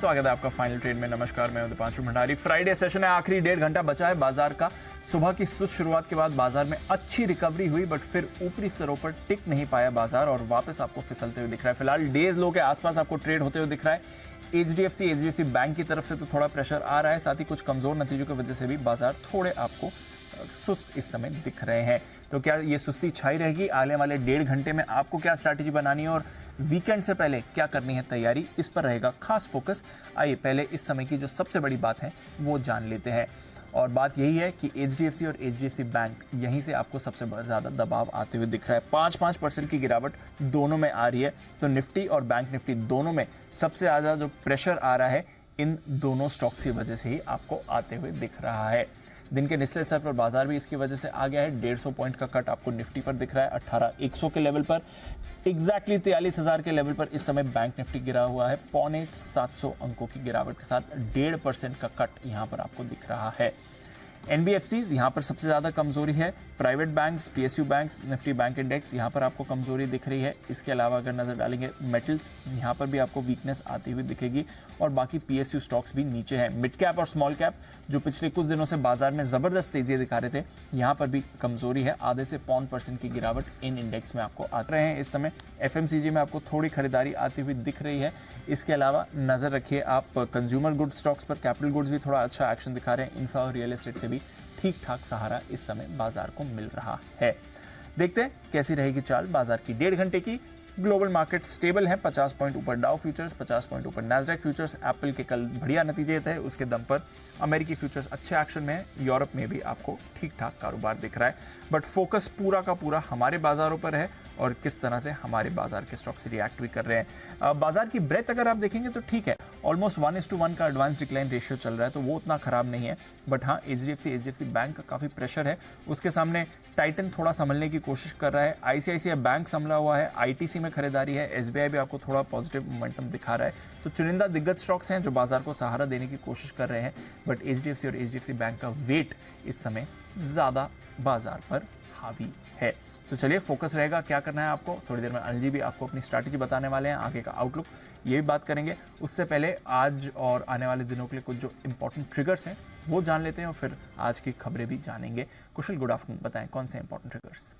स्वागत है आपका फाइनल ट्रेड में। नमस्कार, मैं हूं दीपांशु भंडारी। फ्राइडे सेशन है, आखिरी 1.5 घंटा बचा है बाजार का। सुबह की सुस्त शुरुआत के बाद बाजार में अच्छी रिकवरी हुई, बट फिर ऊपरी स्तरों पर टिक नहीं पाया बाजार और वापस आपको फिसलते हुए दिख रहा है। फिलहाल डेज लो के आसपास आपको ट्रेड होते हुए दिख रहा है। एचडीएफसी बैंक की तरफ से तो थोड़ा प्रेशर आ रहा है, साथ ही कुछ कमजोर नतीजों की वजह से भी बाजार थोड़े आपको सुस्त इस समय दिख रहे हैं। तो क्या ये सुस्ती छाई रहेगी? आने वाले 1.5 घंटे में आपको क्या स्ट्रैटेजी बनानी है और वीकेंड से पहले क्या करनी है तैयारी, इस पर रहेगा खास फोकस। आइए पहले इस समय की जो सबसे बड़ी बात है वो जान लेते हैं। और बात यही है कि एचडीएफसी और एचडीएफसी बैंक यहीं से आपको सबसे ज़्यादा दबाव आते हुए दिख रहा है। 5% की गिरावट दोनों में आ रही है। तो निफ्टी और बैंक निफ्टी दोनों में सबसे ज़्यादा जो प्रेशर आ रहा है इन दोनों स्टॉक्स की वजह से ही आपको आते हुए दिख रहा है। दिन के निचले स्तर पर बाजार भी इसकी वजह से आ गया है। 150 पॉइंट का कट आपको निफ्टी पर दिख रहा है 18,100 के लेवल पर। एग्जैक्टली 43,000 के लेवल पर इस समय बैंक निफ्टी गिरा हुआ है। 750 अंकों की गिरावट के साथ 1.5% का कट यहां पर आपको दिख रहा है। एनबीएफसीज यहां पर सबसे ज्यादा कमजोरी है। Private banks, PSU banks, Nifty bank index यहां पर आपको कमजोरी दिख रही है। इसके अलावा अगर नजर डालेंगे मेटल्स, यहां पर भी आपको वीकनेस आती हुई दिखेगी और बाकी पीएसयू स्टॉक्स भी नीचे हैं। मिड कैप और स्मॉल कैप जो पिछले कुछ दिनों से बाजार में जबरदस्त तेजी दिखा रहे थे, यहां पर भी कमजोरी है। आधे से 5% की गिरावट इन इंडेक्स में आपको आ रहे हैं। इस समय एफएमसीजी में आपको थोड़ी खरीदारी आती हुई दिख रही है। इसके अलावा नजर रखिए आप कंज्यूमर गुड्स स्टॉक्स पर। कैपिटल गुड्स भी थोड़ा अच्छा एक्शन दिखा रहे हैं। इंफ्रा और रियल एस्टेट से भी ठीक ठाक सहारा इस समय बाजार को मिल रहा है। देखते हैं कैसी रहेगी चाल बाजार की 1.5 घंटे की। ग्लोबल मार्केट स्टेबल है, 50 पॉइंट ऊपर डाउ फ्यूचर्स, 50 पॉइंट ऊपर नैस्डैक फ्यूचर्स। एप्पल के कल बढ़िया नतीजे थे, उसके दम पर अमेरिकी फ्यूचर्स अच्छे एक्शन में है। यूरोप में भी आपको ठीक ठाक कारोबार दिख रहा है, बट फोकस पूरा का पूरा हमारे बाजारों पर है और किस तरह से हमारे बाजार के स्टॉक्स रिएक्ट भी कर रहे हैं। बाजार की ब्रेथ अगर आप देखेंगे तो ठीक है, ऑलमोस्ट 1:1 का एडवांस डिक्लाइन रेशियो चल रहा है, तो वो उतना खराब नहीं है। बट हाँ, एचडीएफसी बैंक का काफी प्रेशर है। उसके सामने टाइटन थोड़ा संभलने की कोशिश कर रहा है। आईसीआईसीआई बैंक संभला हुआ है। आईटीसी में खरीदारी है। एसबीआई भी आपको थोड़ा पॉजिटिव मोमेंटम दिखा रहा है। तो चुनिंदा दिग्गज स्टॉक्स हैं जो बाजार को सहारा देने की कोशिश कर रहे हैं, बट एचडीएफसी और एचडीएफसी बैंक का वेट इस समय ज्यादा बाजार पर हावी है। तो चलिए फोकस रहेगा क्या करना है आपको। थोड़ी देर में अनिल जी भी आपको अपनी स्ट्रैटेजी बताने वाले हैं, आगे का आउटलुक ये भी बात करेंगे। उससे पहले आज और आने वाले दिनों के लिए कुछ जो इंपॉर्टेंट ट्रिगर्स हैं वो जान लेते हैं और फिर आज की खबरें भी जानेंगे। कुशल, गुड आफ्टरनून, बताएं कौन से इंपॉर्टेंट ट्रिगर्स।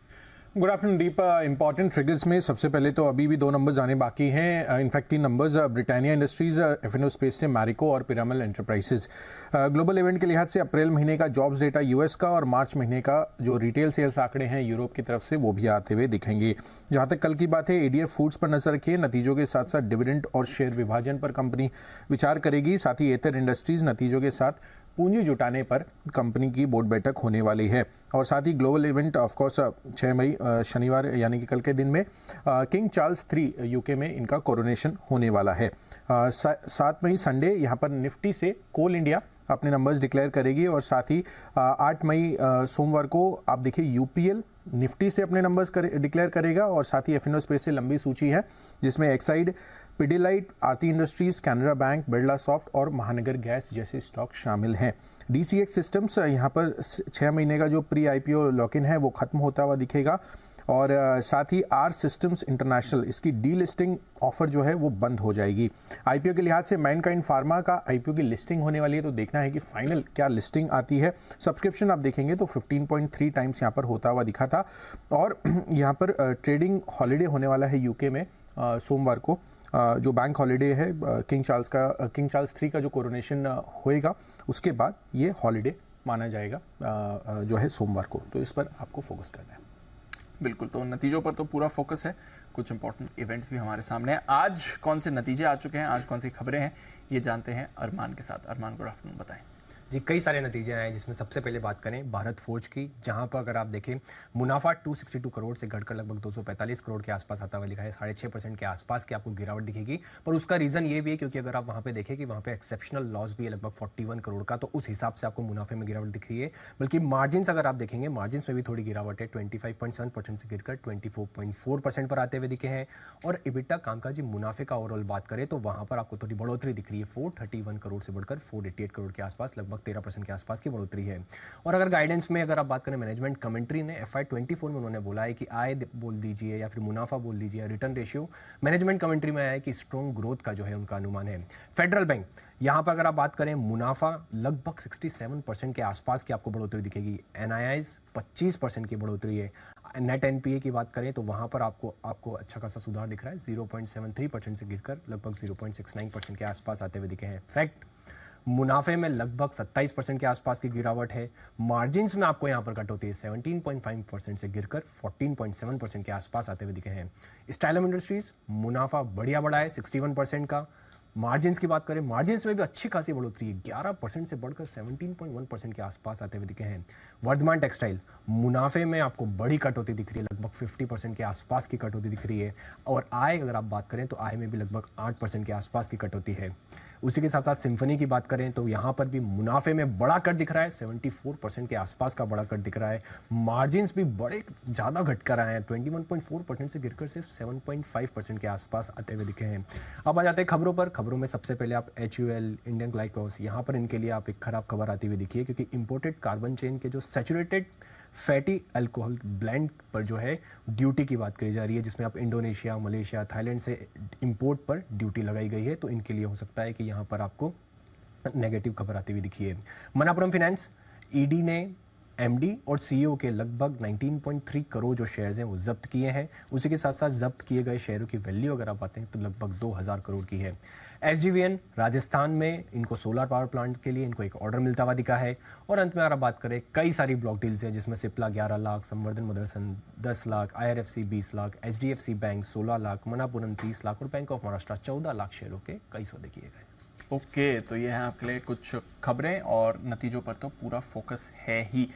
गुड आफ्टरनून दीप। इंपॉर्टेंट ट्रिगर्स में सबसे पहले तो अभी भी 2 नंबर्स आने बाकी हैं। In fact 3 numbers, Britannia industries, F and O space से मैरिको और पिरामल एंटरप्राइजेज। ग्लोबल इवेंट के लिहाज से अप्रैल महीने का जॉब्स डेटा यूएस का और मार्च महीने का जो रिटेल सेल्स आंकड़े हैं यूरोप की तरफ से वो भी आते हुए दिखेंगे। जहां तक कल की बात है, एडीएफ फूड्स पर नजर रखिए। नतीजों के साथ साथ डिविडेंड और शेयर विभाजन पर कंपनी विचार करेगी। साथ ही एथर इंडस्ट्रीज नतीजों के साथ पूंजी जुटाने पर कंपनी की बोर्ड बैठक होने वाली है। और साथ ही ग्लोबल इवेंट ऑफकोर्स 6 मई शनिवार यानी कि कल के दिन में किंग चार्ल्स 3 यूके में इनका कोरोनेशन होने वाला है। 7 मई संडे यहाँ पर निफ्टी से कोल इंडिया अपने नंबर्स डिक्लेयर करेगी। और साथ ही 8 मई सोमवार को आप देखिए यूपीएल निफ्टी से अपने नंबर्स डिक्लेयर करेगा। और साथ ही एफएनओ स्पेस से लंबी सूची है जिसमें Exide, Pidilite, Aarti industries, Canara bank, Birla soft और महानगर गैस जैसे स्टॉक शामिल हैं। डीसीएक्स सिस्टम्स यहाँ पर 6 महीने का जो प्री आईपीओ लॉक इन है वो खत्म होता हुआ दिखेगा। और साथ ही आर सिस्टम्स इंटरनेशनल, इसकी डी लिस्टिंग ऑफर जो है वो बंद हो जाएगी। आईपीओ के लिहाज से मैनकाइंड फार्मा का आईपीओ की लिस्टिंग होने वाली है, तो देखना है कि फाइनल क्या लिस्टिंग आती है। सब्सक्रिप्शन आप देखेंगे तो 15.3 टाइम्स यहाँ पर होता हुआ दिखा था। और यहाँ पर ट्रेडिंग हॉलीडे होने वाला है यूके में सोमवार को, जो बैंक हॉलीडे है किंग चार्ल्स 3 का जो कोरोनेशन होएगा उसके बाद ये हॉलीडे माना जाएगा जो है सोमवार को। तो इस पर आपको फोकस करना है। बिल्कुल, तो नतीजों पर तो पूरा फोकस है। कुछ इंपॉर्टेंट इवेंट्स भी हमारे सामने हैं। आज कौन से नतीजे आ चुके हैं, आज कौन सी खबरें हैं, ये जानते हैं अरमान के साथ। अरमान, गुड आफ्टरनून, बताएं। जी, कई सारे नतीजे आए हैं जिसमें सबसे पहले बात करें भारत फोर्ज की, जहां पर अगर आप देखें मुनाफा 262 करोड़ से घटकर लगभग 245 करोड़ के आसपास आता हुआ लिखा है। 6.5% के आसपास की आपको गिरावट दिखेगी। पर उसका रीज़न ये भी है क्योंकि अगर आप वहां पे देखें कि वहां पे एक्सेप्शनल लॉस भी है लगभग 41 करोड़ का, तो उस हिसाब से आपको मुनाफे में गिरावट दिख रही है। बल्कि मार्जिन अगर आप देखेंगे, मार्जिन में भी थोड़ी गिरावट है। 25.7% से गिरकर 24.4% पर आते हुए दिखे हैं। और इबिटा कामकाजी मुनाफे का ओवरऑल बात करें तो वहां पर आपको थोड़ी बढ़ोतरी दिख रही है। 431 करोड़ से बढ़कर 488 करोड़ के आसपास लगभग लगभग 13% के आसपास की बढ़ोतरी है। और अगर गाइडेंस में अगर आप बात करें, मैनेजमेंट कमेंट्री ने FY24 में उन्होंने बोला है कि आय बोल दीजिए या फिर मुनाफा बोल दीजिए, रिटर्न रेशियो, मैनेजमेंट कमेंट्री में आया है कि स्ट्रॉन्ग ग्रोथ का जो है उनका अनुमान है। फेडरल बैंक, यहाँ पर अगर आप बात करें, मुनाफा लगभग 67% के आसपास की आपको बढ़ोतरी दिखेगी। NIIs 25% की बढ़ोतरी है। नेट NPA की बात करें तो वहाँ पर आपको अच्छा खासा सुधार दिख रहा है, 0.73% से गिरकर लगभग 0.69% के आसपास आते हुए दिखे हैं। फैक्ट, मुनाफे में लगभग 27% के आसपास की गिरावट है। मार्जिन्स में आपको यहाँ पर कट होती है, 17.5% से गिरकर 14.7% के आसपास आते हुए दिखे हैं। स्टाइलम इंडस्ट्रीज, मुनाफा बढ़िया बढ़ा है 61% का। मार्जिन्स की बात करें, मार्जिन्स में भी अच्छी खासी बढ़ोतरी है, 11% से बढ़कर 17.1% के आसपास आते हुए दिखे हैं। वर्धमान टेक्सटाइल, मुनाफे में आपको बड़ी कटौती दिख रही है, लगभग 50% के आसपास की कटौती दिख रही है। और आय अगर आप बात करें तो आय में भी लगभग 8% के आसपास की कटौती है। उसी के साथ साथ सिम्फनी की बात करें तो यहाँ पर भी मुनाफे में बड़ा कट दिख रहा है, 74% के आसपास का बड़ा कट दिख रहा है। मार्जिन्स भी बड़े ज़्यादा घट कर आए हैं, 21.4% से गिरकर सिर्फ 7.5% के आसपास आते हुए दिखे हैं। अब आ जाते हैं खबरों पर। खबरों में सबसे पहले आप HUL, इंडियन ग्लाइकोस, यहाँ पर इनके लिए आप एक खराब खबर आती हुई दिखी है, क्योंकि इंपोर्टेड कार्बन चेन के जो सैचुरेटेड फैटी अल्कोहल ब्लेंड पर जो है ड्यूटी की बात करी जा रही है, जिसमें आप इंडोनेशिया, मलेशिया, थाईलैंड से इंपोर्ट पर ड्यूटी लगाई गई है। तो इनके लिए हो सकता है कि यहाँ पर आपको नेगेटिव खबर आती हुई दिखी है। मनापुरम फाइनेंस, ED ने MD और CEO के लगभग 19.3 करोड़ जो शेयर्स हैं वो जब्त किए हैं। उसी के साथ साथ जब्त किए गए शेयरों की वैल्यू अगर आप बातें हैं तो लगभग 2000 करोड़ की है। SGVN, राजस्थान में इनको सोलर पावर प्लांट के लिए इनको एक ऑर्डर मिलता हुआ दिखा है। और अंत में अगर आप बात करें, कई सारी ब्लॉक डील्स हैं, जिसमें सिप्ला 11 लाख, संवर्धन Motherson 10 lakh, IRFC 20 lakh, HDFC bank 16 lakh, Manappuram 30 lakh और बैंक ऑफ महाराष्ट्र 14 लाख शेयरों के कई सौदे किए गए। ओके, तो ये है आपके लिए कुछ खबरें और नतीजों पर तो पूरा फोकस है ही।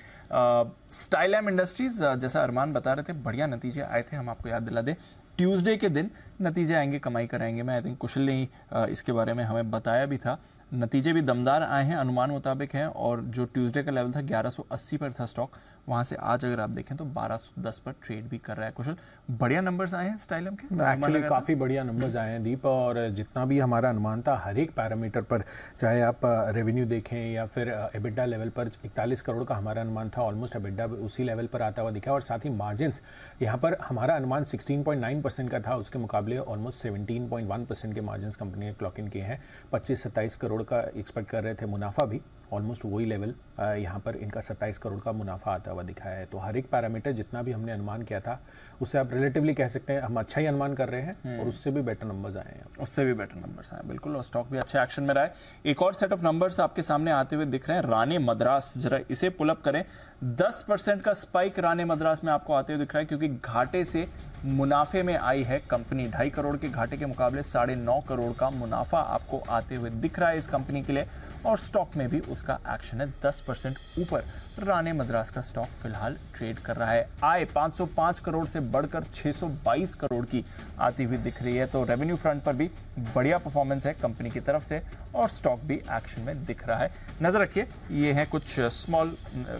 स्टाइलम इंडस्ट्रीज, जैसा अरमान बता रहे थे, बढ़िया नतीजे आए थे। हम आपको याद दिला दें, ट्यूसडे के दिन नतीजे आएंगे, कमाई कराएंगे। मैं आई थिंक कुशल ने ही इसके बारे में हमें बताया भी था। नतीजे भी दमदार आए हैं, अनुमान मुताबिक हैं। और जो ट्यूसडे का लेवल था 1180 पर था स्टॉक, वहाँ से आज अगर आप देखें तो 1210 पर ट्रेड भी कर रहा है। कुशल, बढ़िया नंबर्स आए हैं स्टाइलम के। एक्चुअली काफ़ी बढ़िया नंबर्स आए हैं दीप, और जितना भी हमारा अनुमान था हर एक पैरामीटर पर, चाहे आप रेवेन्यू देखें या फिर एबिडा लेवल पर 41 करोड़ का हमारा अनुमान था, ऑलमोस्ट एबिडा उसी लेवल पर आता हुआ दिखा। और साथ ही मार्जिन्स, यहाँ पर हमारा अनुमान 16.9% का था, उसके मुकाबले ऑलमोस्ट 17.1% के मार्जिन्स कंपनी ने क्लॉक इन किए हैं। 25-27 करोड़ का एक्सपेक्ट कर रहे थे, मुनाफा भी ऑलमोस्ट वही लेवल, यहाँ पर इनका 27 करोड़ का मुनाफा आता हुआ दिखा है। तो हर एक पैरामीटर जितना भी हमने अनुमान किया था उससे आप रिलेटिवली कह सकते हैं हम अच्छा ही अनुमान कर रहे हैं, और उससे भी बेटर नंबर्स आए हैं। उससे भी बेटर नंबर्स आए, बिल्कुल। और स्टॉक भी अच्छे एक्शन में रहा है। एक और सेट ऑफ नंबर्स आपके सामने आते हुए दिख रहे हैं। राणे मद्रास, जरा इसे पुल अप करें। 10% का स्पाइक राणे मद्रास में आपको आते हुए दिख रहा है, क्योंकि घाटे से मुनाफे में आई है कंपनी। 2.5 करोड़ के घाटे के मुकाबले 9.5 करोड़ का मुनाफा आपको आते हुए दिख रहा है इस कंपनी के लिए। और स्टॉक में भी उसका एक्शन है, 10% ऊपर राणे मद्रास का स्टॉक फिलहाल ट्रेड कर रहा है। आय 505 करोड़ से बढ़कर 622 करोड़ की आती हुई दिख रही है। तो रेवेन्यू फ्रंट पर भी बढ़िया परफॉर्मेंस है कंपनी की तरफ से, और स्टॉक भी एक्शन में दिख रहा है। नजर रखिए, ये हैं कुछ स्मॉल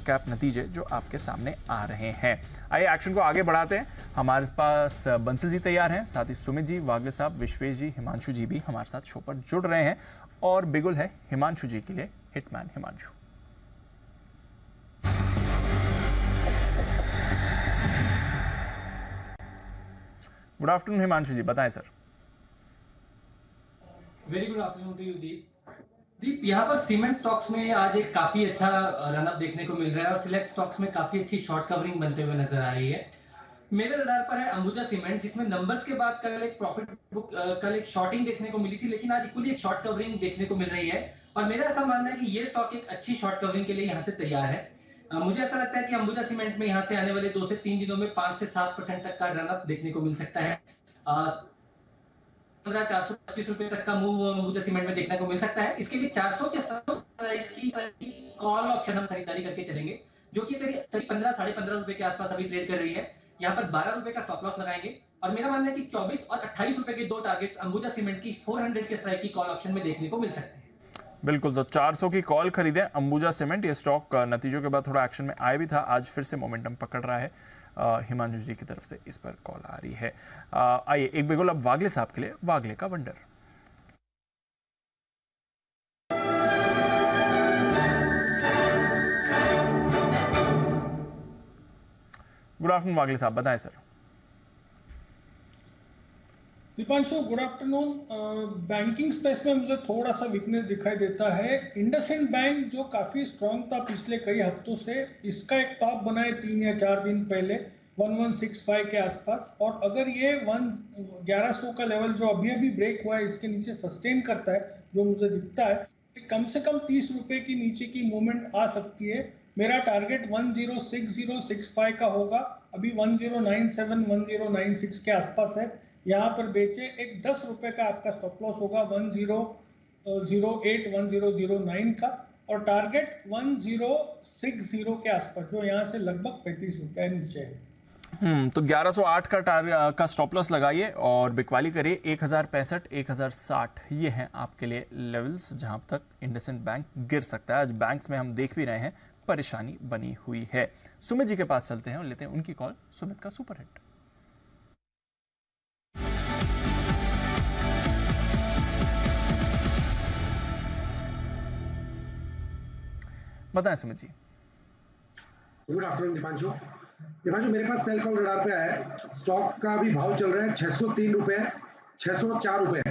कैप नतीजे जो आपके सामने आ रहे हैं। आइए एक्शन को आगे बढ़ाते हैं। हमारे पास बंसल जी तैयार हैं, साथ ही सुमित जी, वागले साहब, विश्वेश जी, हिमांशु जी भी हमारे साथ शो पर जुड़ रहे हैं। और बिगुल है हिमांशु जी के लिए hitman Himanshu. Good afternoon Himanshu ji, बताएं sir. Very good afternoon to you Deep. Deep, यहाँ पर सीमेंट स्टॉक्स में आज एक काफी अच्छा रनअप देखने को मिल रहा है, और सिलेक्ट स्टॉक्स में काफी अच्छी शॉर्ट कवरिंग बनते हुए नजर आ रही है। मेरे रडार पर है अंबुजा सीमेंट, जिसमें नंबर्स के बाद कल एक प्रॉफिट बुक, कल एक शॉर्टिंग देखने को मिली थी, लेकिन आज इक्वली एक शॉर्ट कवरिंग देखने को मिल रही है। और मेरा ऐसा मानना है कि ये स्टॉक एक अच्छी शॉर्ट कवरिंग के लिए यहाँ से तैयार है। मुझे ऐसा लगता है कि अंबुजा सीमेंट में यहाँ से आने वाले 2 से 3 दिनों में 5 से 7% तक का रनअप देखने को मिल सकता है। 425 रुपए तक का मूव अंबुजा सीमेंट में देखने को मिल सकता है। इसके लिए 400 के की कॉल ऑप्शन हम खरीदारी करके चलेंगे, जो कि करीब 15-15.5 रुपए के आसपास अभी ट्रेड कर रही है। यहाँ पर 12 रुपए का स्टॉप लॉस लगाएंगे, और मेरा मानना है कि 24 और 28 रुपए के दो टारगेट्स अंबुजा सीमेंट की 400 के स्ट्राइक की कॉल ऑप्शन में देखने को मिल सकते हैं। बिल्कुल, तो 400 की कॉल खरीदें अंबुजा सीमेंट। ये स्टॉक नतीजों के बाद थोड़ा एक्शन में आया भी था, आज फिर से मोमेंटम पकड़ रहा है। हिमांशु जी की तरफ से इस पर कॉल आ रही है। आइए एक बिगुल अब वागले साहब के लिए, वागले का वंडर। गुड आफ्टरनून वागले साहब, बताएं sir. Deepanshu, good afternoon. Banking space में मुझे थोड़ा सा वीकनेस दिखाई देता है। इंडसइंड बैंक जो काफ़ी स्ट्रांग था पिछले कई हफ्तों से, इसका एक टॉप बना है 3 या 4 दिन पहले 1165 के आसपास, और अगर ये 1100 का लेवल जो अभी अभी ब्रेक हुआ है इसके नीचे सस्टेन करता है, जो मुझे दिखता है कम से कम 30 रुपए की नीचे की मूवमेंट आ सकती है। मेरा टारगेट 106065 का होगा। अभी 1097 1096 के आसपास है, यहाँ पर बेचे। एक 10 रुपए का आपका स्टॉप लॉस होगा 1008 1009 का, और टारगेट 1060 के आसपास, जो यहाँ से लगभग 35 रुपए नीचे है। तो 1108 का स्टॉप लॉस लगाइए और बिकवाली करिए 1065 1060। ये हैं आपके लिए लेवल्स जहां तक इंडसइंड बैंक गिर सकता है। आज बैंक्स में हम देख भी रहे हैं परेशानी बनी हुई है। सुमित जी के पास चलते हैं और लेते हैं उनकी कॉल। सुमित का सुपर हिट। बताएं सुमित जी। Good afternoon Deepanshu. दीपांशु, मेरे पास सेल कॉल रडार पे आया है। स्टॉक का भी भाव चल रहा है 603 रुपए, 604 रुपए।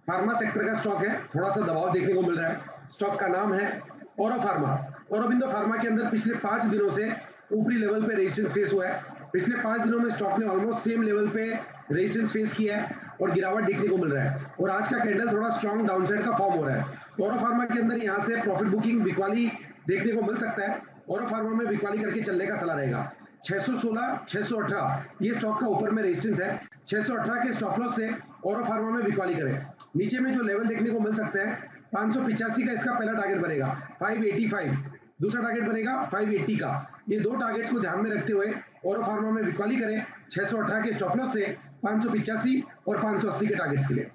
फार्मा सेक्टर का स्टॉक है, थोड़ा सा दबाव देखने को मिल रहा है। स्टॉक का नाम है औरो फार्मा। औरोबिंदो फार्मा के अंदर पिछले 5 दिनों से ऊपरी लेवल पे रेजिस्टेंस फेस हुआ है। पिछले 5 दिनों में स्टॉक ने ऑलमोस्ट सेम लेवल पे रेजिस्टेंस फेस किया है और गिरावट देखने को मिल रहा है, और आज का कैंडल थोड़ा स्ट्रॉन्ग डाउनसाइड का फॉर्म हो रहा है। औरो फार्मा के अंदर यहाँ से प्रॉफिट बुकिंग बिकवाली देखने को मिल सकता है। औरो फार्मा में बिकवाली करके चलने का सलाह रहेगा। 616 618 ये स्टॉक का ऊपर में रेजिस्टेंस है। 618 के स्टॉप लॉस से औरो फार्मा में बिकवाली करें। नीचे में जो लेवल देखने को मिल सकता है 585 का इसका पहला टारगेट बनेगा, 585 दूसरा टारगेट बनेगा 580 का। ये दो टारगेट्स को ध्यान में रखते हुए औरो फार्मा में बिकवाली करें 618 के स्टॉप लॉस से 585 और 580 के टारगेट्स के लिए।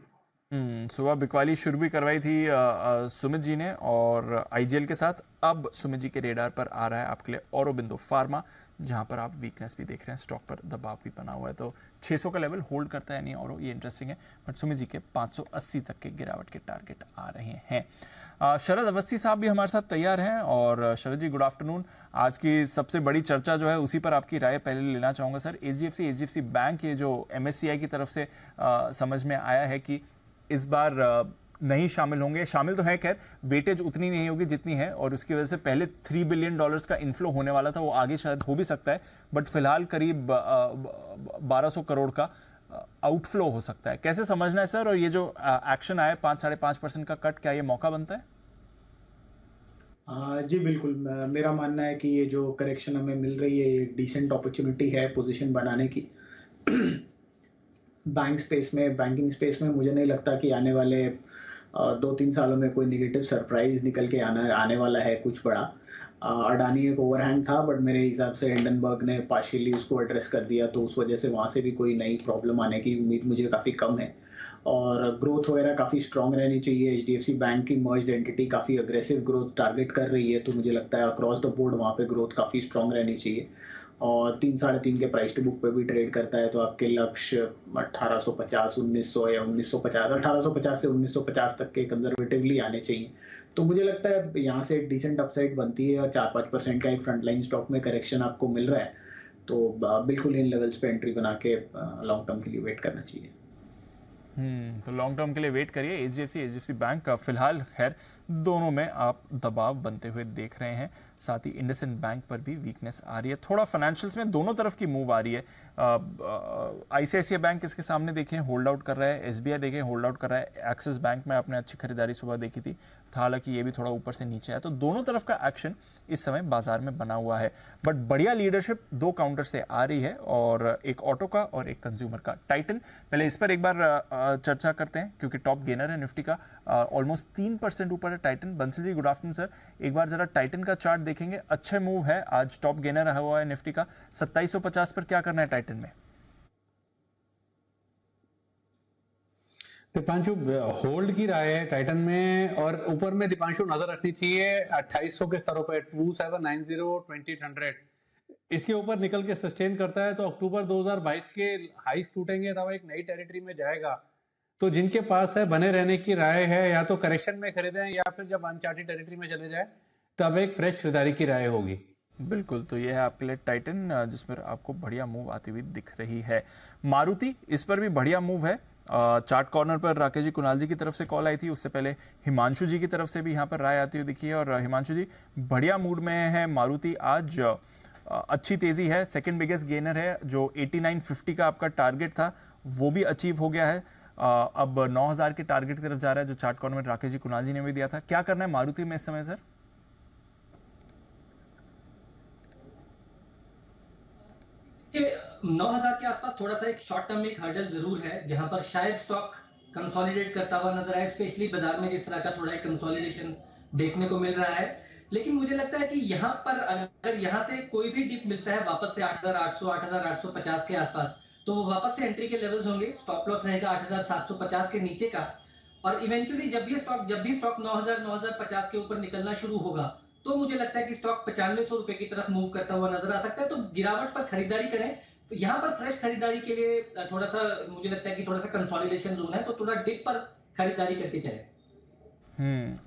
सुबह बिकवाली शुरू भी करवाई थी सुमित जी ने और आईजीएल के साथ। अब सुमित जी के रेडार पर आ रहा है आपके लिए औरोबिंदो फार्मा, जहां पर आप वीकनेस भी देख रहे हैं, स्टॉक पर दबाव भी बना हुआ है। तो 600 का लेवल होल्ड करता है नहीं औरो, ये इंटरेस्टिंग है। बट सुमित जी के 580 तक के गिरावट के टारगेट आ रहे हैं। शरद अवस्थी साहब भी हमारे साथ तैयार हैं। और शरद जी, गुड आफ्टरनून। आज की सबसे बड़ी चर्चा जो है उसी पर आपकी राय पहले लेना चाहूँगा सर। एचडीएफसी बैंक, ये जो एमएससीआई की तरफ से समझ में आया है कि इस बार नहीं शामिल होंगे। शामिल तो है, खैर वेटेज उतनी नहीं होगी जितनी है, और उसकी वजह से पहले $3 बिलियन का इन्फ्लो होने वाला था, वो आगे शायद हो भी सकता है, बट फिलहाल करीब 1200 करोड़ का आउटफ्लो हो सकता है। कैसे समझना है सर? और ये जो एक्शन आया 5-5.5% का कट, क्या ये मौका बनता है? जी बिल्कुल, मेरा मानना है कि ये जो करेक्शन हमें मिल रही है ये डिसेंट अपॉर्चुनिटी है पोजीशन बनाने की। बैंकिंग स्पेस में मुझे नहीं लगता कि आने वाले 2-3 सालों में कोई नेगेटिव सरप्राइज निकल के आने वाला है कुछ बड़ा। अडानी एक ओवरहैंग था, बट मेरे हिसाब से हिंडनबर्ग ने पार्शियली उसको एड्रेस कर दिया, तो उस वजह से वहाँ से भी कोई नई प्रॉब्लम आने की उम्मीद मुझे काफ़ी कम है। और ग्रोथ वगैरह काफ़ी स्ट्रॉन्ग रहनी चाहिए। एचडीएफसी बैंक की मर्ज्ड एंटिटी काफ़ी अग्रेसिव ग्रोथ टारगेट कर रही है, तो मुझे लगता है अक्रॉस द बोर्ड वहाँ पे ग्रोथ काफ़ी स्ट्रॉन्ग रहनी चाहिए। और 3-3.5 के प्राइस टू बुक पे भी ट्रेड करता है, तो आपके लक्ष्य 1850 1900 या 1950 1850 से 1950 तक के कंजर्वेटिवली आने चाहिए। तो मुझे लगता है यहाँ से एक डिसेंट अपसाइड बनती है, और 4-5% का एक फ्रंटलाइन स्टॉक में करेक्शन आपको मिल रहा है, तो बिल्कुल इन लेवल्स पे एंट्री बना के लॉन्ग टर्म के लिए वेट करना चाहिए। तो लॉन्ग टर्म के लिए वेट करिए। एचडीएफसी बैंक का फिलहाल खैर दोनों में आप दबाव बनते हुए देख रहे हैं। साथ ही इंडसइंड बैंक पर भी वीकनेस आ रही है। थोड़ा फाइनेंशियल्स में दोनों तरफ की मूव आ रही है। आईसीआईसीआई बैंक इसके सामने देखें होल्ड आउट कर रहा है, एसबीआई देखें होल्ड आउट कर रहा है, एक्सिस बैंक में आपने अच्छी खरीदारी सुबह देखी थी, हालांकि ये भी थोड़ा ऊपर से नीचे है। तो दोनों तरफ का एक्शन इस समय बाजार में बना हुआ है, बट बढ़िया लीडरशिप दो काउंटर से आ रही है, और एक ऑटो का और एक कंज्यूमर का। टाइटन, पहले इस पर एक बार चर्चा करते हैं क्योंकि टॉप गेनर है निफ्टी का, ऑलमोस्ट 3% ऊपर है Titan. Bansal ji, good afternoon sir. एक बार जरा टाइटन का चार्ट देखेंगे, अच्छे मूव है, आज टॉप गेनर हुआ है निफ्टी का। 2750 पर क्या करना है टाइटन में? दीपांशु, होल्ड की राय है टाइटन में, और ऊपर में दीपांशु नजर रखनी चाहिए 2800 के स्तरों पर, 2790 इसके ऊपर निकल के सस्टेन करता है तो अक्टूबर 2022 के हाईस टूटेंगे, तब एक नई टेरिटरी में जाएगा। तो जिनके पास है बने रहने की राय है, या तो करेक्शन में खरीदें या फिर जब अनचार्टेड टेरिटरी में चले जाए तब एक फ्रेश खरीदारी की राय होगी। बिल्कुल, तो ये है आपके लिए टाइटन जिसमें आपको बढ़िया मूव आती हुई दिख रही है। मारुति, इस पर भी बढ़िया मूव है। चार्ट कॉर्नर पर राकेश जी कुणाल जी की तरफ से कॉल आई थी, उससे पहले हिमांशु जी की तरफ से भी यहाँ पर राय आती हुई दिखी है। और हिमांशु जी, बढ़िया मूड में है मारुति आज, अच्छी तेजी है, सेकंड बिगेस्ट गेनर है। जो 8950 का आपका टारगेट था वो भी अचीव हो गया है, अब 9000 के टारगेट की तरफ जा रहा है जो चार्ट कॉर्नर में राकेश जी कुणाल जी ने भी दिया था। क्या करना है मारुति में इस समय सर? कि 9000 के आसपास थोड़ा सा एक शॉर्ट टर्म में एक हर्डल जरूर है, जहां पर शायद स्टॉक कंसोलिडेट करता हुआ नजर आए, स्पेशली बाजार में जिस तरह का थोड़ा एक कंसोलिडेशन देखने को मिल रहा है। लेकिन मुझे लगता है कि यहाँ पर अगर यहाँ से कोई भी डिप मिलता है वापस से 8800 8850 के आसपास, तो वो वापस से एंट्री के लेवल्स होंगे। स्टॉप लॉस रहेगा 8750 के नीचे का। और इवेंचुअली जब भी स्टॉक 9000 9050 के ऊपर निकलना शुरू होगा, तो मुझे लगता है कि स्टॉक 9500 रुपए की तरफ मूव करता हुआ नजर आ सकता है। तो गिरावट पर खरीदारी करें। तो यहाँ पर फ्रेश खरीदारी के लिए थोड़ा सा मुझे लगता है कि थोड़ा सा कंसोलिडेशन जोन है, तो थोड़ा डिप पर खरीदारी करके चले।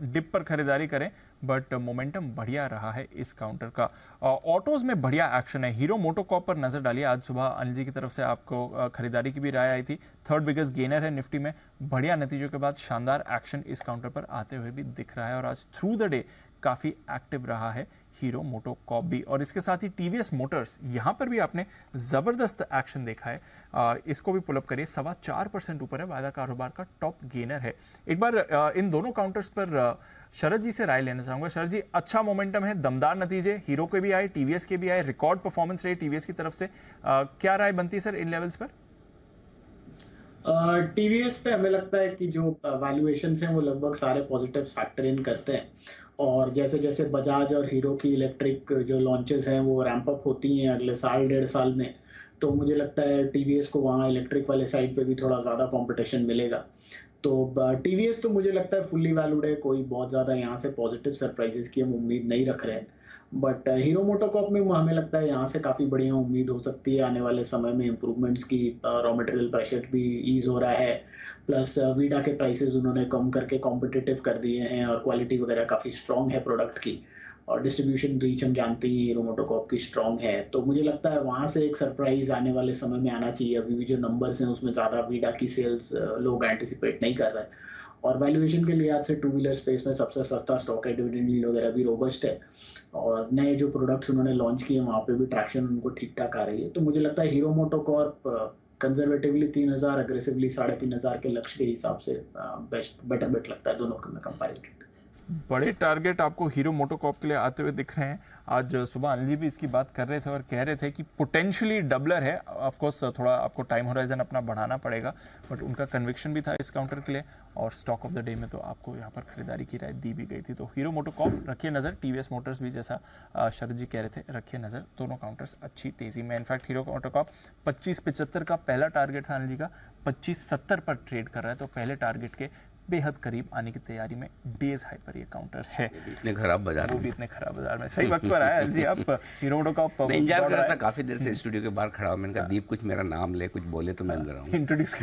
डिप पर खरीदारी करें, बट मोमेंटम बढ़िया रहा है इस काउंटर का। ऑटोज में बढ़िया एक्शन है। हीरो मोटोकॉर्प पर नजर डालिए। आज सुबह अनिल जी की तरफ से आपको खरीदारी की भी राय आई थी। थर्ड बिगेस्ट गेनर है निफ्टी में। बढ़िया नतीजों के बाद शानदार एक्शन इस काउंटर पर आते हुए भी दिख रहा है और आज थ्रू द डे काफी एक्टिव रहा है हीरो मोटोकॉर्प भी। और इसके साथ ही टीवीएस मोटर्स, यहां पर भी आपने जबरदस्त एक्शन देखा है। इसको भी पुल अप करिए, 4.25% ऊपर है, वायदा कारोबार का टॉप गेनर है। एक बार इन दोनों काउंटर्स पर शरद जी से राय लेना चाहूंगा। शरद जी, अच्छा मोमेंटम है, दमदार नतीजे हीरो के भी आए, टीवीएस के भी आए, रिकॉर्ड परफॉर्मेंस रही टीवीएस की तरफ से। क्या राय बनती है सर इन लेवल्स पर? टीवीएस पे हमें लगता है कि जो वैल्यूएशंस हैं वो लगभग सारे पॉजिटिव फैक्टर इन करते हैं। और जैसे जैसे बजाज और हीरो की इलेक्ट्रिक जो लॉन्चेस हैं वो रैंप अप होती हैं अगले साल 1.5 साल में, तो मुझे लगता है टीवीएस को वहाँ इलेक्ट्रिक वाले साइड पे भी थोड़ा ज़्यादा कंपटीशन मिलेगा। तो टीवीएस तो मुझे लगता है फुल्ली वैल्यूड है, कोई बहुत ज़्यादा यहाँ से पॉजिटिव सरप्राइजेस की हम उम्मीद नहीं रख रहे हैं। बट हीरो मोटोकॉर्प में हमें लगता है यहाँ से काफ़ी बढ़िया उम्मीद हो सकती है आने वाले समय में इम्प्रूवमेंट्स की। रॉ मटेरियल प्राइसेस भी ईज हो रहा है, प्लस वीडा के प्राइसेस उन्होंने कम करके कॉम्पिटिटिव कर दिए हैं और क्वालिटी वगैरह काफ़ी स्ट्रॉन्ग है प्रोडक्ट की, और डिस्ट्रीब्यूशन रीच हम जानते ही हीरो मोटोकॉर्प की स्ट्रॉन्ग है। तो मुझे लगता है वहाँ से एक सरप्राइज आने वाले समय में आना चाहिए। अभी भी जो नंबर्स हैं उसमें ज़्यादा वीडा की सेल्स लोग एंटिसिपेट नहीं कर रहे हैं, और वैल्यूएशन के लिहाज से टू व्हीलर स्पेस में सबसे सस्ता स्टॉक है, डिविडेंड यील्ड वगैरह भी रोबस्ट है, और नए जो प्रोडक्ट्स उन्होंने लॉन्च किए वहाँ पे भी ट्रैक्शन उनको ठीक ठाक आ रही है। तो मुझे लगता है हीरो मोटोकॉर्प कंजर्वेटिवली 3000, अग्रेसिवली 3500 के लक्ष्य के हिसाब से बेटर बेट लगता है दोनों में कंपैरिजन। बड़े टारगेट आपको हीरो मोटोकॉर्प के लिए आते हुए दिख रहे हैं। आज सुबह अनिल जी भी इसकी बात कर रहे थे और कह रहे थे कि पोटेंशियली डबलर है। ऑफ कोर्स थोड़ा आपको टाइम होराइजन अपना बढ़ाना पड़ेगा, बट उनका कन्विक्शन भी था इस काउंटर के लिए, और स्टॉक ऑफ द डे में तो आपको यहाँ पर खरीदारी की राय दी भी गई थी। तो हीरो मोटोकॉर्प रखिए नज़र, टीवीएस मोटर्स भी जैसा शरद जी कह रहे थे रखिए नज़र, दोनों काउंटर्स अच्छी तेजी में। इनफैक्ट हीरो मोटोकॉर्प 2575 का पहला टारगेट था अनिल जी का, 2570 पर ट्रेड कर रहा है, तो पहले टारगेट के बेहद करीब आने की तैयारी में डेज हाई पर ये काउंटर है। इतने खराब बाजार वो भी इतने खराब बाजार में सही वक्त पर आया जी। आप हीरो मोटोकॉर्प मैं इंतजार कर रहा था काफी देर से, स्टूडियो के बाहर खड़ा हूं, मैंने कहा दीप कुछ मेरा नाम ले, कुछ बोले तो मैं अंदर आऊं। इंट्रोड्यूस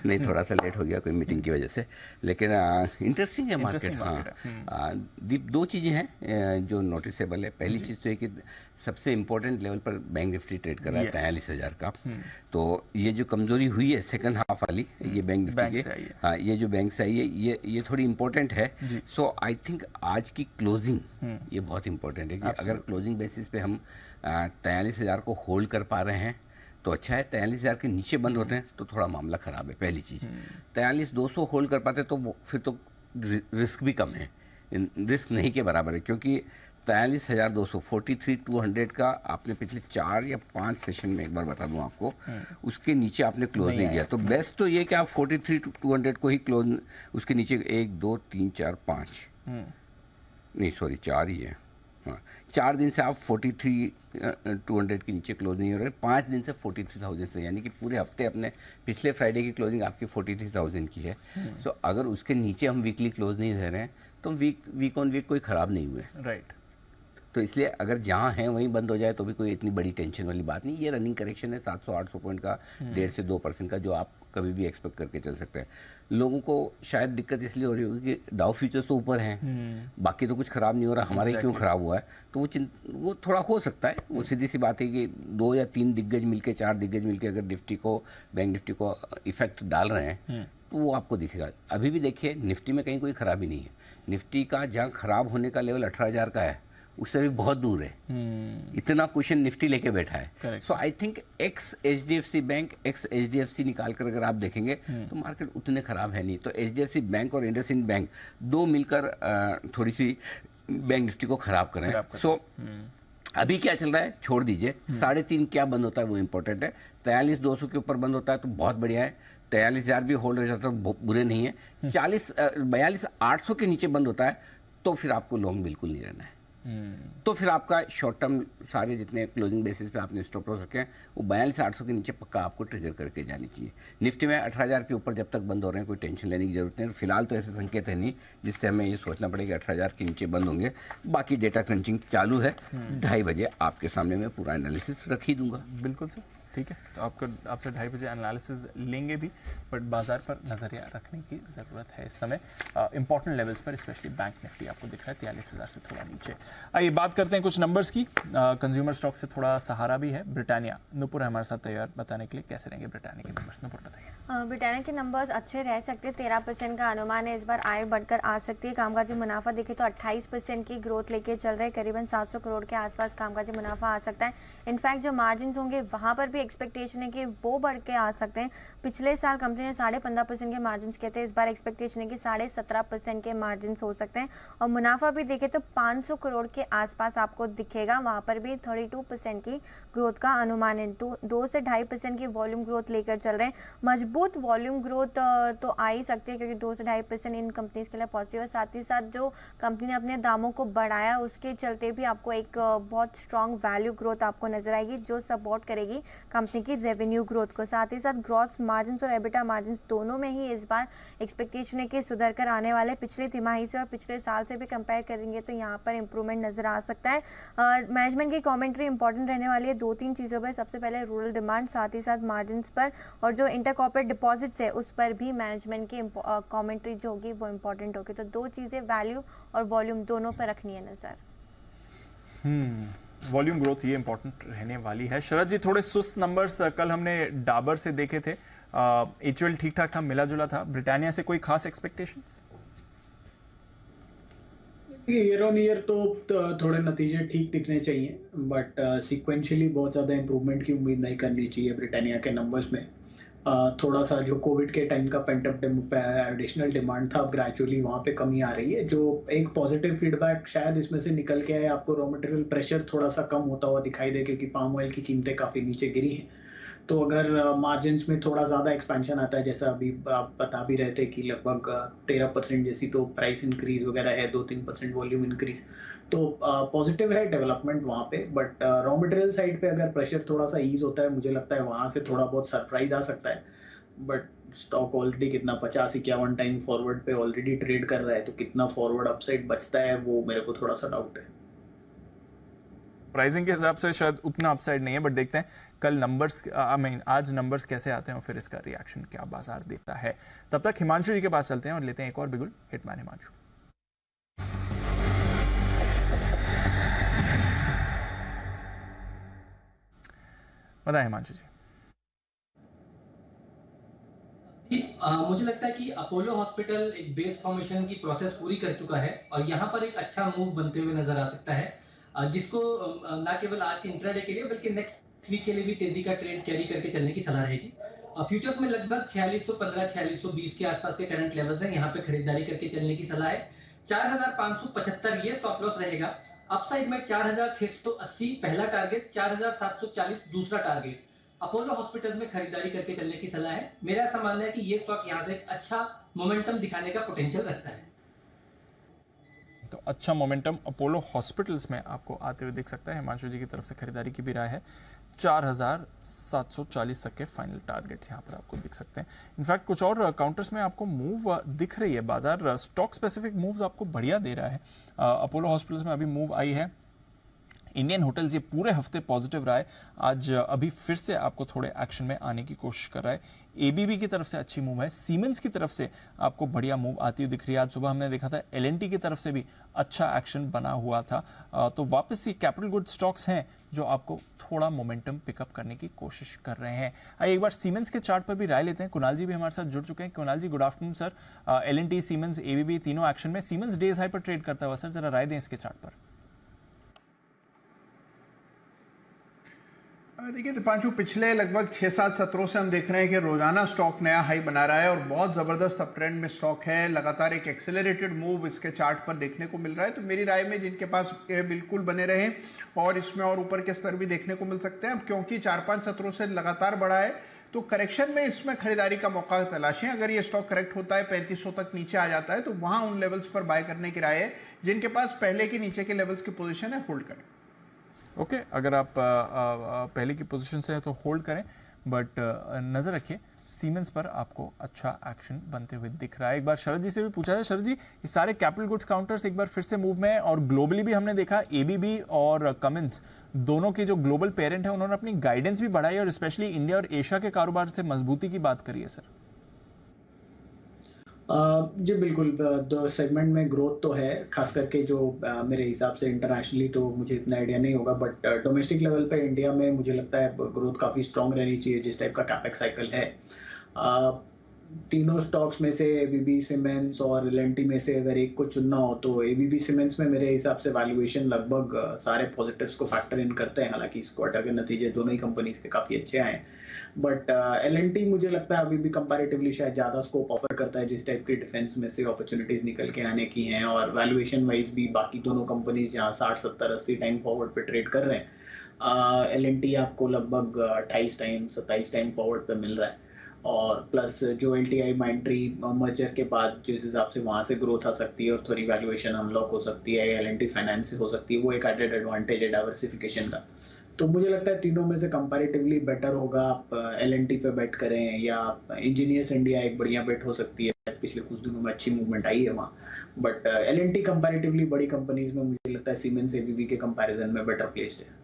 नहीं, थोड़ा सा लेट हो गया कोई मीटिंग की वजह से, लेकिन इंटरेस्टिंग है मार्केट। हाँ दीप, दो चीजें हैं जो नोटिसेबल है। पहली चीज तो है कि सबसे इंपॉर्टेंट लेवल पर बैंक निफ्टी ट्रेड कर रहा है 43,000 का। तो ये जो कमजोरी हुई है सेकंड हाफ वाली, ये बैंक निफ्टी के, हाँ ये जो बैंक से आई है, ये थोड़ी इंपॉर्टेंट है। सो आई थिंक आज की क्लोजिंग ये बहुत इंपॉर्टेंट है कि अगर क्लोजिंग बेसिस पे हम 43,000 को होल्ड कर पा रहे हैं तो अच्छा है। 43,000 के नीचे बंद होते हैं तो थोड़ा मामला खराब है। पहली चीज़ 43,200 होल्ड कर पाते तो फिर तो रिस्क भी कम है, रिस्क नहीं के बराबर है, क्योंकि 43,200 43,200 का आपने पिछले 4 या 5 सेशन में, एक बार बता दूं आपको, उसके नीचे आपने क्लोज नहीं किया। तो बेस्ट तो ये कि आप 43,200 को ही क्लोज, उसके नीचे 1 2 3 4 5 नहीं सॉरी 4 ही है। हाँ 4 दिन से आप 43,200 के नीचे क्लोज नहीं हो रहे, 5 दिन से 43,000 से, यानी कि पूरे हफ्ते अपने पिछले फ्राइडे की क्लोजिंग आपकी 43,000 की है। सो अगर उसके नीचे हम वीकली क्लोज नहीं रह रहे हैं तो वीक ऑन वीक कोई ख़राब नहीं हुए। राइट। तो इसलिए अगर जहाँ है वहीं बंद हो जाए तो भी कोई इतनी बड़ी टेंशन वाली बात नहीं। ये रनिंग करेक्शन है 700-800 पॉइंट का, 1.5 से 2% का, जो आप कभी भी एक्सपेक्ट करके चल सकते हैं। लोगों को शायद दिक्कत इसलिए हो रही होगी कि डाउ फ्यूचर्स तो ऊपर हैं, बाकी तो कुछ खराब नहीं हो रहा, हमारे क्यों खराब हुआ है, तो वो थोड़ा हो सकता है। वो सीधी सी बात है कि 2 या 3 दिग्गज मिलके, 4 दिग्गज मिलके अगर निफ्टी को, बैंक निफ्टी को इफेक्ट डाल रहे हैं तो वो आपको दिखेगा। अभी भी देखिए निफ्टी में कहीं कोई खराबी नहीं है। निफ्टी का जहाँ खराब होने का लेवल 18,000 का है उससे भी बहुत दूर है। इतना क्वेश्चन निफ्टी लेके बैठा है। So I think ex HDFC bank, ex HDFC निकाल कर अगर आप देखेंगे तो मार्केट उतने खराब है नहीं। तो एचडीएफसी बैंक और इंडसइंड बैंक दो मिलकर थोड़ी सी बैंक निफ्टी को खराब कर रहे हैं। सो अभी क्या चल रहा है छोड़ दीजिए, 3.5 क्या बंद होता है वो इंपॉर्टेंट है। 43,200 के ऊपर बंद होता है तो बहुत बढ़िया है, 43,000 भी होल्ड हो जाता है तो बुरे नहीं है। 42,800 के नीचे बंद होता है तो फिर आपको लॉन्ग बिल्कुल नहीं रहना है। तो फिर आपका शॉर्ट टर्म सारे जितने क्लोजिंग बेसिस पे आपने स्टॉप लॉस रखे हैं वो 42,800 के नीचे पक्का आपको ट्रिगर करके जानी चाहिए। निफ्टी में 18,000 के ऊपर जब तक बंद हो रहे हैं कोई टेंशन लेने की जरूरत नहीं। फिलहाल तो ऐसे संकेत है नहीं जिससे हमें ये सोचना पड़ेगा 18,000 के नीचे बंद होंगे। बाकी डेटा क्रंचिंग चालू है, 2:30 बजे आपके सामने मैं पूरा एनालिसिस रख ही दूंगा। बिल्कुल सर, ठीक है। तो आपसे 2:30 बजे एनालिसिस लेंगे भी, बट बाजार पर नजरिया रखने की ज़रूरत है इस समय। इंपॉर्टेंट लेवल्स पर स्पेशली बैंक निफ्टी आपको दिख रहा है 43,000 से थोड़ा नीचे। आइए बात करते हैं कुछ नंबर्स की। कंज्यूमर स्टॉक से थोड़ा सहारा भी है। ब्रिटानिया, नुपुर है हमारे साथ तैयार बताने के लिए कैसे रहेंगे ब्रिटानिया के नंबर्स। नुपुर बताइए। ब्रिटानिया के नंबर्स अच्छे रह सकते हैं, 13% का अनुमान है इस बार आय बढ़कर आ सकती है। कामकाजी मुनाफा देखें तो 28% की ग्रोथ लेके चल रहे हैं, करीबन 700 करोड़ के आसपास कामकाजी मुनाफा आ सकता है। इनफैक्ट जो मार्जिन होंगे वहाँ पर भी एक्सपेक्टेशन है कि वो बढ़ के आ सकते हैं। पिछले साल कंपनी ने 15.5% के मार्जिन किए थे, इस बार एक्सपेक्टेशन है कि 17.5% के मार्जिन हो सकते हैं। और मुनाफा भी देखें तो 500 करोड़ के आसपास आपको दिखेगा, वहाँ पर भी 32% की ग्रोथ का अनुमान है। 2 से 2.5% की वॉल्यूम ग्रोथ लेकर चल रहे हैं। मजबूत वॉल्यूम ग्रोथ तो आ ही सकती है क्योंकि 2 से 2.5% इन कंपनीज के लिए पॉजिटिव है। साथ ही साथ जो कंपनी ने अपने दामों को बढ़ाया उसके चलते भी आपको एक बहुत स्ट्रॉन्ग वैल्यू ग्रोथ आपको नजर आएगी जो सपोर्ट करेगी कंपनी की रेवेन्यू ग्रोथ को। साथ ही साथ ग्रॉस मार्जिन और एबिटा मार्जिन दोनों में ही इस बार एक्सपेक्टेशन है कि सुधर कर आने वाले पिछले तिमाही से और पिछले साल से भी कंपेयर करेंगे तो यहाँ पर इंप्रूवमेंट नजर आ सकता है। मैनेजमेंट की कमेंट्री इंपॉर्टेंट रहने वाली है 2-3 चीज़ों पर। सबसे पहले रूरल डिमांड, साथ ही साथ मार्जिन पर, और जो इंटर कॉर्पोरेट डिपॉजिट्स है उस पर भी मैनेजमेंट की कमेंट्री जो होगी वो इंपॉर्टेंट होगी। तो 2 चीज़ें वैल्यू और वॉल्यूम दोनों पर रखनी है नजर। वॉल्यूम ग्रोथ ये इंपॉर्टेंट रहने वाली है। शरद जी, थोड़े सुस्त नंबर्स कल हमने डाबर से देखे थे, एचयूएल ठीक ठाक था, मिला जुला था। ब्रिटानिया से कोई खास एक्सपेक्टेशंस? ईयर ऑन ईयर तो थोड़े नतीजे ठीक दिखने चाहिए, बट सीक्वेंशियली बहुत ज़्यादा इंप्रूवमेंट की उम्मीद नहीं करनी चाहिए ब्रिटानिया के नंबर्स में। थोड़ा सा जो कोविड के टाइम का पेंटअप एडिशनल डिमांड था, अब ग्रेजुअली वहाँ पे कमी आ रही है। जो एक पॉजिटिव फीडबैक शायद इसमें से निकल के आए, आपको रॉ मटेरियल प्रेशर थोड़ा सा कम होता हुआ दिखाई दे क्योंकि पाम ऑयल की कीमतें काफ़ी नीचे गिरी हैं। तो अगर मार्जिन्स में थोड़ा ज़्यादा एक्सपेंशन आता है, जैसा अभी आप बता भी रहे थे कि लगभग 13% जैसी तो प्राइस इंक्रीज वगैरह है, 2-3% वॉल्यूम इंक्रीज, तो पॉजिटिव है डेवलपमेंट वहाँ पे। बट रॉ मटेरियल साइड पे अगर प्रेशर थोड़ा सा ईज होता है, मुझे लगता है वहाँ से थोड़ा बहुत सरप्राइज आ सकता है। बट स्टॉक ऑलरेडी कितना 50-51 टाइम फॉरवर्ड पे ऑलरेडी ट्रेड कर रहा है, तो कितना फॉरवर्ड अपसाइड बचता है वो मेरे को थोड़ा सा डाउट है। प्राइसिंग के हिसाब से शायद उतना अपसाइड नहीं है, बट देखते हैं कल नंबर्स, आज नंबर्स कैसे आते हैं और फिर इसका रिएक्शन क्या बाजार देता है। तब तक हिमांशु जी के पास चलते हैं और लेते हैं एक और बिगुल। हिटमैन हिमांशु। बताएं हिमांशु जी। मुझे लगता है कि अपोलो हॉस्पिटल एक बेस फॉर्मेशन की प्रोसेस पूरी कर चुका है और यहाँ पर एक अच्छा मूव बनते हुए नजर आ सकता है, जिसको ना केवल आज इंट्राडे के लिए बल्कि नेक्स्ट वीक के लिए भी तेजी का ट्रेड कैरी करके चलने की सलाह रहेगी। फ्यूचर्स में लगभग 4615-4620 के आसपास के करंट लेवल्स हैं, यहाँ पे खरीदारी करके चलने की सलाह है। 4575 ये स्टॉप लॉस रहेगा। अपसाइड में 4680 पहला टारगेट, 4740 दूसरा टारगेट। अपोलो हॉस्पिटल्स में खरीदारी करके चलने की सलाह है। मेरा ऐसा मानना है कि ये स्टॉक यहाँ से एक अच्छा मोमेंटम दिखाने का पोटेंशियल रखता है। तो अच्छा मोमेंटम अपोलो हॉस्पिटल्स में आपको आते हुए दिख सकता है। हिमांशु जी की तरफ से खरीदारी की भी राय है। 4740 तक के फाइनल टारगेट्स यहाँ पर आपको दिख सकते हैं। इनफैक्ट कुछ और काउंटर्स में आपको मूव दिख रही है। बाजार स्टॉक स्पेसिफिक मूव्स आपको बढ़िया दे रहा है। अपोलो हॉस्पिटल्स में अभी मूव आई है इंडियन होटल्स ये पूरे हफ्ते पॉजिटिव रहा है, आज अभी फिर से आपको थोड़े एक्शन में आने की कोशिश कर रहा है। एबीबी की तरफ से अच्छी मूव है, सीमेंस की तरफ से आपको बढ़िया मूव आती हुई दिख रही है। आज सुबह हमने देखा था एलएनटी की तरफ से भी अच्छा एक्शन बना हुआ था। तो वापस ये कैपिटल गुड स्टॉक्स हैं जो आपको थोड़ा मोमेंटम पिकअप करने की कोशिश कर रहे हैं। आइए एक बार सीमेंस के चार्ट पर भी राय लेते हैं। कुणाल जी भी हमारे साथ जुड़ चुके हैं। Kunal ji good afternoon sir. L and T, Siemens, ABB तीनों एक्शन में। सीमेंस डेज हाई पर ट्रेड करता हुआ सर, जरा राय दें इसके चार्ट पर। देखिए दीपांशु, पिछले लगभग 6-7 सत्रों से हम देख रहे हैं कि रोजाना स्टॉक नया हाई बना रहा है और बहुत ज़बरदस्त अप ट्रेंड में स्टॉक है। लगातार एक एक्सेलरेटेड मूव इसके चार्ट पर देखने को मिल रहा है। तो मेरी राय में जिनके पास बिल्कुल बने रहे और इसमें और ऊपर के स्तर भी देखने को मिल सकते हैं। अब क्योंकि 4-5 सत्रों से लगातार बढ़ा है तो करेक्शन में इसमें खरीदारी का मौका तलाशें। अगर ये स्टॉक करेक्ट होता है 3500 तक नीचे आ जाता है तो वहाँ उन लेवल्स पर बाय करने की राय है। जिनके पास पहले के नीचे के लेवल्स की पोजीशन है होल्ड करें। ओके, अगर आप पहले की पोजीशन से हैं तो होल्ड करें, बट नज़र रखिए सीमेंस पर आपको अच्छा एक्शन बनते हुए दिख रहा है। एक बार शरद जी से भी पूछा जाए। शरद जी, ये सारे कैपिटल गुड्स काउंटर्स एक बार फिर से मूव में है और ग्लोबली भी हमने देखा एबीबी और कमिंस दोनों के जो ग्लोबल पेरेंट है उन्होंने अपनी गाइडेंस भी बढ़ाई और स्पेशली इंडिया और एशिया के कारोबार से मजबूती की बात करी है सर। जी बिल्कुल, दो सेगमेंट में ग्रोथ तो है, खास करके जो मेरे हिसाब से इंटरनेशनली तो मुझे इतना आइडिया नहीं होगा, बट डोमेस्टिक लेवल पे इंडिया में मुझे लगता है ग्रोथ काफ़ी स्ट्रांग रहनी चाहिए जिस टाइप का कैपेक्स साइकिल है। तीनों स्टॉक्स में से एबीबी, सीमेंस और एलएनटी में से अगर एक को चुनना हो तो एबीबी सीमेंस में मेरे हिसाब से वैल्यूएशन लगभग सारे पॉजिटिव्स को फैक्टर इन करते हैं। हालांकि इस क्वार्टर के नतीजे दोनों ही कंपनीज के काफ़ी अच्छे आए, बट एलएनटी मुझे लगता है अभी भी कंपैरेटिवली शायद ज़्यादा स्कोप ऑफर करता है जिस टाइप की डिफेंस में से अपॉर्चुनिटीज़ निकल के आने की हैं। और वैल्यूएशन वाइज भी बाकी दोनों कंपनीज जहाँ 60, 70, 80 टाइम फॉरवर्ड पे ट्रेड कर रहे हैं, एलएनटी आपको लगभग 28 टाइम, 27 टाइम फॉरवर्ड पे मिल रहा है। और प्लस जो एलटीआई माइंट्री मर्जर के बाद जिस हिसाब से वहाँ से ग्रोथ आ सकती है और थोड़ी वैल्यूएशन अनलॉक हो सकती है, एलएनटी फाइनेंस हो सकती है, वो एक एडेड एडवांटेज है डाइवर्सिफिकेशन का। तो मुझे लगता है तीनों में से कंपैरेटिवली बेटर होगा आप एलएनटी पे बेट करें, या इंजीनियर्स इंडिया एक बढ़िया बेट हो सकती है। पिछले कुछ दिनों में अच्छी मूवमेंट आई है वहाँ, बट एलएनटी कंपैरेटिवली बड़ी कंपनीज में मुझे लगता है सीमेंस, एबीबी के कंपैरिजन में बेटर प्लेस्ड है।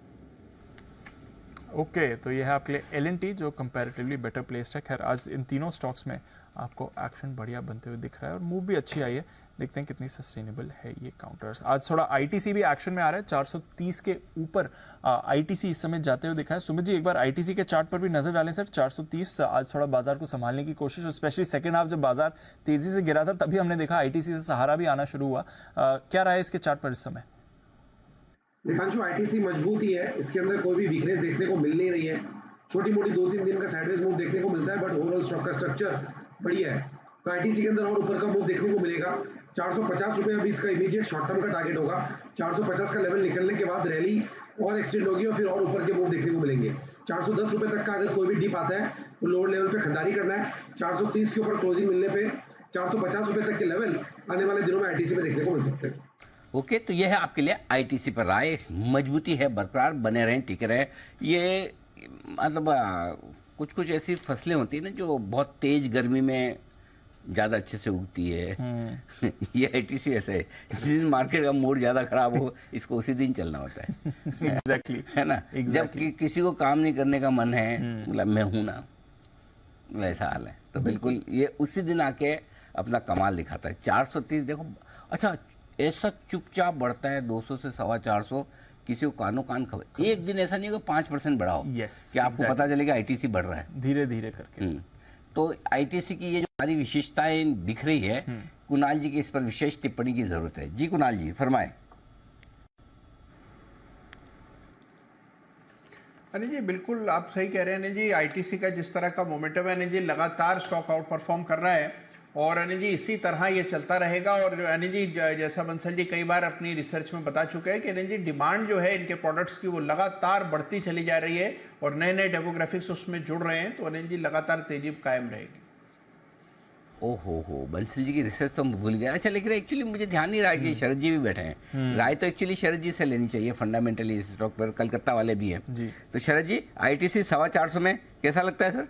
ओके, तो ये है आपके लिए एलएनटी जो कंपैरेटिवली बेटर प्लेस्ड है। खैर आज इन तीनों स्टॉक्स में आपको एक्शन बढ़िया बनते हुए दिख रहा है और मूव भी अच्छी आई है। देखते हैं कितनी सस्टेनेबल है ये काउंटर्स। आज थोड़ा आईटीसी भी एक्शन में आ रहा है, 430 के ऊपर आईटीसी इस समय जाते हुए दिखा है। सुमित जी एक बार आईटीसी के चार्ट पर भी नजर डालें सर। 430 आज थोड़ा बाजार को संभालने की कोशिश, स्पेशली सेकेंड हाफ जब बाजार तेजी से गिरा था तभी हमने देखा आईटीसी से सहारा भी आना शुरू हुआ। क्या रहा है इसके चार्ट पर इस समय? दीपांशु, आईटीसी मजबूत ही है, इसके अंदर कोई भी वीकनेस देखने को मिल नहीं रही है। छोटी मोटी 2-3 दिन का साइडवेज मूव देखने को मिलता है, बट ओवरऑल स्टॉक का स्ट्रक्चर बढ़िया है। तो आईटीसी के अंदर और ऊपर का मूव देखने को मिलेगा। 450 रुपए अभी इसका इमीडिएट शॉर्ट टर्म का टारगेट होगा। 450 का लेवल निकलने के बाद रैली और एक्सटेंड होगी और फिर और ऊपर के मूव देखने को मिलेंगे। 410 रुपए तक का अगर कोई भी डिप आता है तो लोअर लेवल पे खरीदारी करना है। 430 के ऊपर क्लोजिंग मिलने पे 450 रुपए तक के लेवल आने वाले दिनों में आईटीसी में देखने को मिल सकते हैं। ओके, तो यह है आपके लिए आईटीसी पर राय। मजबूती है, बरकरार बने रहें, टिके रहें। ये मतलब कुछ कुछ ऐसी फसलें होती है ना जो बहुत तेज गर्मी में ज़्यादा अच्छे से उगती है। ये आईटीसी ऐसे है, जिस दिन मार्केट का मूड ज़्यादा खराब हो इसको उसी दिन चलना होता है। एग्जैक्टली है ना, जब किसी को काम नहीं करने का मन है, मतलब मैं हूँ ना, वैसा हाल है। तो बिल्कुल ये उसी दिन आके अपना कमाल दिखाता है। 430 देखो, अच्छा ऐसा चुपचाप बढ़ता है 200 से 450, किसी को कानों कान खबर। एक दिन ऐसा नहीं होगा 5% बढ़ाओ, कि आपको पता चलेगा आईटीसी बढ़ रहा है धीरे धीरे करके। तो आईटीसी की ये जो सारी विशेषताएं दिख रही है, कुणाल जी की इस पर विशेष टिप्पणी की जरूरत है। जी कुणाल जी फरमाएं। अनिल जी बिल्कुल आप सही कह रहे हैं। अनिल जी, आईटीसी का जिस तरह का मोमेंटम है, अनिल जी लगातार स्टॉक आउट परफॉर्म कर रहा है और अनिल जी इसी तरह ये चलता रहेगा। और अनिल जी जैसा बंसल जी कई बार अपनी रिसर्च में बता चुके हैं कि अनिल जी डिमांड जो है इनके प्रोडक्ट्स की वो लगातार बढ़ती चली जा रही है और नए नए डेमोग्राफिक्स उसमें जुड़ रहे हैं। तो अनिल जी लगातार तेजी कायम रहेगी। ओहो, बंसल जी की रिसर्च तो भूल गया। अच्छा, लेकिन एक्चुअली मुझे ध्यान नहीं रहा कि शरद जी भी बैठे हैं। राय तो एक्चुअली शरद जी से लेनी चाहिए फंडामेंटली इस स्टॉक पर। कलकत्ता वाले भी हैं जी। तो शरद जी, आईटीसी 450 में कैसा लगता है सर?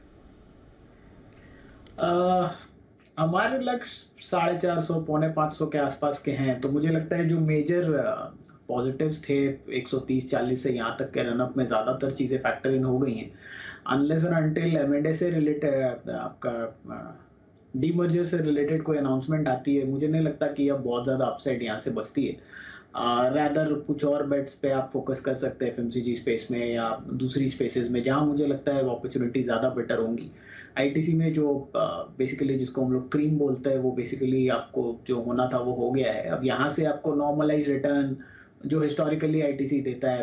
हमारे लक्ष्य 450, 450 के आसपास के हैं। तो मुझे लगता है जो मेजर पॉजिटिव्स थे 130-40 से यहाँ तक के रनअप में ज़्यादातर चीज़ें फैक्टर इन हो गई हैं। अनलेस एंड अनटिल एमएनडे से रिलेटेड आपका डीमर्जर से रिलेटेड कोई अनाउंसमेंट आती है, मुझे नहीं लगता कि अब बहुत ज़्यादा अपसाइड यहाँ से बचती है। रैदर कुछ और बेट्स पे आप फोकस कर सकते हैं एफएमसीजी स्पेस में या दूसरी स्पेसेस में, जहाँ मुझे लगता है अपॉर्चुनिटी ज़्यादा बेटर होंगी। आईटीसी में जो बेसिकली जिसको हम लोग क्रीम बोलते हैं, वो बेसिकली आपको जो होना था वो हो गया है। अब यहाँ से आपको नॉर्मलाइज रिटर्न जो हिस्टोरिकली आईटीसी देता है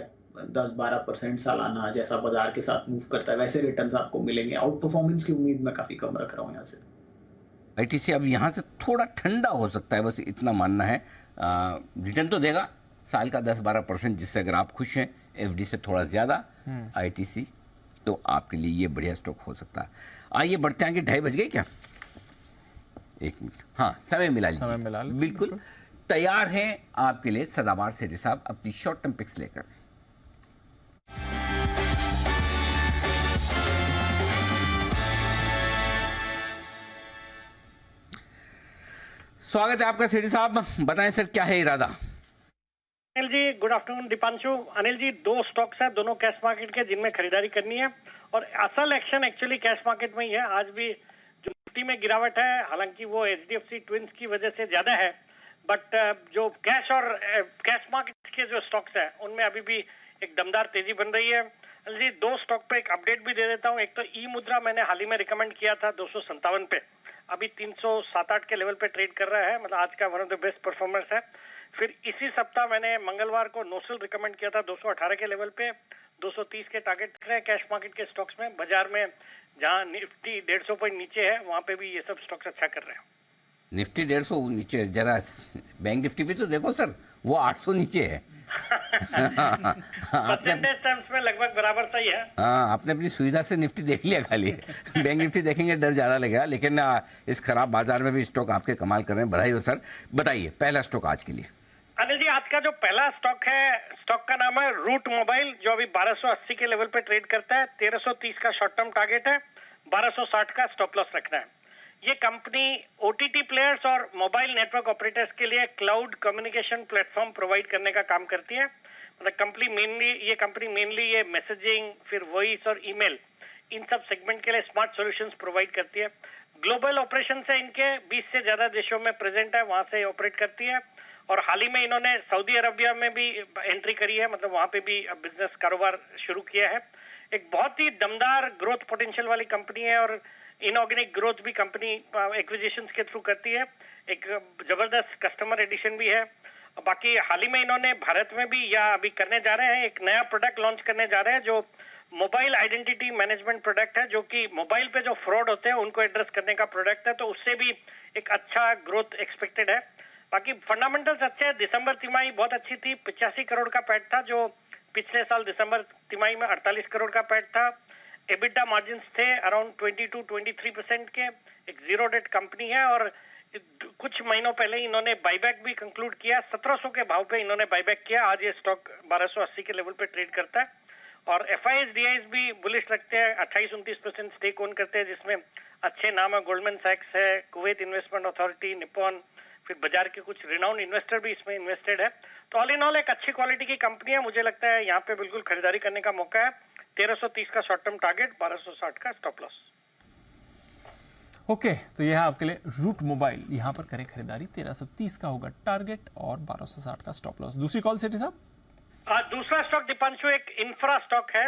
10-12% सालाना, जैसा बाजार के साथ मूव करता है, वैसे रिटर्न्स आपको मिलेंगे। आउट परफॉर्मेंस की उम्मीद मैं काफ़ी कम रख रहा हूँ यहाँ से। आईटीसी अब यहाँ से थोड़ा ठंडा हो सकता है, बस इतना मानना है। रिटर्न तो देगा साल का 10-12%, जिससे अगर आप खुश हैं एफडी से थोड़ा ज़्यादा आईटीसी, तो आपके लिए ये बढ़िया स्टॉक हो सकता है। आइए बढ़ते हैं आगे। 2:30 बज गए क्या? 1 मिनट, हाँ समय मिला लीजिए। समय मिला लीजिए, बिल्कुल तैयार हैं आपके लिए सदाबहार सेठी साहब अपनी शॉर्ट टर्म पिक्स लेकर। स्वागत है आपका सेठी साहब, बताएं सर क्या है इरादा? Anil ji good afternoon. Deepanshu, Anil ji 2 stocks हैं, दोनों कैश मार्केट के, जिनमें खरीदारी करनी है और असल एक्शन एक्चुअली कैश मार्केट में ही है। आज भी जो निफ्टी में गिरावट है, हालांकि वो एचडीएफसी ट्विंस की वजह से ज्यादा है, बट जो कैश और कैश मार्केट के जो स्टॉक्स हैं उनमें अभी भी एक दमदार तेजी बन रही है। अनिल जी 2 स्टॉक पे एक अपडेट भी दे देता हूँ। एक तो ई मुद्रा मैंने हाल ही में रिकमेंड किया था 257 पे, अभी 307-8 के लेवल पे ट्रेड कर रहा है, मतलब आज का one of the best performers है। फिर इसी सप्ताह मैंने मंगलवार को नोसल रिकमेंड किया था 218 के लेवल पे, 230 के टारगेट दिख रहे हैं कैश मार्केट के स्टॉक्स में। बाजार में जहां निफ्टी 150 पॉइंट नीचे है, वहां पे भी ये सब स्टॉक्स अच्छा कर रहे हैं। निफ्टी 150 नीचे, जरा बैंक निफ्टी भी तो देखो सर, वो 800 नीचे है। परसेंटेज टर्म्स में लगभग बराबर सही है। हाँ, आपने अपनी सुविधा से निफ्टी देख लिया खाली। बैंक निफ्टी देखेंगे डर ज्यादा लगेगा, लेकिन इस खराब बाजार में भी स्टॉक आपके कमाल कर रहे हैं, बधाई हो सर। बताइए पहला स्टॉक आज के लिए। अनिल जी आज का जो पहला स्टॉक है, स्टॉक का नाम है रूट मोबाइल, जो अभी 1280 के लेवल पे ट्रेड करता है। 1330 का शॉर्ट टर्म टारगेट है, 1260 का स्टॉप लॉस रखना है। ये कंपनी ओटीटी प्लेयर्स और मोबाइल नेटवर्क ऑपरेटर्स के लिए क्लाउड कम्युनिकेशन प्लेटफॉर्म प्रोवाइड करने का काम करती है। मतलब कंपनी मेनली ये मैसेजिंग, फिर वॉइस और ईमेल, इन सब सेगमेंट के लिए स्मार्ट सॉल्यूशंस प्रोवाइड करती है। ग्लोबल ऑपरेशन से इनके 20 से ज्यादा देशों में प्रेजेंट है, वहां से ऑपरेट करती है। और हाल ही में इन्होंने सऊदी अरबिया में भी एंट्री करी है, मतलब वहां पे भी बिजनेस कारोबार शुरू किया है। एक बहुत ही दमदार ग्रोथ पोटेंशियल वाली कंपनी है और इनऑर्गेनिक ग्रोथ भी कंपनी एक्विजिशंस के थ्रू करती है। एक जबरदस्त कस्टमर एडिशन भी है। बाकी हाल ही में इन्होंने भारत में भी या अभी करने जा रहे हैं, एक नया प्रोडक्ट लॉन्च करने जा रहे हैं जो मोबाइल आइडेंटिटी मैनेजमेंट प्रोडक्ट है, जो कि मोबाइल पे जो फ्रॉड होते हैं उनको एड्रेस करने का प्रोडक्ट है, तो उससे भी एक अच्छा ग्रोथ एक्सपेक्टेड है। बाकी फंडामेंटल्स अच्छे हैं। दिसंबर तिमाही बहुत अच्छी थी, 85 करोड़ का पैट था, जो पिछले साल दिसंबर तिमाही में 48 करोड़ का पैट था। एबिटा मार्जिन्स थे अराउंड 22-23% के। एक जीरो डेट कंपनी है और कुछ महीनों पहले इन्होंने बाईबैक भी कंक्लूड किया। 1700 के भाव पे इन्होंने बाईबैक किया। आज ये स्टॉक 1280 के लेवल पे ट्रेड करता है। और एफआईएस डीआईएस भी बुलिश रखते हैं, 28-29% स्टेक ओन करते हैं, जिसमें अच्छे नाम है, गोल्डमैन सैक्स है, कुवैत इन्वेस्टमेंट अथॉरिटी, निप्पॉन, फिर बाजार के कुछ रिनाउंड इन्वेस्टर भी इसमें इन्वेस्टेड है। तो ऑल इन ऑल एक अच्छी क्वालिटी की कंपनी है। मुझे लगता है यहाँ पे बिल्कुल खरीदारी करने का मौका है। 1330 का शॉर्ट टर्म टारगेट, 1260 का स्टॉप लॉस। ओके, तो यह है आपके लिए रूट मोबाइल। यहाँ पर करें खरीदारी, 1330 का होगा टारगेट और 1260 का स्टॉप लॉस। दूसरी कॉल सेठी साहब। दूसरा स्टॉक दीपांशु एक इंफ्रा स्टॉक है।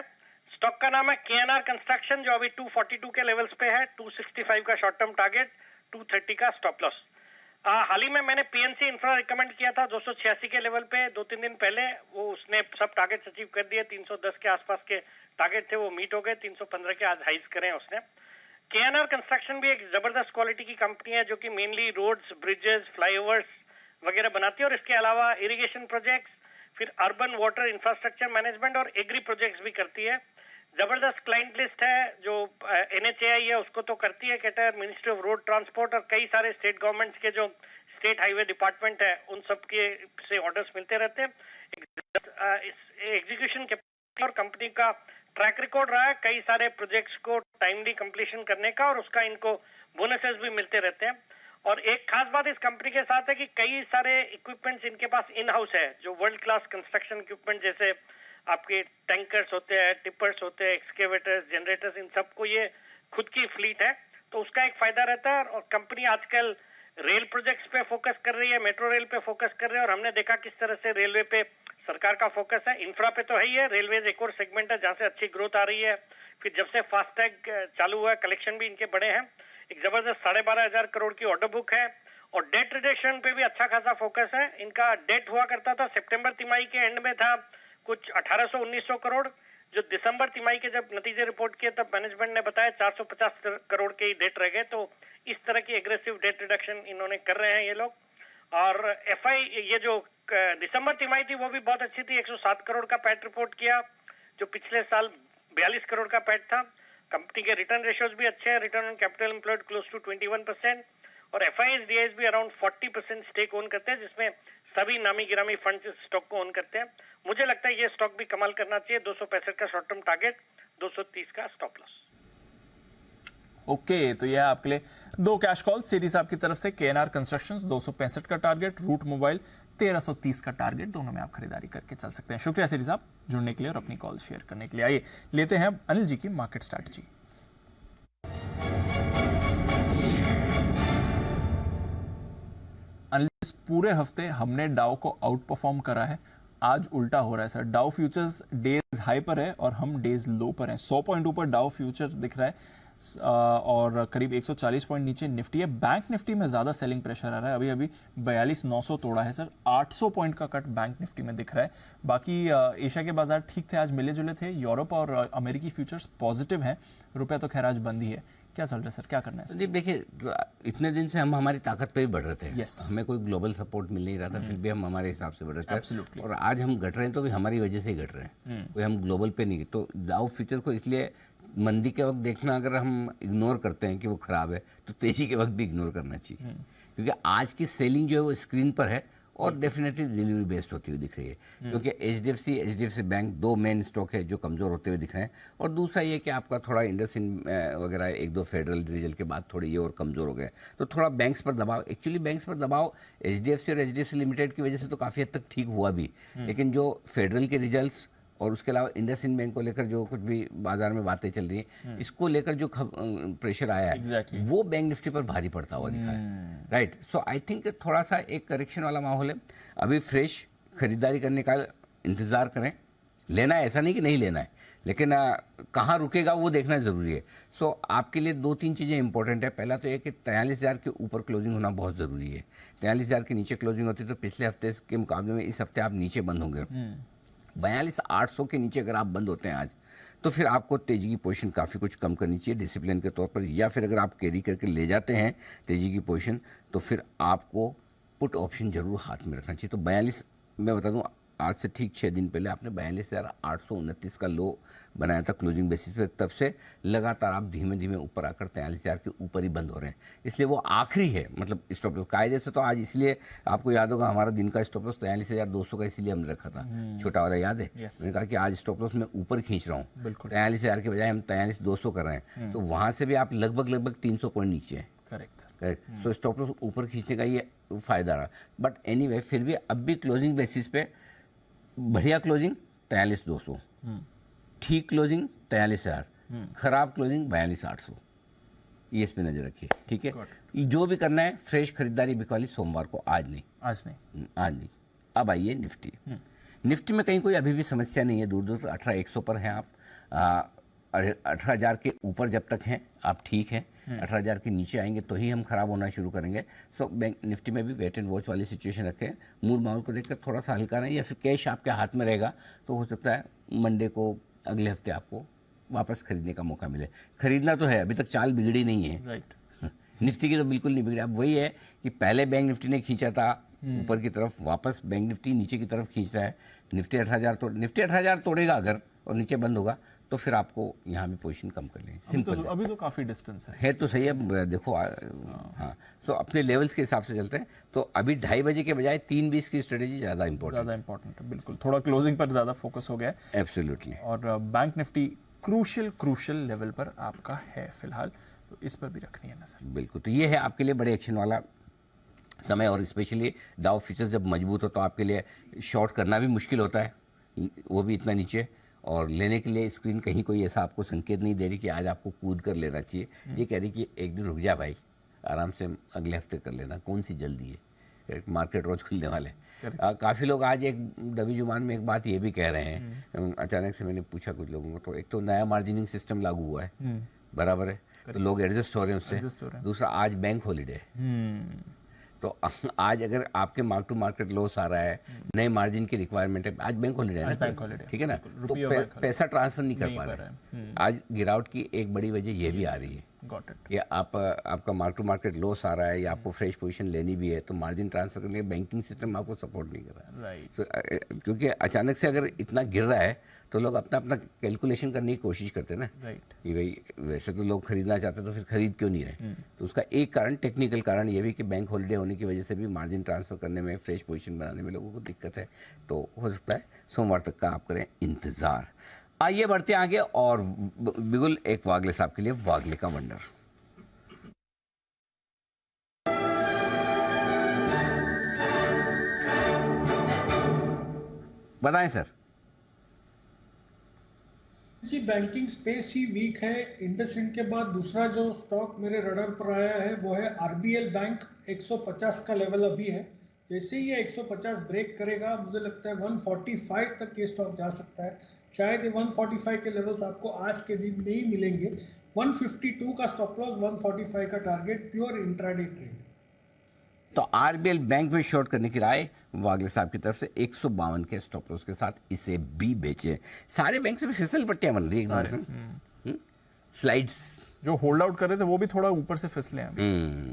स्टॉक का नाम है केएनआर कंस्ट्रक्शन, जो अभी 242 के लेवल्स पे है। 265 का शॉर्ट टर्म टारगेट, 230 का स्टॉप लॉस। हाल ही में मैंने पीएनसी इंफ्रा रिकमेंड किया था 286 के लेवल पे 2-3 दिन पहले। वो उसने सब टारगेट्स अचीव कर दिए। 310 के आसपास के टारगेट थे, वो मीट हो गए। 315 के आज हाइज करे उसने। केएनआर कंस्ट्रक्शन भी एक जबरदस्त क्वालिटी की कंपनी है, जो कि मेनली रोड्स, ब्रिजेस, फ्लाईओवर्स वगैरह बनाती है और इसके अलावा इरिगेशन प्रोजेक्ट्स, फिर अर्बन वाटर इंफ्रास्ट्रक्चर मैनेजमेंट और एग्री प्रोजेक्ट्स भी करती है। जबरदस्त क्लाइंट लिस्ट है। जो एनएचएआई है उसको तो करती है cater, ministry of road transport और कई सारे स्टेट गवर्नमेंट्स के जो स्टेट हाईवे डिपार्टमेंट है उन सब के से ऑर्डर्स मिलते रहते हैं। एग्जीक्यूशन कैपेसिटी और कंपनी का ट्रैक रिकॉर्ड रहा है कई सारे प्रोजेक्ट्स को टाइमली कंप्लीशन करने का, और उसका इनको बोनसेस भी मिलते रहते हैं। और एक खास बात इस कंपनी के साथ है कि कई सारे इक्विपमेंट्स इनके पास इन हाउस है, जो वर्ल्ड क्लास कंस्ट्रक्शन इक्विपमेंट जैसे आपके टैंकर्स होते हैं, टिपर्स होते हैं, एक्सकेवेटर्स, जनरेटर्स, इन सबको ये खुद की फ्लीट है, तो उसका एक फायदा रहता है। और कंपनी आजकल रेल प्रोजेक्ट्स पे फोकस कर रही है, मेट्रो रेल पे फोकस कर रही है, और हमने देखा किस तरह से रेलवे पे सरकार का फोकस है। इंफ्रा पे तो है ही है, रेलवे एक और सेगमेंट है जहां से अच्छी ग्रोथ आ रही है। फिर जब से फास्टैग चालू हुआ है, कलेक्शन भी इनके बड़े हैं। एक जबरदस्त 12,500 करोड़ की ऑर्डर बुक है, और डेट रिडक्शन पे भी अच्छा खासा फोकस है। इनका डेट हुआ करता था सितंबर तिमाही के एंड में था कुछ 1800-1900 करोड़, जो दिसंबर तिमाही के जब नतीजे रिपोर्ट किए तब मैनेजमेंट ने बताया 450 करोड़ के ही डेट रह गए। तो इस तरह की एग्रेसिव डेट रिडक्शन इन्होंने कर रहे हैं ये लोग। और एफआई ये जो दिसंबर तिमाही थी वो भी बहुत अच्छी थी, 107 करोड़ का पैट रिपोर्ट किया, जो पिछले साल 42 करोड़ का पैट था। कंपनी के रिटर्न रेशियोज भी अच्छे हैं, return on capital employed close to 21%, और एफआईएस डीआईएस भी अराउंड 40% स्टेक ओन करते हैं, जिसमें सभी नामी गिरामी फंड्स इस स्टॉक को ओन करते हैं। मुझे लगता है ये स्टॉक भी कमाल करना चाहिए। 265 का शॉर्ट टर्म टारगेट, 230 का स्टॉप लॉस। ओके, तो यह आपके लिए 2 कैश कॉल सीरीज आपकी तरफ से। केएनआर कंस्ट्रक्शंस 265 का टारगेट, रूट मोबाइल 1330 का टारगेट, दोनों में आप खरीदारी करके चल सकते हैं। शुक्रिया सीरीज आप जुड़ने के लिए और अपनी कॉल शेयर करने के लिए। आइए लेते हैं अनिल जी की मार्केट स्ट्रैटेजी। अनिल, इस पूरे हफ्ते हमने डाउ को आउट परफॉर्म करा है, आज उल्टा हो रहा है sir. Dow futures days high पर है और हम डेज लो पर हैं। 100 पॉइंट ऊपर डाउ फ्यूचर दिख रहा है और करीब 140 पॉइंट नीचे निफ्टी है। बैंक निफ्टी में ज़्यादा सेलिंग प्रेशर आ रहा है, अभी अभी 42,900 तोड़ा है सर। 800 पॉइंट का कट बैंक निफ्टी में दिख रहा है। बाकी एशिया के बाजार ठीक थे, आज मिले जुले थे। यूरोप और अमेरिकी फ्यूचर्स पॉजिटिव हैं, रुपया तो खैर आज बंद ही है। क्या चल रहा है सर, क्या करना है? जी देखिए, इतने दिन से हम हमारी ताकत पे भी बढ़ रहे थे। Yes. हमें कोई ग्लोबल सपोर्ट मिल नहीं रहा था, फिर भी हम हमारे हिसाब से बढ़ रहे थे। Absolutely. और आज हम घट रहे हैं तो भी हमारी वजह से ही घट रहे हैं, कोई हम ग्लोबल पे नहीं। तो डाउ फ्यूचर को इसलिए मंदी के वक्त देखना, अगर हम इग्नोर करते हैं कि वो खराब है, तो तेजी के वक्त भी इग्नोर करना चाहिए, क्योंकि आज की सेलिंग जो है वो स्क्रीन पर है और डेफिनेटली डिलीवरी बेस्ड होती हुई दिख रही है। क्योंकि एचडीएफसी बैंक 2 मेन स्टॉक है जो कमजोर होते हुए दिख रहे हैं, और दूसरा ये कि आपका थोड़ा इंडसइंड वगैरह 1-2 फेडरल रिजल्ट के बाद थोड़ी ये और कमजोर हो गए, तो थोड़ा बैंक्स पर दबाव, एक्चुअली बैंक्स पर दबाव एचडीएफसी और एचडीएफसी लिमिटेड की वजह से तो काफ़ी हद तक ठीक हुआ भी, लेकिन जो फेडरल के रिजल्ट और उसके अलावा इंडसइंड बैंक को लेकर जो कुछ भी बाजार में बातें चल रही हैं, इसको लेकर जो प्रेशर आया है वो बैंक निफ्टी पर भारी पड़ता हुआ दिखा है। राइट, सो आई थिंक थोड़ा सा एक करेक्शन वाला माहौल है। अभी फ्रेश खरीदारी करने का इंतजार करें। लेना है, ऐसा नहीं कि नहीं लेना है, लेकिन कहाँ रुकेगा वो देखना ज़रूरी है। सो आपके लिए 2-3 चीज़ें इंपॉर्टेंट है। पहला तो ये कि 43,000 के ऊपर क्लोजिंग होना बहुत ज़रूरी है। 43,000 के नीचे क्लोजिंग होती तो पिछले हफ्ते के मुकाबले में इस हफ्ते आप नीचे बंद होंगे। 42,800 के नीचे अगर आप बंद होते हैं आज, तो फिर आपको तेजी की पोजीशन काफ़ी कुछ कम करनी चाहिए डिसिप्लिन के तौर पर, या फिर अगर आप कैरी करके ले जाते हैं तेजी की पोजीशन, तो फिर आपको पुट ऑप्शन जरूर हाथ में रखना चाहिए। तो 42, मैं बता दूं, आज से ठीक 6 दिन पहले आपने 42,829 का लो बनाया था क्लोजिंग बेसिस पे, तब से लगातार आप धीमे धीमे ऊपर आकर 43,000 के ऊपर ही बंद हो रहे हैं। इसलिए वो आखिरी है, मतलब स्टॉप लॉस कायदे से तो आज, इसलिए आपको याद होगा हमारा दिन का स्टॉप लॉस 43,200 का इसीलिए हमने रखा था, छोटा वाला, याद है? मैंने कहा कि आज स्टॉप लॉस मैं ऊपर खींच रहा हूँ, 43,000 के बजाय हम 43,200 कर रहे हैं, तो वहाँ से भी आप लगभग 300 पॉइंट नीचे हैं। करेक्ट। सो स्टॉप लॉस ऊपर खींचने का ये फायदा रहा। बट एनीवे, फिर भी अब भी क्लोजिंग बेसिस पे बढ़िया क्लोजिंग 43,200, ठीक क्लोजिंग 43,000, खराब क्लोजिंग 42,800, ये इस पे नजर रखिए, ठीक है? जो भी करना है फ्रेश खरीदारी बिकवाली सोमवार को, आज नहीं। अब आइए निफ्टी। निफ्टी में कहीं कोई अभी भी समस्या नहीं है, दूर दूर 18,100 पर हैं आप। 18,000 के ऊपर जब तक हैं आप ठीक हैं, 18,000 के नीचे आएंगे तो ही हम खराब होना शुरू करेंगे। सो बैंक निफ्टी में भी वेट एंड वॉच वाली सिचुएशन रखें। मूड माहौल को देखकर थोड़ा सा हल्का रहें, या फिर कैश आपके हाथ में रहेगा तो हो सकता है मंडे को, अगले हफ्ते आपको वापस खरीदने का मौका मिले। खरीदना तो है, अभी तक चाल बिगड़ी नहीं है। राइट। निफ्टी की तो बिल्कुल नहीं बिगड़ी। अब वही है कि पहले बैंक निफ्टी ने खींचा था ऊपर की तरफ, वापस बैंक निफ्टी नीचे की तरफ खींच रहा है। निफ्टी 18,000 तोड़ेगा अगर और नीचे बंद होगा तो फिर आपको यहाँ भी पोजीशन कम कर लें। सिंपल। अभी तो काफी डिस्टेंस है तो सही है, देखो हाँ। सो अपने लेवल्स के हिसाब से चलते हैं। तो अभी 2:30 बजे के बजाय 3:20 की स्ट्रेटेजी ज़्यादा इंपॉर्टेंट है। बिल्कुल, थोड़ा क्लोजिंग पर ज़्यादा फोकस हो गया है। एब्सोल्युटली। और बैंक निफ्टी क्रूशियल लेवल पर आपका है फिलहाल, तो इस पर भी रखनी है नजर। बिल्कुल, तो ये है आपके लिए बड़े एक्शन वाला समय, और स्पेशली डाउ फ्यूचर्स जब मजबूत हो तो आपके लिए शॉर्ट करना भी मुश्किल होता है, वो भी इतना नीचे, और लेने के लिए स्क्रीन कहीं कोई ऐसा आपको संकेत नहीं दे रही कि आज आपको कूद कर लेना चाहिए। ये कह रही कि एक दिन रुक जा भाई, आराम से अगले हफ्ते कर लेना, कौन सी जल्दी है, मार्केट रोज खुलने वाले। काफ़ी लोग आज एक दबी जुबान में एक बात ये भी कह रहे हैं, अचानक से मैंने पूछा कुछ लोगों को, तो एक तो नया मार्जिनिंग सिस्टम लागू हुआ है, बराबर है, तो लोग एडजस्ट हो रहे हैं उससे। दूसरा, आज बैंक हॉलीडे है, तो आज अगर आपके मार्क टू मार्केट लॉस आ रहा है, नए मार्जिन की रिक्वायरमेंट है, आज बैंक हॉलीडे है ना, ठीक है ना, तो पैसा ट्रांसफर नहीं कर पा रहे हैं। आज गिरावट की एक बड़ी वजह ये भी आ रही है कि आपका मार्क टू मार्केट लॉस आ रहा है या आपको फ्रेश पोजीशन लेनी भी है, तो मार्जिन ट्रांसफर करने के बैंकिंग सिस्टम आपको सपोर्ट नहीं कर रहा है। तो क्योंकि अचानक से अगर इतना गिर रहा है तो लोग अपना अपना कैलकुलेशन करने की कोशिश करते हैं ना, कि भाई वैसे तो लोग खरीदना चाहते हैं तो फिर खरीद क्यों नहीं रहे। तो उसका एक कारण, टेक्निकल कारण ये भी कि बैंक हॉलीडे होने की वजह से भी मार्जिन ट्रांसफर करने में, फ्रेश पोजीशन बनाने में लोगों को दिक्कत है। तो हो सकता है सोमवार तक का आप करें इंतजार। आइए बढ़ते आगे, और बिगुल एक वागले साहब के लिए वागले का वंडर। बताएं सर। जी, बैंकिंग स्पेस ही वीक है। इंडसइंड के बाद दूसरा जो स्टॉक मेरे रडार पर आया है वो है आरबीएल बैंक। 150 का लेवल अभी है, जैसे ही ये 150 ब्रेक करेगा मुझे लगता है 145 तक ये स्टॉक जा सकता है। शायद ये 145 के लेवल्स आपको आज के दिन में ही मिलेंगे। 152 का स्टॉप लॉस, 145 का टारगेट, प्योर इंट्राडे ट्रेड। तो आरबीएल बैंक में शॉर्ट करने की राय वागले साहब की तरफ से 152 के स्टॉप लॉस के साथ इसे भी बेचे। सारे बैंक से भी फिसल पट्टियां बन रही है, स्लाइड्स जो होल्ड आउट कर रहे थे वो भी थोड़ा ऊपर से फिसले हैं,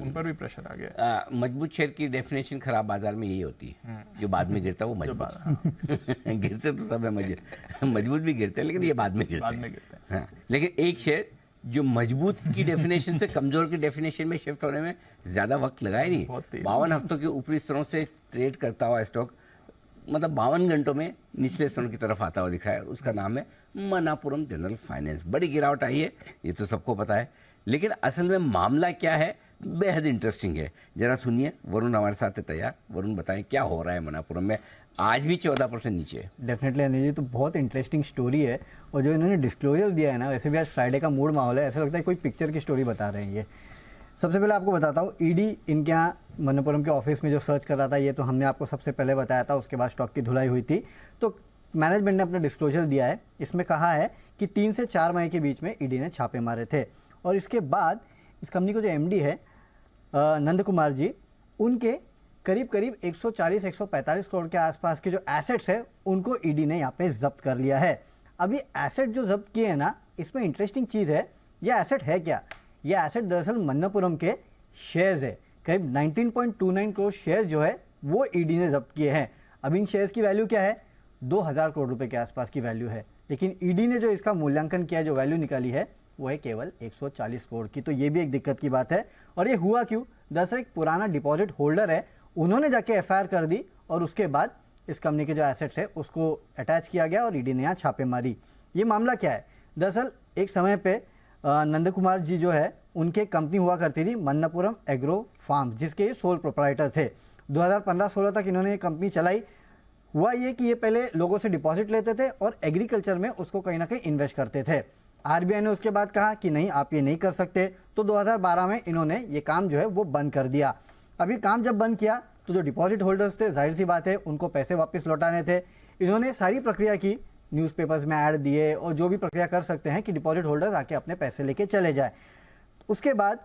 उन पर भी प्रेशर आ गया। मजबूत शेयर की डेफिनेशन खराब बाजार में यही होती है, जो बाद में गिरता है वो मजबूत। गिरते तो सब है, मजबूत भी गिरते हैं, लेकिन ये बाद में गिरते हैं। हाँ, लेकिन एक शेयर जो मजबूत की डेफिनेशन से कमजोर की डेफिनेशन में शिफ्ट होने में ज्यादा वक्त लगाया नहीं। 52 हफ्तों के ऊपरी स्तरों से ट्रेड करता हुआ स्टॉक, मतलब 52 घंटों में निचले स्तरों की तरफ आता हुआ दिखा है। उसका नाम है मनापुरम जनरल फाइनेंस। बड़ी गिरावट आई है, ये तो सबको पता है, लेकिन असल में मामला क्या है बेहद इंटरेस्टिंग है। जरा सुनिए, वरुण हमारे साथ है तैयार। वरुण बताएं क्या हो रहा है मनापुरम में, आज भी 14% नीचे है। डेफिनेटली अनिल जी, तो बहुत इंटरेस्टिंग स्टोरी है, और जो इन्होंने डिस्क्लोजर दिया है ना, वैसे भी आज फ्राइडे का मूड माहौल है, ऐसा लगता है कोई पिक्चर की स्टोरी बता रहे हैं ये। सबसे पहले आपको बताता हूँ, ईडी इनके यहाँ मनापुरम के ऑफिस में जो सर्च कर रहा था, ये तो हमने आपको सबसे पहले बताया था, उसके बाद स्टॉक की धुलाई हुई थी। तो मैनेजमेंट ने अपना डिस्क्लोजर दिया है, इसमें कहा है कि 3 से 4 मई के बीच में ईडी ने छापे मारे थे, और इसके बाद इस कंपनी को जो एमडी है नंद कुमार जी, उनके करीब 140-145 करोड़ के आसपास के जो एसेट्स है उनको ईडी ने यहाँ पे जब्त कर लिया है। अब ये एसेट जो जब्त किए हैं ना, इसमें इंटरेस्टिंग चीज़ है, ये एसेट है क्या? ये एसेट दरअसल मन्नापुरम के शेयर्स है। करीब 19.29 करोड़ शेयर जो है वो ईडी ने जब्त किए हैं। अब इन शेयर्स की वैल्यू क्या है? 2000 करोड़ रुपए के आसपास की वैल्यू है, लेकिन ईडी ने जो इसका मूल्यांकन किया, जो वैल्यू निकाली है, वो है केवल 140 करोड़ की। तो ये भी एक दिक्कत की बात है। और ये हुआ क्यों? दरअसल एक पुराना डिपॉजिट होल्डर है, उन्होंने जाके एफआईआर कर दी, और उसके बाद इस कंपनी के जो एसेट्स है उसको अटैच किया गया और ईडी ने यहाँ छापे मारी। ये मामला क्या है? दरअसल एक समय पे नंद कुमार जी जो है, उनके कंपनी हुआ करती थी मन्नापुरम एग्रो फार्म, जिसके सोल प्रोप्राइटर थे। 2015-16 तक इन्होंने ये कंपनी चलाई। हुआ ये कि ये पहले लोगों से डिपॉजिट लेते थे और एग्रीकल्चर में उसको कहीं ना कहीं इन्वेस्ट करते थे। आरबीआई ने उसके बाद कहा कि नहीं, आप ये नहीं कर सकते, तो 2012 में इन्होंने ये काम जो है वो बंद कर दिया। अभी काम जब बंद किया तो जो डिपॉजिट होल्डर्स थे, जाहिर सी बात है उनको पैसे वापस लौटाने थे। इन्होंने सारी प्रक्रिया की, न्यूज़पेपर्स में ऐड दिए और जो भी प्रक्रिया कर सकते हैं कि डिपॉजिट होल्डर्स आके अपने पैसे लेके चले जाए। उसके बाद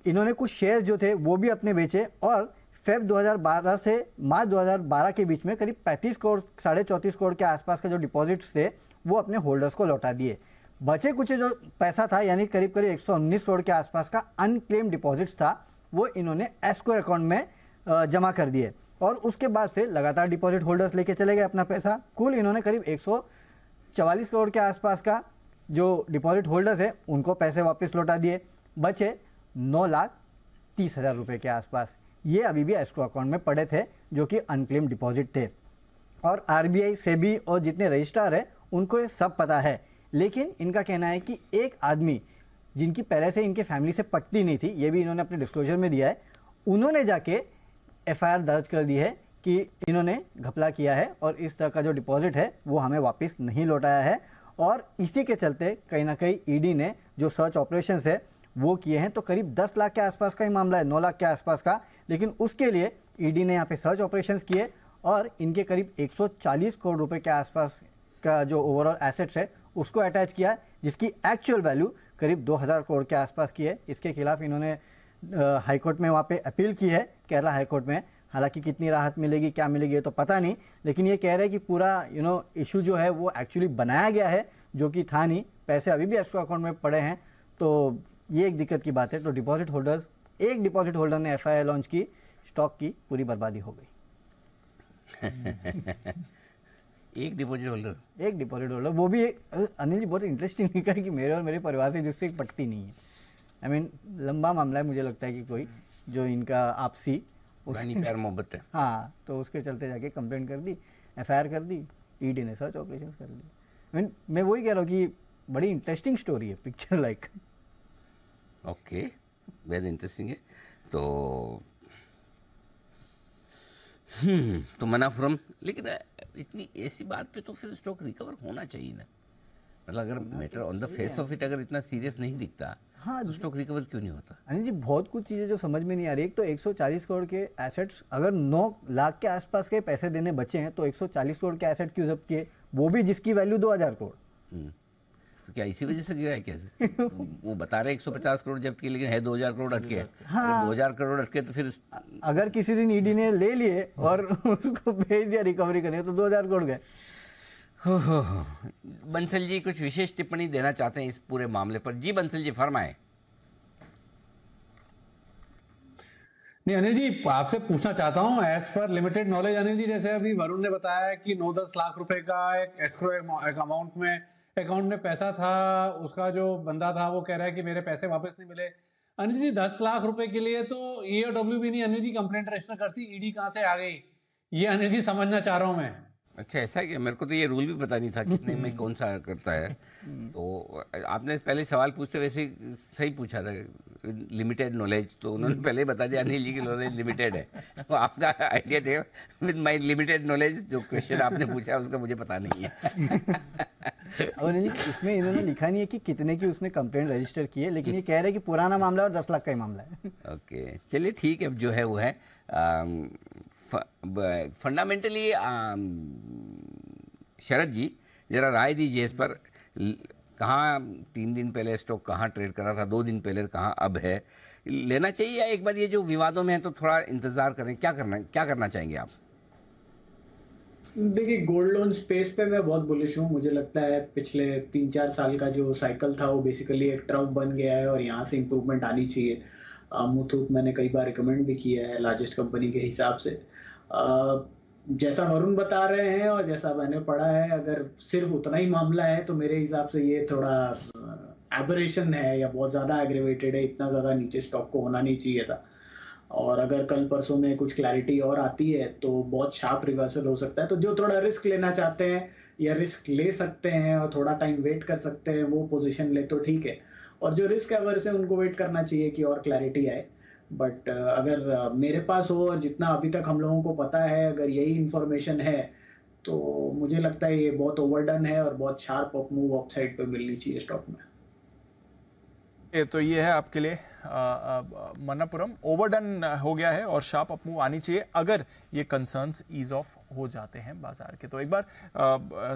इन्होंने कुछ शेयर जो थे वो भी अपने बेचे, और फेब 2012 से मार्च 2012 के बीच में करीब 35 करोड़ 34.5 करोड़ के आसपास का जो डिपॉजिट्स थे वो अपने होल्डर्स को लौटा दिए। बचे कुछ जो पैसा था, यानी करीब 119 करोड़ के आसपास का अनक्लेम डिपॉजिट्स था, वो इन्होंने एस्क्रो अकाउंट में जमा कर दिए, और उसके बाद से लगातार डिपॉजिट होल्डर्स लेके चले गए अपना पैसा। कुल इन्होंने करीब 144 करोड़ के आसपास का जो डिपॉजिट होल्डर्स है उनको पैसे वापस लौटा दिए। बचे 9,30,000 रुपये के आसपास, ये अभी भी एस्क्रो अकाउंट में पड़े थे, जो कि अनक्लेम डिपॉजिट थे। और आरबीआई, सेबी और जितने रजिस्ट्रार हैं उनको ये सब पता है, लेकिन इनका कहना है कि एक आदमी जिनकी पहले से इनके फैमिली से पटती नहीं थी, ये भी इन्होंने अपने डिस्क्लोजर में दिया है, उन्होंने जाके एफआईआर दर्ज कर दी है कि इन्होंने घपला किया है और इस तरह का जो डिपॉजिट है वो हमें वापस नहीं लौटाया है। और इसी के चलते कहीं ना कहीं ईडी ने जो सर्च ऑपरेशंस है वो किए हैं। तो करीब 10 लाख के आसपास का ही मामला है, 9 लाख के आसपास का, लेकिन उसके लिए ईडी ने यहाँ पे सर्च ऑपरेशंस किए और इनके करीब 140 करोड़ रुपए के आसपास का जो ओवरऑल एसेट्स है उसको अटैच किया, जिसकी एक्चुअल वैल्यू करीब 2000 करोड़ के आसपास की है। इसके खिलाफ इन्होंने हाईकोर्ट में वहाँ पे अपील की है, केरला हाईकोर्ट में। हालांकि कितनी राहत मिलेगी, क्या मिलेगी, ये तो पता नहीं, लेकिन ये कह रहे हैं कि पूरा इशू जो है वो एक्चुअली बनाया गया है, जो कि था नहीं। पैसे अभी भी एस्क्रो अकाउंट में पड़े हैं, तो ये एक दिक्कत की बात है। तो डिपॉजिट होल्डर्स, एक डिपॉजिट होल्डर ने एफआईआर लॉन्च की, स्टॉक की पूरी बर्बादी हो गई। एक डिपॉजिट होल्डर, वो भी अनिल जी बहुत इंटरेस्टिंग लिखा है कि मेरे और मेरे परिवार से जिससे एक पट्टी नहीं है। आई मीन लंबा मामला है, मुझे लगता है कि कोई जो इनका आपसी प्यार मोहब्बत है। हाँ, तो उसके चलते जाके कंप्लेंट कर दी, एफआईआर कर दी, ईडी ने सर्च ऑपरेशन कर दी। मैं वही कह रहा हूँ कि बड़ी इंटरेस्टिंग स्टोरी है, picture like. Okay, very interesting है। तो मनाफरम, लेकिन इतनी ऐसी बात पे तो फिर स्टॉक रिकवर होना चाहिए ना। मतलब अगर matter on the face of it अगर इतना सीरियस नहीं दिखता, हाँ, तो स्टॉक रिकवर क्यों नहीं होता? अनिल जी बहुत कुछ चीज़ें जो समझ में नहीं आ रही। एक तो 140 करोड़ के एसेट्स, अगर 9 लाख के आसपास के पैसे देने बचे हैं तो 140 करोड़ के एसेट क्यों जब्त किए, वो भी जिसकी वैल्यू 2000 करोड़। तो क्या इसी वजह से गिरा है? कैसे? वो बता रहे 150 करोड़ जब्त किए, लेकिन है 2000 करोड़ अटके हैं। हाँ, 2000 करोड़ अटके तो फिर अगर किसी दिन ईडी ने ले लिए और उसको भेज दिया रिकवरी करने, तो 2000 करोड़ गए। बंसल जी कुछ विशेष टिप्पणी देना चाहते हैं इस पूरे मामले पर? जी बंसल जी फरमाएं। नहीं अनिल जी, आपसे पूछना चाहता हूं as per limited knowledge Anil ji, जैसे अभी वरुण ने बताया कि 9-10 लाख रुपए का एक एस्क्रो अकाउंट में पैसा था, उसका जो बंदा था वो कह रहा है कि मेरे पैसे वापस नहीं मिले। अनिल जी 10 लाख रुपए के लिए तो EOW भी नहीं अनिल जी कंप्लेंट रजिस्टर करती, ईडी कहां से आ गई, ये अनिल जी समझना चाह रहा हूं मैं। अच्छा ऐसा क्या? मेरे को तो ये रूल भी पता नहीं था कितने में कौन सा करता है। तो आपने पहले सवाल पूछते वैसे सही पूछा था, लिमिटेड नॉलेज, तो उन्होंने पहले बता दिया अनिल जी की नॉलेज लिमिटेड है। तो आपका आइडिया थे विद माय लिमिटेड नॉलेज, जो क्वेश्चन आपने पूछा उसका मुझे पता नहीं है। और इसमें इन्होंने लिखा नहीं है कि कितने की उसने कंप्लेंट रजिस्टर की है, लेकिन ये कह रहे हैं कि पुराना मामला और 10 लाख का ही मामला है। ओके चलिए ठीक है, जो है वो है। फंडामेंटली शरद जी जरा राय दीजिए इस पर। कहाँ 3 दिन पहले स्टॉक कहाँ ट्रेड करा था, 2 दिन पहले कहाँ अब है, लेना चाहिए या एक बार ये जो विवादों में है तो थोड़ा इंतजार करें? क्या करना चाहेंगे आप? देखिए गोल्ड लोन स्पेस पे मैं बहुत बुलिश हूँ। मुझे लगता है पिछले 3-4 साल का जो साइकिल था वो बेसिकली एक ट्रफ बन गया है और यहाँ से इम्प्रूवमेंट आनी चाहिए। मुथूट मैंने कई बार रिकमेंड भी किया है लार्जेस्ट कंपनी के हिसाब से। जैसा वरुण बता रहे हैं और जैसा मैंने पढ़ा है, अगर सिर्फ उतना ही मामला है तो मेरे हिसाब से ये थोड़ा एबरेशन है या बहुत ज़्यादा एग्रेवेटेड है। इतना ज़्यादा नीचे स्टॉक को होना नहीं चाहिए था। और अगर कल परसों में कुछ क्लैरिटी और आती है तो बहुत शार्प रिवर्सल हो सकता है। तो जो थोड़ा रिस्क लेना चाहते हैं या रिस्क ले सकते हैं और थोड़ा टाइम वेट कर सकते हैं, वो पोजीशन ले तो ठीक है। और जो रिस्क एवर्स है उनको वेट करना चाहिए कि और क्लैरिटी आए। बट अगर मेरे पास हो और जितना अभी तक हम लोगों को पता है, अगर यही इंफॉर्मेशन है तो मुझे लगता है ये बहुत ओवरडन है और बहुत sharp up move up side पे मिलनी चाहिए स्टॉक में। तो ये है आपके लिए मन्नापुरम, ओवरडन हो गया है और शार्प अप मूव आनी चाहिए अगर ये कंसर्न्स ईज ऑफ हो जाते हैं बाजार के। तो एक बार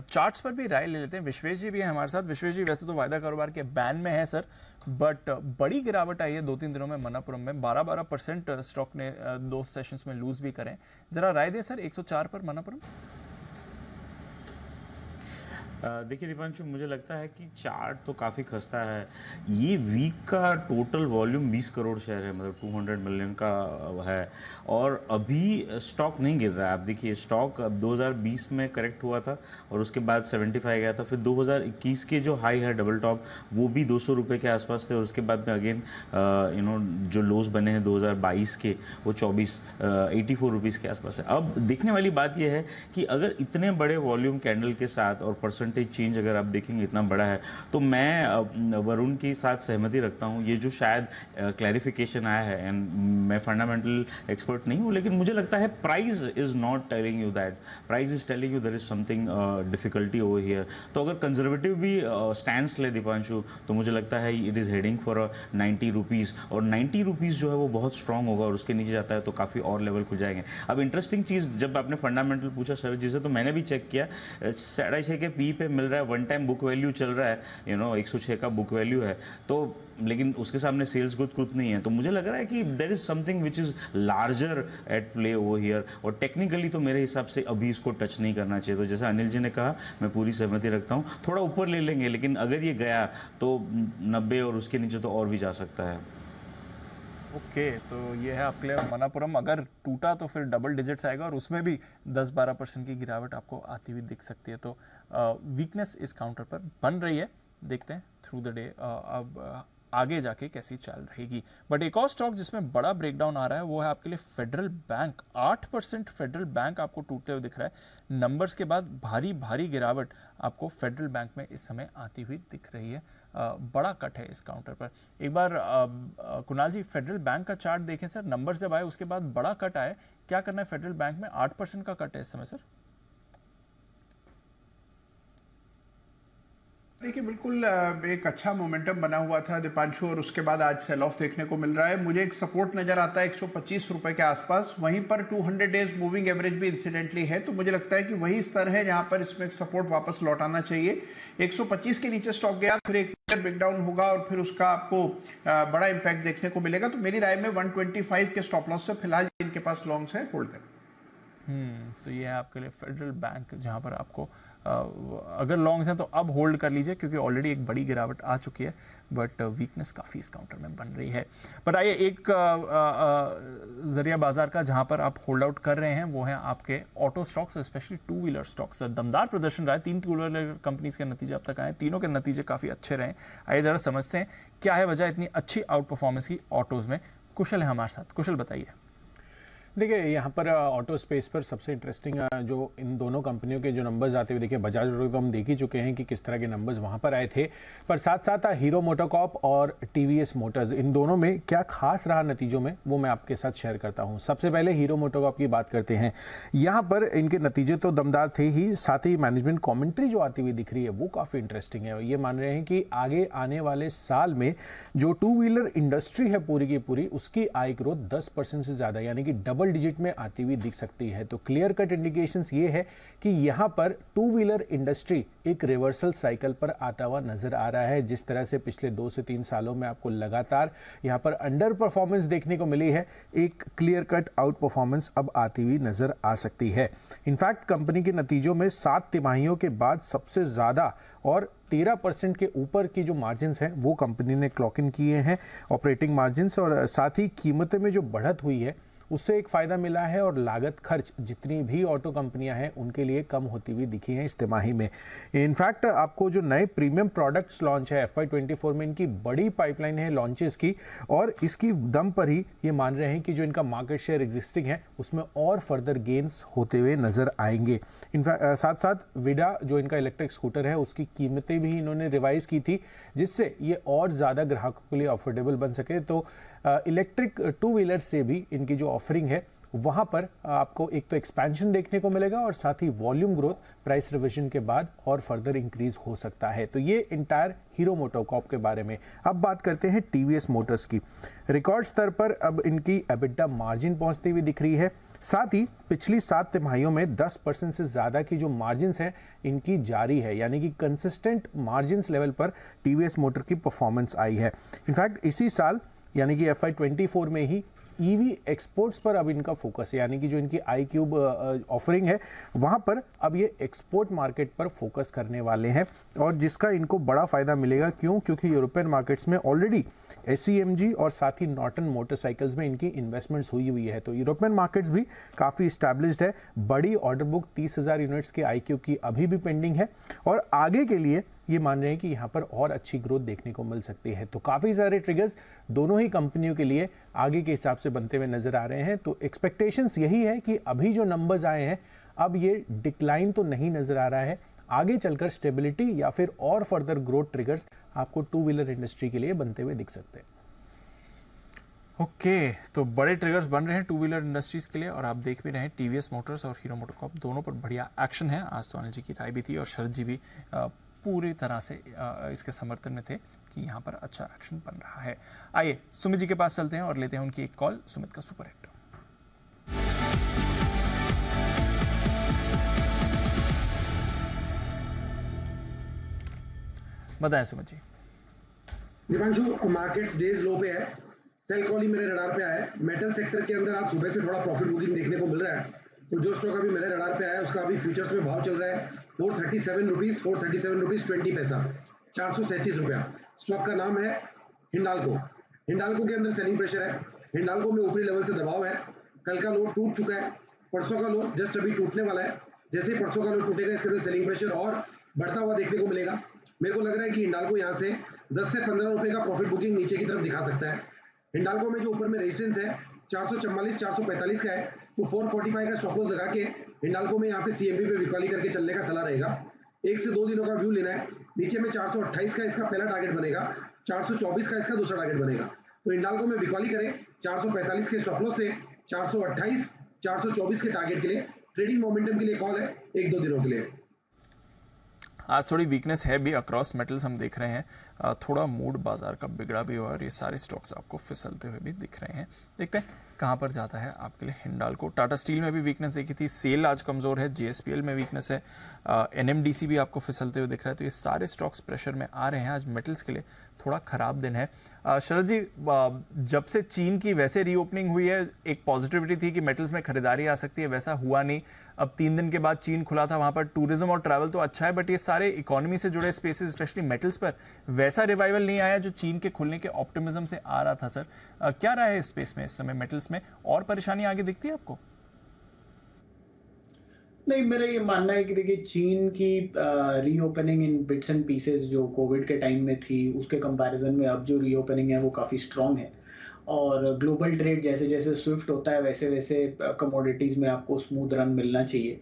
चार्ट्स पर भी राय ले लेते हैं। विश्वेश जी भी है हमारे साथ। विश्वेश जी, वैसे तो वायदा कारोबार के बैन में है सर, बट बड़ी गिरावट आई है 2-3 दिनों में मन्नापुरम में। 12% स्टॉक ने 2 सेशंस में लूज भी करें। जरा राय दें सर 104 पर मन्नापुरम। देखिए दीपांशु, मुझे लगता है कि चार्ट तो काफ़ी खस्ता है। ये वीक का टोटल वॉल्यूम 20 करोड़ शेयर है, मतलब 200 मिलियन का है और अभी स्टॉक नहीं गिर रहा है। आप देखिए स्टॉक 2020 में करेक्ट हुआ था और उसके बाद 75 गया था। फिर 2021 के जो हाई है डबल टॉप वो भी 200 रुपये के आसपास थे और उसके बाद में अगेन जो लोस बने हैं 2022 के वो 84 रुपीज़ के आसपास है। अब देखने वाली बात यह है कि अगर इतने बड़े वॉल्यूम कैंडल के साथ और परसेंटेज परसेंटेज चेंज अगर आप देखेंगे इतना बड़ा है, तो मैं वरुण के साथ सहमति रखता हूँ। ये जो शायद क्लैरिफिकेशन आया है, एंड मैं फंडामेंटल एक्सपर्ट नहीं हूँ, लेकिन मुझे लगता है price is not telling you that, price is telling you there is something difficulty over here. तो अगर कंजर्वेटिव भी स्टैंड ले दीपांशु, तो मुझे लगता है it is heading for 90 rupees, और 90 रुपीज़ जो है वो बहुत स्ट्रांग होगा, और उसके नीचे जाता है तो काफ़ी और लेवल खुल जाएंगे। अब इंटरेस्टिंग चीज़, जब आपने फंडामेंटल पूछा शरद जी से, तो मैंने भी चेक किया, 6.5 के पी पे मिल रहा है, वन टाइम बुक वैल्यू चल रहा है, 106 का बुक वैल्यू है, तो लेकिन उसके सामने सेल्स ग्रोथ कुछ नहीं है। तो मुझे लग रहा है कि there is something which is larger at play over here, और टेक्निकली तो मेरे हिसाब से अभी इसको टच नहीं करना चाहिए। तो जैसा अनिल जी ने कहा, मैं पूरी सहमति रखता हूँ, थोड़ा ऊपर ले लेंगे, लेकिन अगर ये गया तो 90 और उसके नीचे तो और भी जा सकता है। ओके, तो ये है आपके लिए मनापुरम। अगर टूटा तो फिर डबल डिजिट्स आएगा, और उसमें भी 10-12% की गिरावट आपको आती हुई दिख सकती है। तो वीकनेस इस काउंटर पर बन रही है, देखते हैं थ्रू द डे अब आगे जाके कैसी चल रहेगी। बट एक और स्टॉक जिसमें बड़ा ब्रेकडाउन आ रहा है वो है आपके लिए फेडरल बैंक। 8% फेडरल बैंक आपको टूटते हुए दिख रहा है। नंबर्स के बाद भारी भारी गिरावट आपको फेडरल बैंक में इस समय आती हुई दिख रही है। बड़ा कट है इस काउंटर पर। एक बार कुणाल जी, फेडरल बैंक का चार्ट देखें सर। नंबर्स जब आए उसके बाद बड़ा कट आए, क्या करना है फेडरल बैंक में? 8% का कट है इस समय सर। देखिए, बिल्कुल एक अच्छा मोमेंटम बना हुआ था दीपांशु, और उसके बाद आज सेल ऑफ देखने को मिल रहा है। मुझे एक सपोर्ट नजर आता है 125 रुपए के आसपास, वहीं पर 200 डेज मूविंग एवरेज भी इंसिडेंटली है, तो मुझे लगता है कि वही स्तर है जहां पर इसमें सपोर्ट वापस लौटाना चाहिए। 125 के नीचे स्टॉक गया, फिर एक ब्रेकडाउन होगा और फिर उसका आपको बड़ा इंपैक्ट देखने को मिलेगा। तो मेरी राय में 125 के स्टॉप लॉस से फिलहाल इनके पास लॉन्ग्स है, होल्ड करें। तो ये है आपके लिए फेडरल बैंक, जहां पर आपको अगर लॉन्ग्स हैं तो अब होल्ड कर लीजिए, क्योंकि ऑलरेडी एक बड़ी गिरावट आ चुकी है, बट वीकनेस काफ़ी इस काउंटर में बन रही है। पर आइए एक जरिया बाजार का जहां पर आप होल्ड आउट कर रहे हैं वो है आपके auto stocks, specially two wheeler stocks. दमदार प्रदर्शन रहा है, 3 टू व्हीलर कंपनीज के नतीजे अब तक आए, तीनों के नतीजे काफ़ी अच्छे रहे। आइए ज़रा समझते हैं क्या है वजह इतनी अच्छी आउट परफॉर्मेंस की ऑटोज़ में। कुशल है हमारे साथ। कुशल, बताइए। देखिए, यहाँ पर ऑटो स्पेस पर सबसे इंटरेस्टिंग जो इन दोनों कंपनियों के जो नंबर्स आते हुए देखिए, बजाज ऑटो तो हम देख ही चुके हैं कि किस तरह के नंबर्स वहाँ पर आए थे, पर साथ साथ हीरो मोटोकॉर्प और टीवीएस मोटर्स, इन दोनों में क्या खास रहा नतीजों में, वो मैं आपके साथ शेयर करता हूँ। सबसे पहले हीरो मोटोकॉर्प की बात करते हैं। यहाँ पर इनके नतीजे तो दमदार थे ही, साथ ही मैनेजमेंट कॉमेंट्री जो आती हुई दिख रही है वो काफ़ी इंटरेस्टिंग है। ये मान रहे हैं कि आगे आने वाले साल में जो टू व्हीलर इंडस्ट्री है पूरी की पूरी, उसकी आय ग्रोथ 10% से ज़्यादा, यानी कि डबल डिजिट में आती हुई दिख सकती है। तो क्लियर कट इंडिकेशंस ये है कि यहां पर टू व्हीलर इंडस्ट्री एक रिवर्सल साइकिल पर आता हुआ नजर आ रहा है। जिस तरह से पिछले 2 से 3 सालों में आपको लगातार यहां पर अंडर परफॉर्मेंस देखने को मिली है, एक क्लियर कट आउट परफॉर्मेंस अब आती हुई नजर आ सकती है। इनफैक्ट कंपनी के नतीजों में 7 तिमाहियों के बाद सबसे ज्यादा और 13% के ऊपर की जो मार्जिन्स हैं वो कंपनी ने क्लॉक इन किए हैं, ऑपरेटिंग मार्जिन्स, और साथ ही कीमतें में जो बढ़त हुई है उससे एक फ़ायदा मिला है, और लागत खर्च जितनी भी ऑटो कंपनियां हैं उनके लिए कम होती हुई दिखी हैं इस तिमाही में। इनफैक्ट आपको जो नए प्रीमियम प्रोडक्ट्स लॉन्च है FY24 में, इनकी बड़ी पाइपलाइन है लॉन्चेस की, और इसकी दम पर ही ये मान रहे हैं कि जो इनका मार्केट शेयर एग्जिस्टिंग है उसमें और फर्दर गेन्स होते हुए नजर आएंगे। इनफैक्ट साथ साथ विडा जो इनका इलेक्ट्रिक स्कूटर है उसकी कीमतें भी इन्होंने रिवाइज की थी, जिससे ये और ज़्यादा ग्राहकों के लिए अफोर्डेबल बन सके। तो इलेक्ट्रिक टू व्हीलर से भी इनकी जो ऑफरिंग है वहाँ पर आपको एक तो एक्सपेंशन देखने को मिलेगा, और साथ ही वॉल्यूम ग्रोथ प्राइस रिविजन के बाद और फर्दर इंक्रीज हो सकता है। तो ये इंटायर हीरो मोटोकॉर्प के बारे में। अब बात करते हैं टीवीएस मोटर्स की। रिकॉर्ड स्तर पर अब इनकी एबिटा मार्जिन पहुंचती हुई दिख रही है, साथ ही पिछली 7 तिमाहियों में 10% से ज़्यादा की जो मार्जिन्स हैं इनकी जारी है, यानी कि कंसिस्टेंट मार्जिन्स लेवल पर टीवीएस मोटर की परफॉर्मेंस आई है। इनफैक्ट इसी साल यानी कि FY24 में ही ईवी एक्सपोर्ट्स पर अब इनका फोकस है, यानी कि जो इनकी iQube ऑफरिंग है वहाँ पर अब ये एक्सपोर्ट मार्केट पर फोकस करने वाले हैं, और जिसका इनको बड़ा फायदा मिलेगा। क्यों? क्योंकि यूरोपियन मार्केट्स में ऑलरेडी SCMG और साथ ही नॉर्टन मोटरसाइकिल्स में इनकी इन्वेस्टमेंट्स हुई है। तो यूरोपियन मार्केट्स भी काफ़ी स्टैब्लिश्ड है। बड़ी ऑर्डर बुक 30,000 यूनिट्स के iQube की अभी भी पेंडिंग है, और आगे के लिए ये मान रहे हैं कि यहाँ पर और अच्छी ग्रोथ देखने को मिल सकती है। तो काफ़ी सारे ट्रिगर्स दोनों ही कंपनियों के लिए आगे के हिसाब से बनते हुए नजर आ रहे हैं। तो एक्सपेक्टेशंस यही है कि अभी जो नंबर्स आए हैं अब ये डिक्लाइन तो नहीं नजर आ रहा है, आगे चलकर स्टेबिलिटी या फिर और फर्दर ग्रोथ ट्रिगर्स आपको टू व्हीलर इंडस्ट्री के लिए बनते हुए दिख सकते हैं। ओके, तो बड़े ट्रिगर्स बन रहे हैं टू व्हीलर इंडस्ट्रीज के लिए, और आप देख भी रहे हैं टीवीएस मोटर्स और हीरो मोटोकॉर्प दोनों पर बढ़िया एक्शन है। आज तो अनिल जी की राय भी थी और शरद जी भी पूरी तरह से इसके समर्थन में थे कि यहाँ पर अच्छा एक्शन बन रहा है। आइए सुमित जी के पास चलते हैं और लेते हैं उनकी एक कॉल, सुमित का सुपर हिट। बताएं सुमित जी। दीपांशु, मार्केट्स डेज लो पे है, सेल कॉल ही मेरे रडार पे आया है। मेटल सेक्टर के अंदर आज सुबह से थोड़ा प्रॉफिट बुकिंग देखने को मिल रहा है। तो जो स्टॉक अभी मेरे रडार पे आया है उसका अभी फ्यूचर्स में भाव चल रहा है 437 रुपीज 20 पैसा, 437 रुपया। स्टॉक का नाम है हिंडाल्को। हिंडाल्को के अंदर सेलिंग प्रेशर है। हिंडाल्को में ऊपरी लेवल से दबाव है। कल का लो टूट चुका है, परसों का लो जस्ट अभी टूटने वाला है। जैसे ही परसों का लो टूटेगा इसके अंदर सेलिंग प्रेशर और बढ़ता हुआ देखने को मिलेगा। मेरे को लग रहा है कि हिंडाल्को यहाँ से 10 से 15 रुपए का प्रॉफिट बुकिंग नीचे की तरफ दिखा सकता है। हिंडाल्को में जो ऊपर में रेजिस्टेंस है 444 445 का है, तो 445 का स्टॉप लॉस लगा के हिंडाल्को में यहाँ पे सीएमपी पे विक्वाली करके चलने का सलाह रहेगा। 1 से 2 दिनों का व्यू लेना है। नीचे में 428 का इसका पहला टारगेट बनेगा, 424 का इसका दूसरा टारगेट बनेगा। तो हिंडाल्को में विक्वाली करें 445 के स्टॉप लॉस से 428 424 के टारगेट के लिए। ट्रेडिंग मोमेंटम के लिए कॉल है 1-2 दिनों के लिए। आज थोड़ी वीकनेस है भी अक्रॉस मेटल्स हम देख रहे हैं। थोड़ा मूड बाजार का बिगड़ा भी हुआ और ये सारे स्टॉक्स आपको फिसलते हुए भी दिख रहे हैं। देखते हैं कहां पर जाता है आपके लिए हिंडाल्को। टाटा स्टील में भी वीकनेस देखी थी, सेल आज कमजोर है, जेएसपीएल में वीकनेस है, एनएमडीसी भी आपको फिसलते हुए दिख रहा है। तो ये सारे स्टॉक्स प्रेशर में आ रहे हैं। आज मेटल्स के लिए थोड़ा खराब दिन है। शरद जी, जब से चीन की वैसे रीओपनिंग हुई है एक पॉजिटिविटी थी कि मेटल्स में खरीदारी आ सकती है, वैसा हुआ नहीं। अब 3 दिन के बाद चीन खुला था, वहां पर टूरिज्म और ट्रैवल तो अच्छा है, बट ये सारे इकोनॉमी से जुड़े स्पेसेस स्पेशली मेटल्स पर वैसा रिवाइवल नहीं आया जो चीन के खुलने के ऑप्टिमिज्म से आ रहा था। सर क्या रहा है इस स्पेस में इस समय मेटल्स में, और परेशानी आगे दिखती है आपको? नहीं, मेरा ये मानना है कि देखिए चीन की reopening in bits and pieces जो कोविड के टाइम में थी उसके कंपैरिजन में अब जो रीओपनिंग है वो काफ़ी स्ट्रांग है। और ग्लोबल ट्रेड जैसे जैसे स्विफ्ट होता है वैसे वैसे कमोडिटीज़ में आपको स्मूथ रन मिलना चाहिए।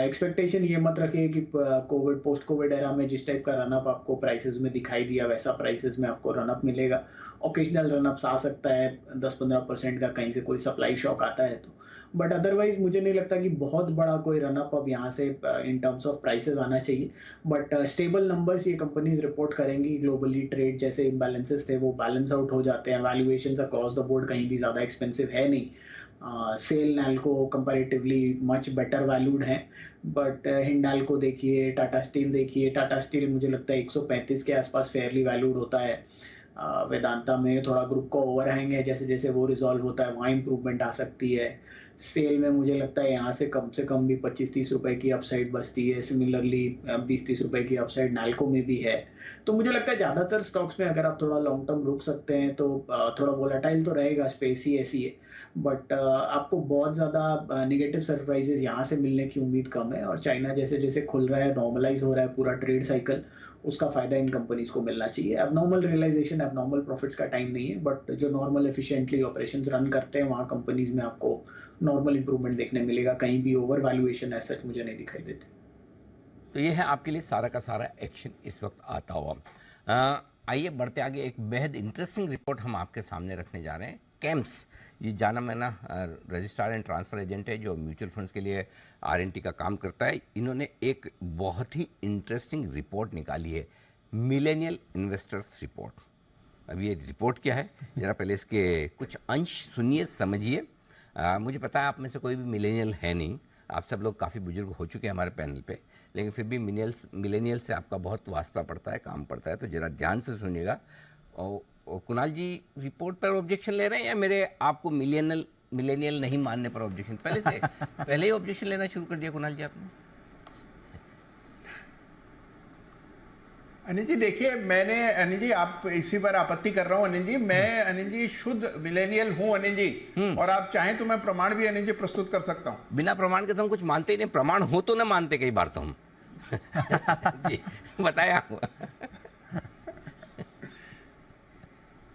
एक्सपेक्टेशन ये मत रखिए कि कोविड पोस्ट कोविड एरा में जिस टाइप का रनअप आपको प्राइसेस में दिखाई दिया वैसा प्राइसेस में आपको रनअप मिलेगा। ओकेजनल रनअप्स आ सकता है 10-15% का, कहीं से कोई सप्लाई शॉक आता है तो, बट अदरवाइज मुझे नहीं लगता कि बहुत बड़ा कोई रनअप अब यहाँ से इन टर्म्स ऑफ प्राइसेस आना चाहिए। बट स्टेबल नंबर्स ये कंपनीज रिपोर्ट करेंगी। ग्लोबली ट्रेड जैसे इम्बैलेंसेस थे वो बैलेंस आउट हो जाते हैं। वैल्यूएशंस अक्रॉस द बोर्ड कहीं भी ज़्यादा एक्सपेंसिव है नहीं। SAIL Nalco comparatively much better valued है। बट हिंडाल्को देखिए, टाटा स्टील देखिए, टाटा स्टील मुझे लगता है 135 के आसपास फेयरली वैल्यूड होता है। वेदांता में थोड़ा ग्रुप का ओवरहैंग है, जैसे जैसे वो रिजॉल्व होता है वहाँ इंप्रूवमेंट आ सकती है। सेल में मुझे लगता है यहाँ से कम भी 25-30 रुपए की अपसाइड बचती है। सिमिलरली 20-30 रुपए की अपसाइड नाल्को में भी है। तो मुझे लगता है ज़्यादातर स्टॉक्स में अगर आप थोड़ा लॉन्ग टर्म रुक सकते हैं तो थोड़ा वोलेटाइल तो रहेगा, स्पेस ही ऐसी है, बट आपको बहुत ज़्यादा नेगेटिव सरप्राइजेज यहाँ से मिलने की उम्मीद कम है। और चाइना जैसे जैसे खुल रहा है, नॉर्मलाइज हो रहा है पूरा ट्रेड साइकिल, उसका फायदा इन कंपनीज को मिलना चाहिए। एबनॉर्मल रियलाइजेशन, एबनॉर्मल प्रॉफिट्स का टाइम नहीं है, बट जो नॉर्मल एफिशिएंटली ऑपरेशंस रन करते हैं वहाँ कंपनीज में आपको नॉर्मल इंप्रूवमेंट देखने मिलेगा। कहीं भी ओवर वैल्यूएशन ऐसा मुझे नहीं दिखाई देते। तो ये है आपके लिए सारा का सारा एक्शन इस वक्त आता हुआ। आइए बढ़ते आगे, एक बेहद इंटरेस्टिंग रिपोर्ट हम आपके सामने रखने जा रहे हैं। कैम्स, ये जाना माना रजिस्ट्रार एंड ट्रांसफ़र एजेंट है जो म्यूचुअल फंड्स के लिए आरएनटी का काम करता है। इन्होंने एक बहुत ही इंटरेस्टिंग रिपोर्ट निकाली है, मिलेनियल इन्वेस्टर्स रिपोर्ट। अब ये रिपोर्ट क्या है, ज़रा पहले इसके कुछ अंश सुनिए, समझिए। मुझे पता है आप में से कोई भी मिलेनियल है नहीं, आप सब लोग काफ़ी बुजुर्ग हो चुके हैं हमारे पैनल पे, लेकिन फिर भी मिलेनियल से आपका बहुत वास्ता पड़ता है, काम पड़ता है, तो ज़रा ध्यान से सुनिएगा। और कुणाल जी रिपोर्ट पर ऑब्जेक्शन ले रहे हैं या मेरे आपको मिलेनियल नहीं मानने पर ऑब्जेक्शन? पहले ही ऑब्जेक्शन लेना शुरू कर दिया कुणाल जी आपने। अनिल जी देखिए, मैंने अनिल जी आप इसी पर आपत्ति कर रहा हूँ अनिल जी, मैं अनिल जी शुद्ध मिलेनियल हूँ अनिल जी, और आप चाहें तो मैं प्रमाण भी अनिल जी प्रस्तुत कर सकता हूँ। बिना प्रमाण के तो हम कुछ मानते ही नहीं, प्रमाण हो तो ना मानते कई बार तो हम। जी बताया।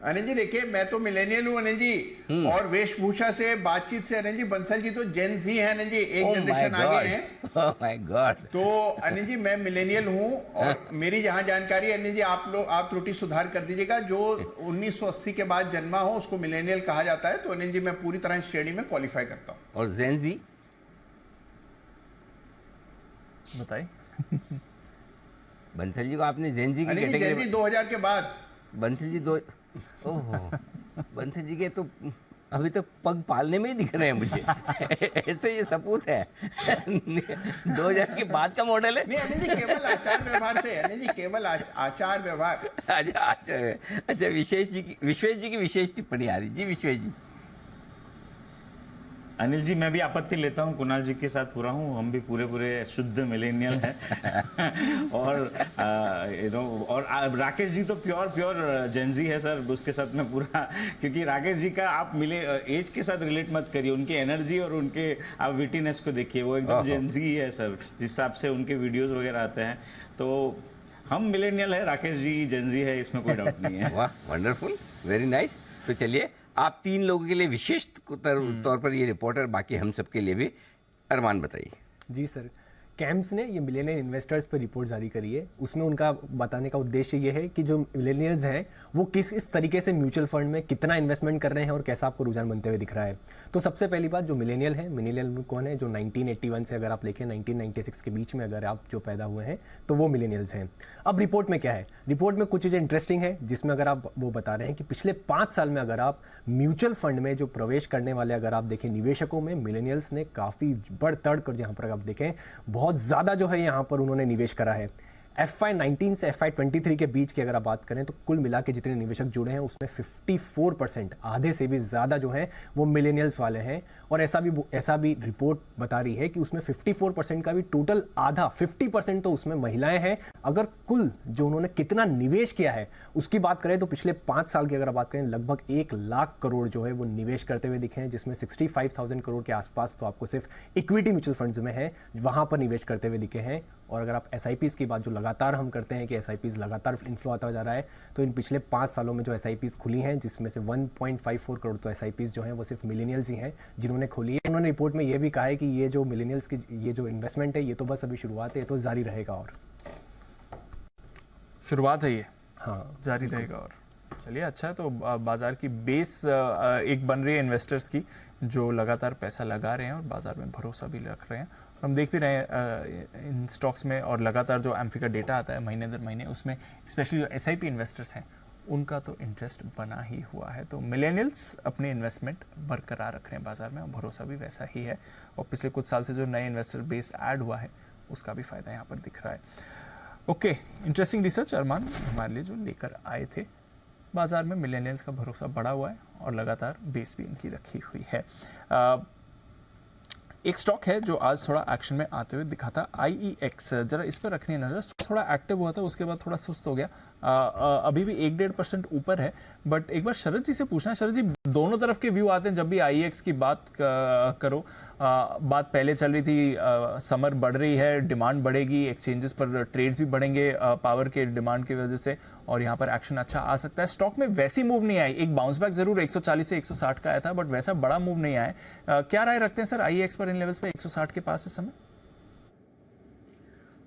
अनिल जी देखिए, मैं तो मिलेनियल हूँ अनिल जी, और वेशभूषा से, बातचीत से अनिल जी, बंसल जी तो जेन जी है अनिल जी, एक जनरेशन आगे हैं। Oh my God. तो अनिल जी मैं मिलेनियल हूँ, और मेरी जहाँ जानकारी है अनिल जी, आप त्रुटि सुधार कर दीजिएगा, जो 1980 के बाद जन्मा हो उसको मिलेनियल कहा जाता है। तो अनिल जी मैं पूरी तरह इस श्रेणी में क्वालिफाई करता हूँ। और जेन जी बताइए। बंसल जी को आपने जेन जी की अनिल जी, कैटेगरी जेन जी 2000 के बाद। बंसल जी ओहो, बंसल जी के तो अभी तक पग पालने में ही दिख रहे हैं मुझे। ऐसे ये सपूत है। 2000 के बाद का मॉडल है। नहीं अनिल जी, केवल आचार व्यवहार से, अनिल जी केवल आचार व्यवहार। अच्छा, विशेष जी की विशेष टिप्पणी आ रही जी। विश्वेश जी। अनिल जी मैं भी आपत्ति लेता हूँ, कुणाल जी के साथ पूरा हूँ, हम भी पूरे शुद्ध मिलेनियल हैं। और और राकेश जी तो प्योर जेनजी है सर, उसके साथ में पूरा, क्योंकि राकेश जी का आप मिले एज के साथ रिलेट मत करिए, उनकी एनर्जी और उनके आप विटीनेस को देखिए, वो एकदम जेनजी ही है सर, जिस हिसाब से उनके वीडियोज वगैरह आते हैं। तो हम मिलेनियल है, राकेश जी जेनजी है, इसमें कोई डाउट नहीं है। वाह, वंडरफुल, वेरी नाइस। तो चलिए, आप 3 लोगों के लिए विशेष तौर पर ये रिपोर्टर, बाकी हम सबके लिए भी। अरमान बताइए। जी सर, कैम्स ने ये मिलेनियल इन्वेस्टर्स पर रिपोर्ट जारी करी है। उसमें उनका बताने का उद्देश्य ये है कि जो मिलेनियल्स हैं वो किस तरीके से म्यूचुअल फंड में कितना इन्वेस्टमेंट कर रहे हैं और कैसा आपको रुझान बनते हुए दिख रहा है। तो सबसे पहली बात, जो मिलेनियल है, मिलेनियल कौन है? जो 1981 से अगर आप देखें 1996 के बीच में अगर आप जो पैदा हुए हैं तो वो मिलेनियल्स हैं। अब रिपोर्ट में क्या है? रिपोर्ट में कुछ चीज़ें इंटरेस्टिंग है, जिसमें अगर आप वो बता रहे हैं कि पिछले 5 साल में अगर आप म्यूचुअल फंड में जो प्रवेश करने वाले अगर आप देखें निवेशकों में, मिलेनियल्स ने काफ़ी बढ़ तड़ कर, यहाँ पर आप देखें बहुत ज़्यादा जो है यहाँ पर उन्होंने निवेश करा है। FY19 से FY23 के बीच की अगर आप बात करें तो कुल मिला के जितने निवेशक जुड़े हैं उसमें 54%, आधे से भी ज़्यादा जो है वो मिलेनियल्स वाले हैं। और ऐसा भी रिपोर्ट बता रही है कि उसमें 54% का भी टोटल आधा 50% तो उसमें महिलाएं हैं। अगर कुल जो उन्होंने कितना निवेश किया है उसकी बात करें तो पिछले 5 साल की अगर आप बात करें लगभग 1 लाख करोड़ जो है वो निवेश करते हुए दिखे हैं, जिसमें 65,000 करोड़ के आसपास तो आपको सिर्फ इक्विटी म्यूचुअल फंड्स में है, वहां पर निवेश करते हुए दिखे हैं। और अगर आप SIPs की बात जो लगातार हम करते हैं कि SIPs लगातार इन्फ्लो आता जा रहा है, तो इन पिछले 5 सालों में जो SIPs खुली हैं जिसमें से 1.54 करोड़ तो SIPs जो हैं वो सिर्फ मिलेनियल्स ही हैं जिन्होंने खोली है। उन्होंने रिपोर्ट में ये भी कहा है कि ये जो मिलेनियल्स की ये जो इन्वेस्टमेंट है ये तो बस अभी शुरुआत है, तो जारी रहेगा। और शुरुआत है ये, हाँ जारी रहेगा। और चलिए अच्छा है, तो बाजार की बेस एक बन रही है इन्वेस्टर्स की जो लगातार पैसा लगा रहे हैं और बाजार में भरोसा भी रख रहे हैं। हम देख भी रहे हैं इन स्टॉक्स में, और लगातार जो एम्फी का डेटा आता है महीने दर महीने, उसमें स्पेशली जो SIP इन्वेस्टर्स हैं उनका तो इंटरेस्ट बना ही हुआ है। तो मिलेनियल्स अपने इन्वेस्टमेंट बरकरार रख रहे हैं बाजार में, और भरोसा भी वैसा ही है। और पिछले कुछ साल से जो नए इन्वेस्टर बेस ऐड हुआ है उसका भी फायदा यहाँ पर दिख रहा है। ओके, इंटरेस्टिंग रिसर्च अरमान हमारे लिए जो लेकर आए थे। बाजार में मिलेनियल्स का भरोसा बढ़ा हुआ है और लगातार बेस भी इनकी रखी हुई है। एक स्टॉक है जो आज थोड़ा एक्शन में आते हुए दिखा था, IEX। जरा इस पर रखनी है नजर। थोड़ा एक्टिव हुआ था, उसके बाद थोड़ा सुस्त हो गया, अभी भी 1-1.5% ऊपर है। बट एक बार शरद जी से पूछना है, शरद जी दोनों तरफ के व्यू आते हैं जब भी IEX की बात करो। बात पहले चल रही थी समर बढ़ रही है, डिमांड बढ़ेगी, एक्सचेंजेस पर ट्रेड भी बढ़ेंगे पावर के डिमांड की वजह से, और यहाँ पर एक्शन अच्छा आ सकता है। स्टॉक में वैसी मूव नहीं आई, एक बाउंस बैक जरूर 140 से 160 का आया था, बट वैसा बड़ा मूव नहीं आया। क्या राय रखते हैं सर IEX पर इन लेवल्स पे 160 के पास इस समय?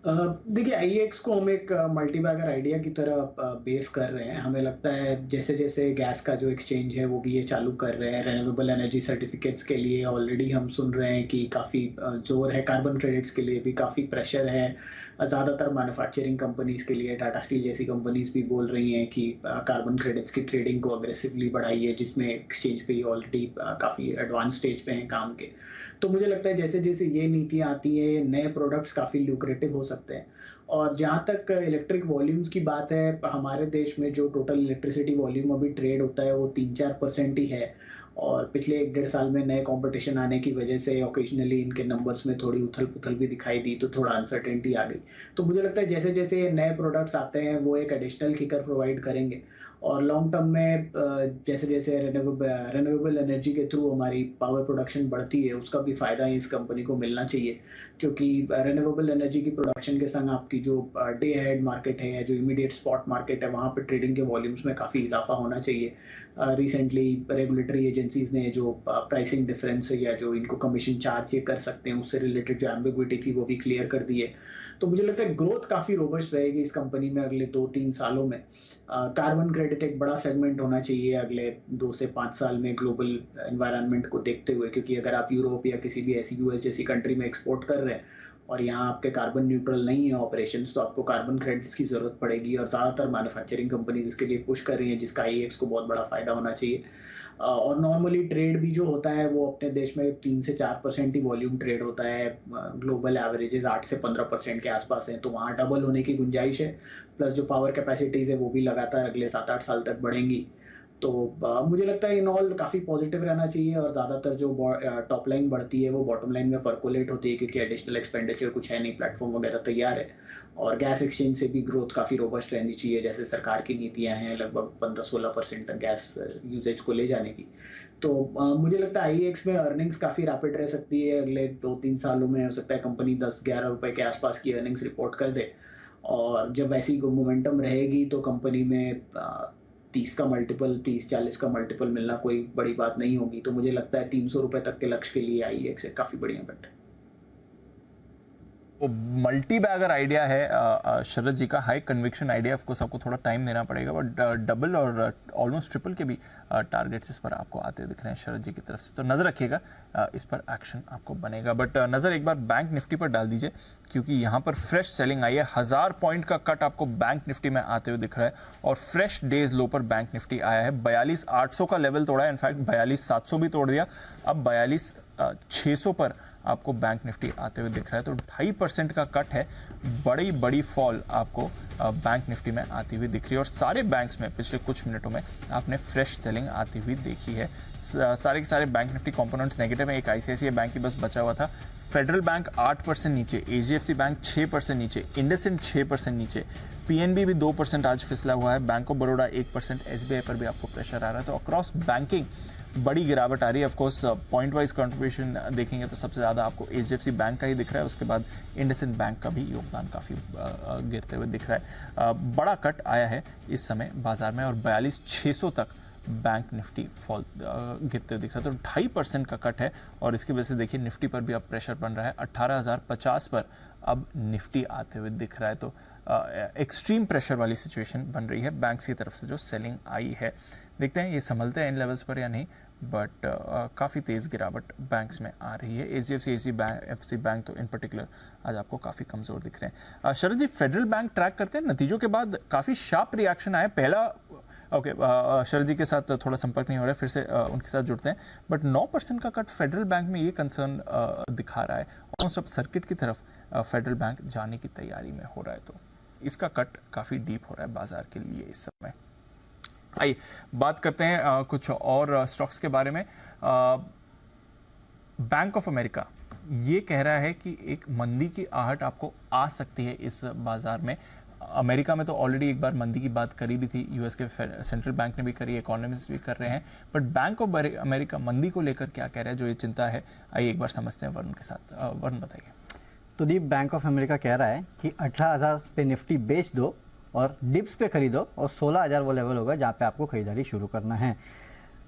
देखिए IEX को हम एक मल्टीबैगर आइडिया की तरह बेस कर रहे हैं। हमें लगता है जैसे जैसे गैस का जो एक्सचेंज है वो भी ये चालू कर रहे हैं, रिन्यूएबल एनर्जी सर्टिफिकेट्स के लिए ऑलरेडी हम सुन रहे हैं कि काफ़ी जोर है, कार्बन क्रेडिट्स के लिए भी काफ़ी प्रेशर है। ज़्यादातर मैन्युफैक्चरिंग कंपनीज के लिए टाटा स्टील जैसी कंपनीज भी बोल रही हैं कि कार्बन क्रेडिट्स की ट्रेडिंग को अग्रेसिवली बढ़ाइए, जिसमें एक्सचेंज पे ऑलरेडी काफ़ी एडवांस स्टेज पे हैं काम के। तो मुझे लगता है जैसे जैसे ये नीतियाँ आती हैं, नए प्रोडक्ट्स काफ़ी ल्यूक्रेटिव हो सकते हैं। और जहाँ तक इलेक्ट्रिक वॉल्यूम्स की बात है, हमारे देश में जो टोटल इलेक्ट्रिसिटी वॉल्यूम अभी ट्रेड होता है वो 3-4% ही है। और पिछले 1-1.5 साल में नए कंपटीशन आने की वजह से ओकेजनली इनके नंबर्स में थोड़ी उथल पुथल भी दिखाई दी, तो थोड़ा अनसर्टेनिटी आ गई। तो मुझे लगता है जैसे जैसे नए प्रोडक्ट्स आते हैं वो एक एडिशनल किकर प्रोवाइड करेंगे। और लॉन्ग टर्म में जैसे जैसे रेन्यूएबल एनर्जी के थ्रू हमारी पावर प्रोडक्शन बढ़ती है, उसका भी फ़ायदा इस कंपनी को मिलना चाहिए, क्योंकि रेन्यूएबल एनर्जी की प्रोडक्शन के संग आपकी जो डे हेड मार्केट है या जो इमीडिएट स्पॉट मार्केट है, वहाँ पर ट्रेडिंग के वॉल्यूम्स में काफ़ी इजाफा होना चाहिए। रिसेंटली रेगुलेटरी एजेंसीज ने जो प्राइसिंग डिफरेंस या जो इनको कमीशन चार्ज ये कर सकते हैं, उससे रिलेटेड जो एम्बिग्विटी थी वो भी क्लियर कर दी है। तो मुझे लगता है ग्रोथ काफ़ी रोबस्ट रहेगी इस कंपनी में अगले 2-3 सालों में। कार्बन क्रेडिट एक बड़ा सेगमेंट होना चाहिए अगले 2 से 5 साल में ग्लोबल एनवायरनमेंट को देखते हुए, क्योंकि अगर आप यूरोप या किसी भी ऐसी यूएस जैसी कंट्री में एक्सपोर्ट कर रहे हैं और यहाँ आपके कार्बन न्यूट्रल नहीं है ऑपरेशंस, तो आपको कार्बन क्रेडिट्स की ज़रूरत पड़ेगी और ज़्यादातर मैन्युफैक्चरिंग कंपनीज इसके लिए पुश कर रही हैं, जिसका IEX को बहुत बड़ा फ़ायदा होना चाहिए। और नॉर्मली ट्रेड भी जो होता है वो अपने देश में 3 से 4% ही वॉल्यूम ट्रेड होता है, ग्लोबल एवरेजेस 8 से 15% के आसपास हैं, तो वहाँ डबल होने की गुंजाइश है। प्लस जो पावर कैपेसिटीज़ है वो भी लगातार अगले 7-8 साल तक बढ़ेंगी। तो मुझे लगता है इन ऑल काफ़ी पॉजिटिव रहना चाहिए और ज़्यादातर जो टॉप लाइन बढ़ती है वो बॉटम लाइन में परकोलेट होती है, क्योंकि एडिशनल एक्सपेंडिचर कुछ है नहीं, प्लेटफॉर्म वगैरह तैयार है। और गैस एक्सचेंज से भी ग्रोथ काफ़ी रोबस्ट रहनी चाहिए, जैसे सरकार की नीतियां हैं लगभग 15-16% तक गैस यूजेज को ले जाने की। तो मुझे लगता है IEX में अर्निंग्स काफ़ी रैपिड रह सकती है, अगले 2-3 सालों में हो सकता है कंपनी 10-11 रुपए के आसपास की अर्निंग्स रिपोर्ट कर दे, और जब वैसी मोमेंटम रहेगी तो कंपनी में 30 का मल्टीपल, 30-40 का मल्टीपल मिलना कोई बड़ी बात नहीं होगी। तो मुझे लगता है 300 रुपए तक के लक्ष्य के लिए IEX एक काफ़ी बढ़िया बेट है। वो मल्टी बैगर आइडिया है शरद जी का, high conviction idea. Of course आपको थोड़ा टाइम देना पड़ेगा, बट डबल और ऑलमोस्ट ट्रिपल के भी टारगेट्स इस पर आपको आते दिख रहे हैं शरद जी की तरफ से, तो नज़र रखिएगा, इस पर एक्शन आपको बनेगा। बट नज़र एक बार बैंक निफ्टी पर डाल दीजिए, क्योंकि यहाँ पर फ्रेश सेलिंग आई है। 1000 पॉइंट का कट आपको बैंक निफ्टी में आते हुए दिख रहा है और फ्रेश डेज लो पर बैंक निफ्टी आया है। 42,800 का लेवल तोड़ा है, इनफैक्ट 42,700 भी तोड़ दिया, अब 42,600 पर आपको बैंक निफ्टी आते हुए दिख रहा है। तो 2.5% का कट है, बड़ी फॉल आपको बैंक निफ्टी में आती हुई दिख रही है। और सारे बैंक्स में पिछले कुछ मिनटों में आपने फ्रेश सेलिंग आती हुई देखी है। सारे के सारे बैंक निफ्टी कंपोनेंट्स नेगेटिव है। एक ICICI बैंक ही बस बचा हुआ था। फेडरल बैंक 8% नीचे, HDFC बैंक 6% नीचे, इंडसइंड 6% नीचे, PNB भी 2% आज फिसला हुआ है, बैंक ऑफ बड़ौदा 1%, SBI पर भी आपको प्रेशर आ रहा है। तो अक्रॉस बैंकिंग बड़ी गिरावट आ रही है। ऑफकोर्स पॉइंट वाइज कंट्रीब्यूशन देखेंगे तो सबसे ज़्यादा आपको HDFC बैंक का ही दिख रहा है, उसके बाद इंडसइंड बैंक का भी योगदान काफ़ी गिरते हुए दिख रहा है। बड़ा कट आया है इस समय बाजार में और 42,600 तक बैंक निफ्टी फॉल गिरते हुए दिख रहा है। तो 2.5% का कट है और इसकी वजह से देखिए निफ्टी पर भी अब प्रेशर बन रहा है। 18,050 पर अब निफ्टी आते हुए दिख रहा है। तो एक्सट्रीम प्रेशर वाली सिचुएशन बन रही है बैंक्स की तरफ से जो सेलिंग आई है। देखते हैं ये संभलते हैं इन लेवल्स पर या नहीं, बट काफ़ी तेज़ गिरावट बैंक्स में आ रही है। HDFC बैंक तो इन पर्टिकुलर आज आपको काफ़ी कमज़ोर दिख रहे हैं। शरद जी, फेडरल बैंक ट्रैक करते हैं, नतीजों के बाद काफ़ी शार्प रिएक्शन आया। पहला ओके, शरद जी के साथ थोड़ा संपर्क नहीं हो रहा है, फिर से उनके साथ जुड़ते हैं। बट 9% का कट फेडरल बैंक में ये कंसर्न दिखा रहा है, ऑलमोस्ट अब सर्किट की तरफ फेडरल बैंक जाने की तैयारी में हो रहा है। तो इसका कट काफ़ी डीप हो रहा है बाजार के लिए इस समय। आइए बात करते हैं कुछ और स्टॉक्स के बारे में। बैंक ऑफ अमेरिका ये कह रहा है कि एक मंदी की आहट आपको आ सकती है इस बाजार में। अमेरिका में तो ऑलरेडी एक बार मंदी की बात करी भी थी, यूएस के सेंट्रल बैंक ने भी करी, इकोनॉमिस्ट भी कर रहे हैं, बट बैंक ऑफ अमेरिका मंदी को लेकर क्या कह रहा है, जो ये चिंता है, आइए एक बार समझते हैं वरुण के साथ। वरुण बताइए। तो दीप, बैंक ऑफ अमेरिका कह रहा है कि 18,000 पे निफ्टी बेच दो और डिप्स पे खरीदो और 16,000 वो लेवल होगा जहाँ पे आपको खरीदारी शुरू करना है।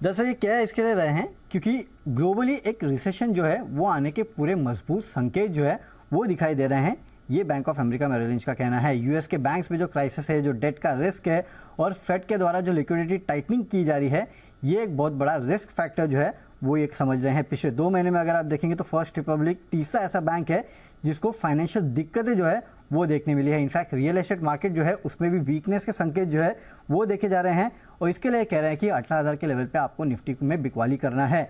दरअसल ये क्या है, इसके लिए रहे हैं क्योंकि ग्लोबली एक रिसेशन जो है वो आने के पूरे मजबूत संकेत जो है वो दिखाई दे रहे हैं। ये Bank of America Merrill Lynch का कहना है। यूएस के बैंक्स में जो क्राइसिस है, जो डेट का रिस्क है और फेड के द्वारा जो लिक्विडिटी टाइटनिंग की जा रही है, ये एक बहुत बड़ा रिस्क फैक्टर जो है वो एक समझ रहे हैं। पिछले 2 महीने में अगर आप देखेंगे तो फर्स्ट रिपब्लिक तीसरा ऐसा बैंक है जिसको फाइनेंशियल दिक्कतें जो है वो देखने मिली है। इनफैक्ट रियल एस्टेट मार्केट जो है उसमें भी वीकनेस के संकेत जो है वो देखे जा रहे हैं और इसके लिए कह रहे हैं कि 18,000 के लेवल पे आपको निफ्टी में बिकवाली करना है।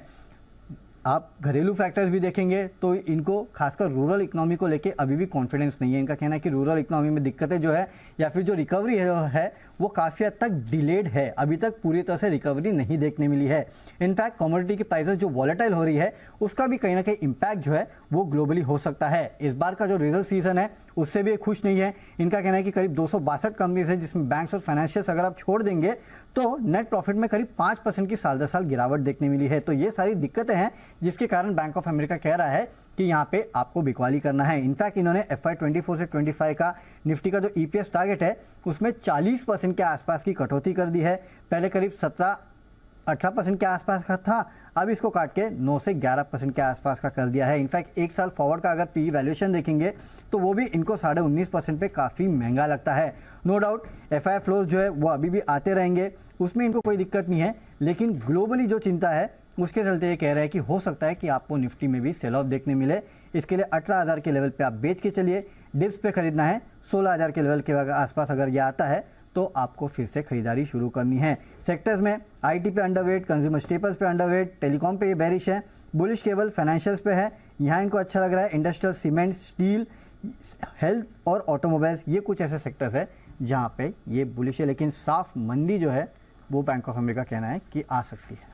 आप घरेलू फैक्टर्स भी देखेंगे तो इनको खासकर रूरल इकोनॉमी को लेके अभी भी कॉन्फिडेंस नहीं है। इनका कहना है कि रूरल इकोनॉमी में दिक्कतें जो है या फिर जो रिकवरी है वो काफ़ी हद तक डिलेड है, अभी तक पूरी तरह से रिकवरी नहीं देखने मिली है। इनफैक्ट कमोडिटी की प्राइसेस जो वॉलेटाइल हो रही है उसका भी कहीं ना कहीं इम्पैक्ट जो है वो ग्लोबली हो सकता है। इस बार का जो रिजल्ट सीजन है उससे भी खुश नहीं है। इनका कहना है कि करीब 262 कंपनीज है जिसमें बैंक्स और फाइनेंशियल्स अगर आप छोड़ देंगे तो नेट प्रॉफिट में करीब 5% की साल दर साल गिरावट देखने मिली है। तो ये सारी दिक्कतें हैं जिसके कारण बैंक ऑफ अमेरिका कह रहा है कि यहाँ पे आपको बिकवाली करना है। इनफैक्ट इन्होंने FY24 से 25 का निफ्टी का जो EPS टारगेट है उसमें 40% के आसपास की कटौती कर दी है। पहले करीब 17-18% के आसपास का था, अब इसको काट के 9 से 11% के आसपास का कर दिया है। इनफैक्ट एक साल फॉरवर्ड का अगर PE वैल्यूएशन देखेंगे तो वो भी इनको 19.5% पे काफ़ी महंगा लगता है। नो डाउट FI फ्लोज जो है वो अभी भी आते रहेंगे, उसमें इनको कोई दिक्कत नहीं है, लेकिन ग्लोबली जो चिंता है उसके चलते ये कह रहे हैं कि हो सकता है कि आपको निफ्टी में भी सेल ऑफ देखने मिले। इसके लिए 18,000 के लेवल पे आप बेच के चलिए, डिप्स पे खरीदना है 16,000 के लेवल के आसपास अगर ये आता है तो आपको फिर से खरीदारी शुरू करनी है। सेक्टर्स में IT पे अंडरवेट, कंज्यूमर स्टेपल्स पे अंडरवेट, टेलीकॉम पे ये बेरिश है, बुलिश केवल फाइनेंशियल्स पे है, यहाँ इनको अच्छा लग रहा है। इंडस्ट्रियल, सीमेंट, स्टील, हेल्थ और ऑटोमोबाइल्स ये कुछ ऐसे सेक्टर्स है जहाँ पे ये बुलिश है, लेकिन साफ मंदी जो है वो बैंक ऑफ अमेरिका कहना है कि आ सकती है।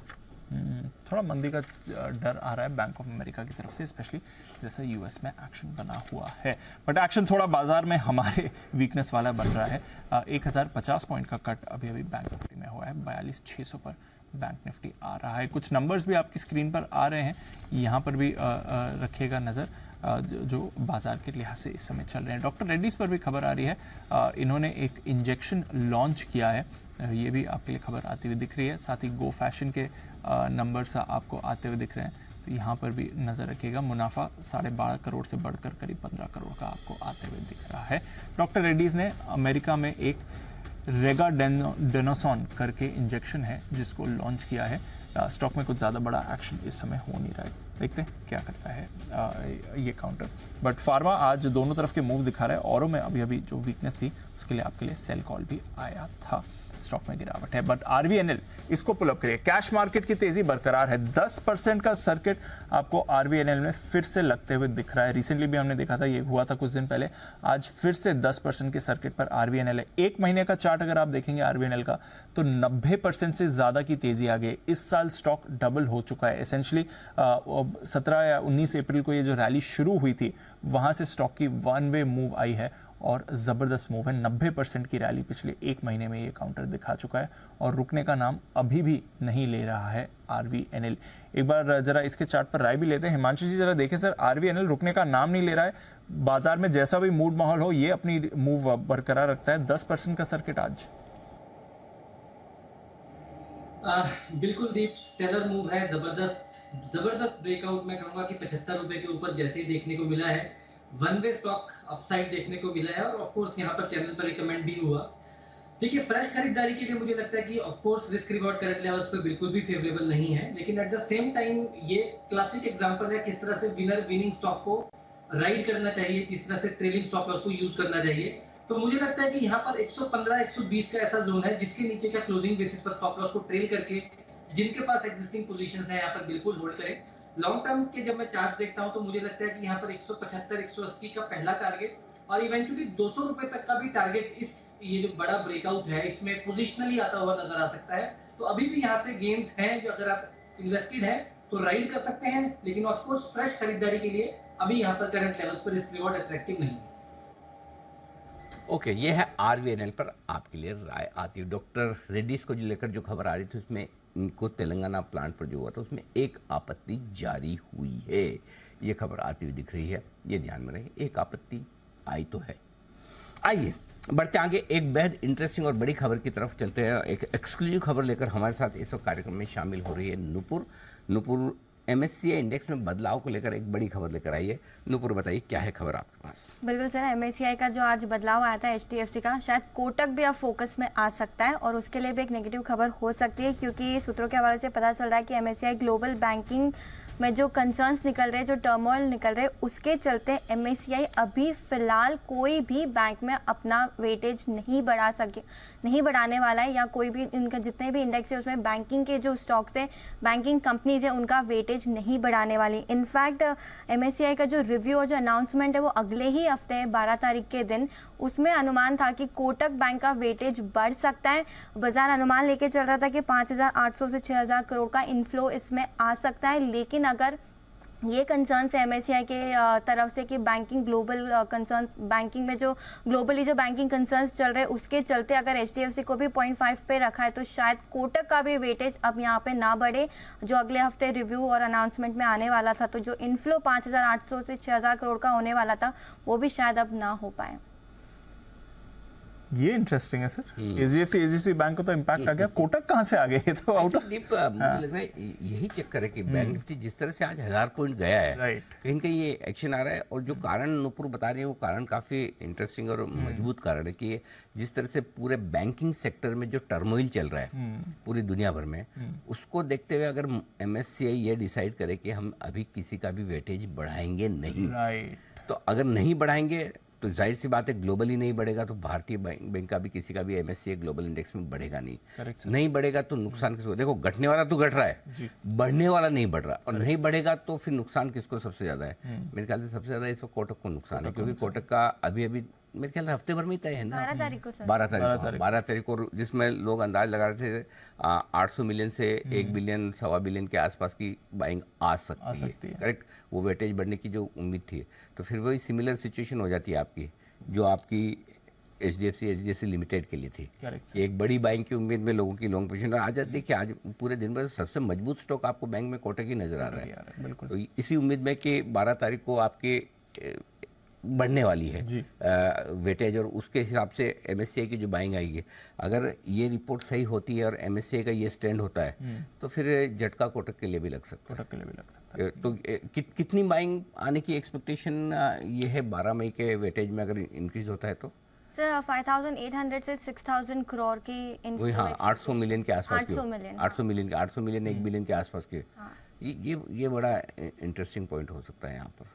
थोड़ा मंदी का डर आ रहा है बैंक ऑफ अमेरिका की तरफ से, स्पेशली जैसे यूएस में एक्शन बना हुआ है। बट एक्शन थोड़ा बाजार में हमारे वीकनेस वाला बन रहा है। 1050 पॉइंट का कट अभी अभी बैंक निफ्टी में हुआ है, 42,600 पर बैंक निफ्टी आ रहा है। कुछ नंबर्स भी आपकी स्क्रीन पर आ रहे हैं, यहाँ पर भी रखिएगा नज़र जो बाजार के लिहाज से इस समय चल रहे हैं। डॉक्टर रेड्डीज पर भी खबर आ रही है, इन्होंने एक इंजेक्शन लॉन्च किया है, ये भी आपके लिए खबर आती हुई दिख रही है। साथ ही गो फैशन के नंबर्स आपको आते हुए दिख रहे हैं, तो यहाँ पर भी नज़र रखिएगा। मुनाफा 12.5 करोड़ से बढ़कर करीब 15 करोड़ का आपको आते हुए दिख रहा है। डॉक्टर रेड्डीज ने अमेरिका में एक रेगाडेनोसॉन करके इंजेक्शन है जिसको लॉन्च किया है। स्टॉक में कुछ ज़्यादा बड़ा एक्शन इस समय हो नहीं रहा है, देखते हैं क्या करता है ये काउंटर। बट फार्मा आज दोनों तरफ के मूव दिखा रहा है। औरों में अभी अभी जो वीकनेस थी उसके लिए आपके लिए सेल कॉल भी आया था, स्टॉक में गिरावट है। बट RVNL इसको पुल अप करिए, कैश मार्केट की तेजी बरकरार है। 10% का सर्किट आपको RVNL में फिर से लगते हुए दिख रहा है। रिसेंटली भी हमने देखा था, ये हुआ था कुछ दिन पहले, आज फिर से 10% के सर्किट पर RVNL है। एक महीने का चार्ट अगर आप देखेंगे RVNL का तो 90% से ज्यादा की तेजी आ गई। इस साल स्टॉक डबल हो चुका है। एसेंशली 17 या 19 अप्रैल को ये जो रैली शुरू हुई थी वहां से स्टॉक की वन वे मूव आई है और ज़बरदस्त मूव है। 90% की रैली पिछले एक महीने में ये काउंटर दिखा चुका है और रुकने का नाम अभी भी नहीं ले रहा है RVNL। एक बार जरा इसके चार्ट पर राय भी लेते हैं। हिमांशु जी जरा देखें सर, RVNL रुकने का नाम नहीं ले रहा है, बाजार में जैसा भी मूड माहौल हो ये अपनी मूव बरकरार रखता है। 10% का सर्किट आज बिल्कुल दीप, स्टेलर मूव है, जबरदस्त ब्रेकआउट। मैं कहूंगा कि 75 रुपए के ऊपर जैसे ही देखने को मिला है, वन वे स्टॉक अपसाइड देखने को मिला है और ऑफ कोर्स यहाँ पर चैनल पर रिकमेंड भी हुआ। देखिए, फ्रेश खरीदारी के लिए मुझे लगता है कि of course risk reward current levels पे बिल्कुल भी फेवरेबल नहीं है, लेकिन एट द सेम टाइम ये क्लासिक एग्जांपल है किस तरह से विनिंग स्टॉक को राइड करना चाहिए, किस तरह से ट्रेलिंग स्टॉप लॉस को यूज करना चाहिए। तो मुझे लगता है कि यहाँ पर 115-120 का ऐसा जोन है जिसके नीचे का क्लोजिंग बेसिस पर स्टॉप लॉस को ट्रेल करके जिनके पास एग्जिस्टिंग पोजीशंस है यहाँ पर बिल्कुल होल्ड करें। लॉन्ग टर्म के जब मैं चार्ट्स देखता हूं तो मुझे लगता है कि यहाँ पर 175-180 का पहला टारगेट और इवेंचुअली 200 रुपए तक का भी टारगेट इस ये जो बड़ा ब्रेकआउट है इसमें पोजिशनली आता हुआ नजर आ सकता है। तो अभी भी यहाँ से गेन्स हैं, जो अगर आप इन्वेस्टेड हैं तो राइड कर सकते हैं, लेकिन ऑफकोर्स फ्रेश खरीदारी के लिए अभी यहाँ पर करंट लेवल्स पर रिस्क रिवॉर्ड अट्रैक्टिव नहीं है। ओके, ये है RVNL पर आपके लिए राय आती है। डॉक्टर रेड्डीज को जो लेकर जो खबर आ रही थी उसमें इनको तेलंगाना प्लांट पर जो हुआ था उसमें एक आपत्ति जारी हुई है, ये खबर आती हुई दिख रही है, ये ध्यान में रहे। एक आपत्ति आई तो है। आइए बढ़ते आगे, एक बेहद इंटरेस्टिंग और बड़ी खबर की तरफ चलते हैं। एक एक्सक्लूसिव खबर लेकर हमारे साथ इस वक्त कार्यक्रम में शामिल हो रही है नुपुर MSCI इंडेक्स में बदलाव को लेकर एक बड़ी खबर लेकर आई है। नुपुर बताइए क्या है खबर आपके पास? बिल्कुल सर, MSCI का जो आज बदलाव आया था HDFC का, शायद कोटक भी अब फोकस में आ सकता है और उसके लिए भी एक नेगेटिव खबर हो सकती है, क्योंकि सूत्रों के हवाले से पता चल रहा है कि MSCI ग्लोबल बैंकिंग में जो कंसर्न्स निकल रहे हैं, जो टर्मोइल निकल रहे हैं, उसके चलते MSCI अभी फिलहाल कोई भी बैंक में अपना वेटेज नहीं बढ़ाने वाला है, या कोई भी इनका जितने भी इंडेक्स है उसमें बैंकिंग के जो स्टॉक्स है, बैंकिंग कंपनीज है, उनका वेटेज नहीं बढ़ाने वाली। इनफैक्ट MSCI का जो रिव्यू और जो अनाउंसमेंट है वो अगले ही हफ्ते 12 तारीख के दिन, उसमें अनुमान था कि कोटक बैंक का वेटेज बढ़ सकता है। बाजार अनुमान लेके चल रहा था कि 5,800 से 6,000 करोड़ का इनफ्लो इसमें आ सकता है, लेकिन अगर ये कंसर्न है MSCI के तरफ से कि बैंकिंग ग्लोबल कंसर्न, बैंकिंग में जो ग्लोबली जो बैंकिंग कंसर्न्स चल रहे हैं उसके चलते अगर HDFC को भी 0.5 पे रखा है, तो शायद कोटक का भी वेटेज अब यहाँ पे ना बढ़े, जो अगले हफ्ते रिव्यू और अनाउंसमेंट में आने वाला था। तो जो इनफ्लो 5,800 से 6,000 करोड़ का होने वाला था वो भी शायद अब ना हो पाए। ये इंटरेस्टिंग है सर। HDFC बैंक को तो इम्पैक्ट आ गया, कोटक कहाँ से आ गए? तो आउट ऑफ मुझे लग रहा है यही चक्कर है कि बैंक निफ्टी जिस तरह से आज 1000 पॉइंट गया है, कहीं कहीं ये एक्शन आ रहा है। और जो कारण नुपुर बता रही है वो कारण काफी इंटरेस्टिंग और मजबूत कारण है कि जिस तरह से पूरे बैंकिंग सेक्टर में जो टर्मोइल चल रहा है पूरी दुनिया भर में, उसको देखते हुए अगर MSCI ये डिसाइड करे कि हम अभी किसी का भी वेटेज बढ़ाएंगे नहीं, तो अगर नहीं बढ़ाएंगे तो जाहिर सी बात है ग्लोबली नहीं बढ़ेगा, तो भारतीय बैंक का भी किसी का भी MSCI ग्लोबल इंडेक्स में बढ़ेगा नहीं बढ़ेगा तो नुकसान किसको? देखो, घटने वाला तो घट रहा है, बढ़ने वाला नहीं बढ़ रहा, और नहीं बढ़ेगा तो फिर नुकसान किसको सबसे ज्यादा है? मेरे ख्याल से सबसे ज्यादा इस वक्त कोटक को नुकसान है, क्योंकि कोटक का अभी मेरे ख्याल से हफ्ते भर में ही तय है ना, 12 तारीख को, जिसमें लोग अंदाज लगा रहे थे 800 मिलियन से 1 बिलियन 1.25 बिलियन के आसपास की बाइंग आ सकती है। करेक्ट, वो वेटेज बढ़ने की जो उम्मीद थी, तो फिर वही सिमिलर सिचुएशन हो जाती है आपकी, जो आपकी HDFC लिमिटेड के लिए थी। एक बड़ी बाइंग की उम्मीद में लोगों की लॉन्ग पोजीशन, और आज देखिए आज पूरे दिन भर सबसे मजबूत स्टॉक आपको बैंक में कोटक ही नजर आ रहा है। बिल्कुल, तो इसी उम्मीद में कि 12 तारीख को आपके बढ़ने वाली है वेटेज, और उसके हिसाब से MSCI की जो बाइंग आएगी, अगर ये रिपोर्ट सही होती है और MSCI का ये स्टैंड होता है, तो फिर झटका कोटक के लिए भी लग सकता है। तो कितनी बाइंग आने की एक्सपेक्टेशन ये है 12 मई के वेटेज में अगर इंक्रीज होता है तो? सर 5,800 से 6,000 करोड़ की वही, हाँ, 800 मिलियन के आसपास, 800 मिलियन 1 बिलियन के आसपास के। ये बड़ा इंटरेस्टिंग पॉइंट हो सकता है यहाँ पर।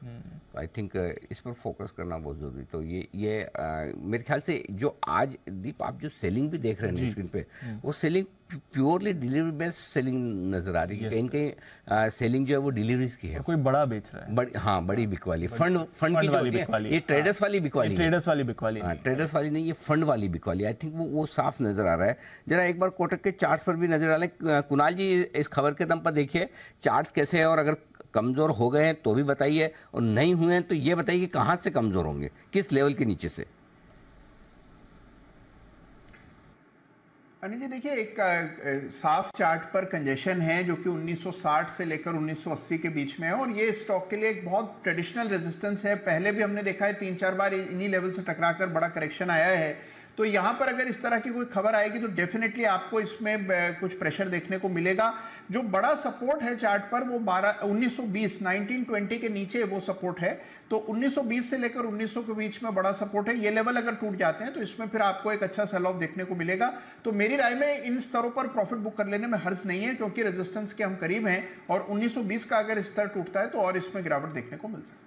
आई थिंक इस पर फोकस करना बहुत जरूरी। तो ये मेरे ख्याल से जो आज दीप आप जो सेलिंग भी देख रहे हैं स्क्रीन पे, वो selling purely delivery based selling नजर आ रही है। कहीं कहीं सेलिंग जो है वो डिलीवरीज की है, कोई बड़ा बेच रहा है, हाँ, बड़ी बिक वाली, फंड की जो ये ट्रेडर्स वाली बिक वाली, ट्रेडर्स वाली नहीं, ये फंड वाली बिक वाली। आई थिंक वो साफ नजर आ रहा है। जरा एक बार कोटक के चार्ट्स पर भी नजर आ रहे हैं। कुणाल जी, इस खबर के दम पर देखिए चार्ट्स कैसे है, और अगर कमजोर हो गए हैं तो भी बताइए, और नहीं हुए हैं तो ये बताइए कि कहाँ से कमजोर होंगे, किस लेवल के नीचे से? अनिल जी, देखिए, एक साफ चार्ट पर कंजेशन है जो कि 1960 से लेकर 1980 के बीच में है, और ये स्टॉक के लिए एक बहुत ट्रेडिशनल रेजिस्टेंस है। पहले भी हमने देखा है 3-4 बार इन्हीं लेवल से टकराकर बड़ा करेक्शन आया है। तो यहाँ पर अगर इस तरह की कोई खबर आएगी तो डेफिनेटली आपको इसमें कुछ प्रेशर देखने को मिलेगा। जो बड़ा सपोर्ट है चार्ट पर वो 1920 के नीचे वो सपोर्ट है। तो 1920 से लेकर 1900 के बीच में बड़ा सपोर्ट है। ये लेवल अगर टूट जाते हैं तो इसमें फिर आपको एक अच्छा सेल ऑफ देखने को मिलेगा। तो मेरी राय में इन स्तरों पर प्रॉफिट बुक कर लेने में हर्ज नहीं है, क्योंकि रेजिस्टेंस के हम करीब हैं, और 1920 का अगर स्तर टूटता है तो और इसमें गिरावट देखने को मिल सकती है।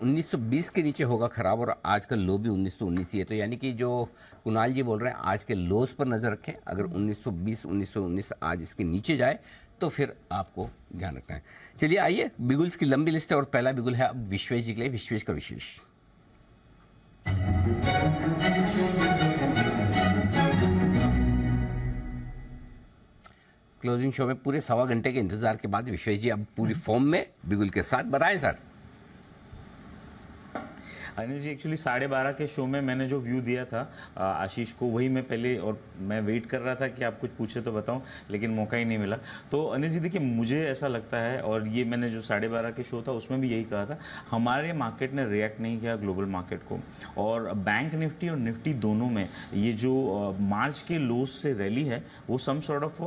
1920 के नीचे होगा खराब, और आज का लो भी 1919 ही है। तो यानी कि जो कुणाल जी बोल रहे हैं, आज के लोस पर नजर रखें। अगर 1920-1919 आज इसके नीचे जाए तो फिर आपको ध्यान रखना है। चलिए आइए, बिगुल्स की लंबी लिस्ट है, और पहला बिगुल है अब विश्वेश जी के लिए। विश्वेश का विशेष। क्लोजिंग शो में पूरे 1.25 घंटे के इंतजार के बाद विश्वेश जी अब पूरी फॉर्म में बिगुल के साथ। बताएं सर। अनिल जी, एक्चुअली 12:30 के शो में मैंने जो व्यू दिया था आशीष को, वही मैं पहले, और मैं वेट कर रहा था कि आप कुछ पूछे तो बताऊं, लेकिन मौका ही नहीं मिला। तो अनिल जी देखिए, मुझे ऐसा लगता है, और ये मैंने जो 12:30 के शो था उसमें भी यही कहा था, हमारे मार्केट ने रिएक्ट नहीं किया ग्लोबल मार्केट को, और बैंक निफ्टी और निफ्टी दोनों में ये जो मार्च के लोस से रैली है वो some sort of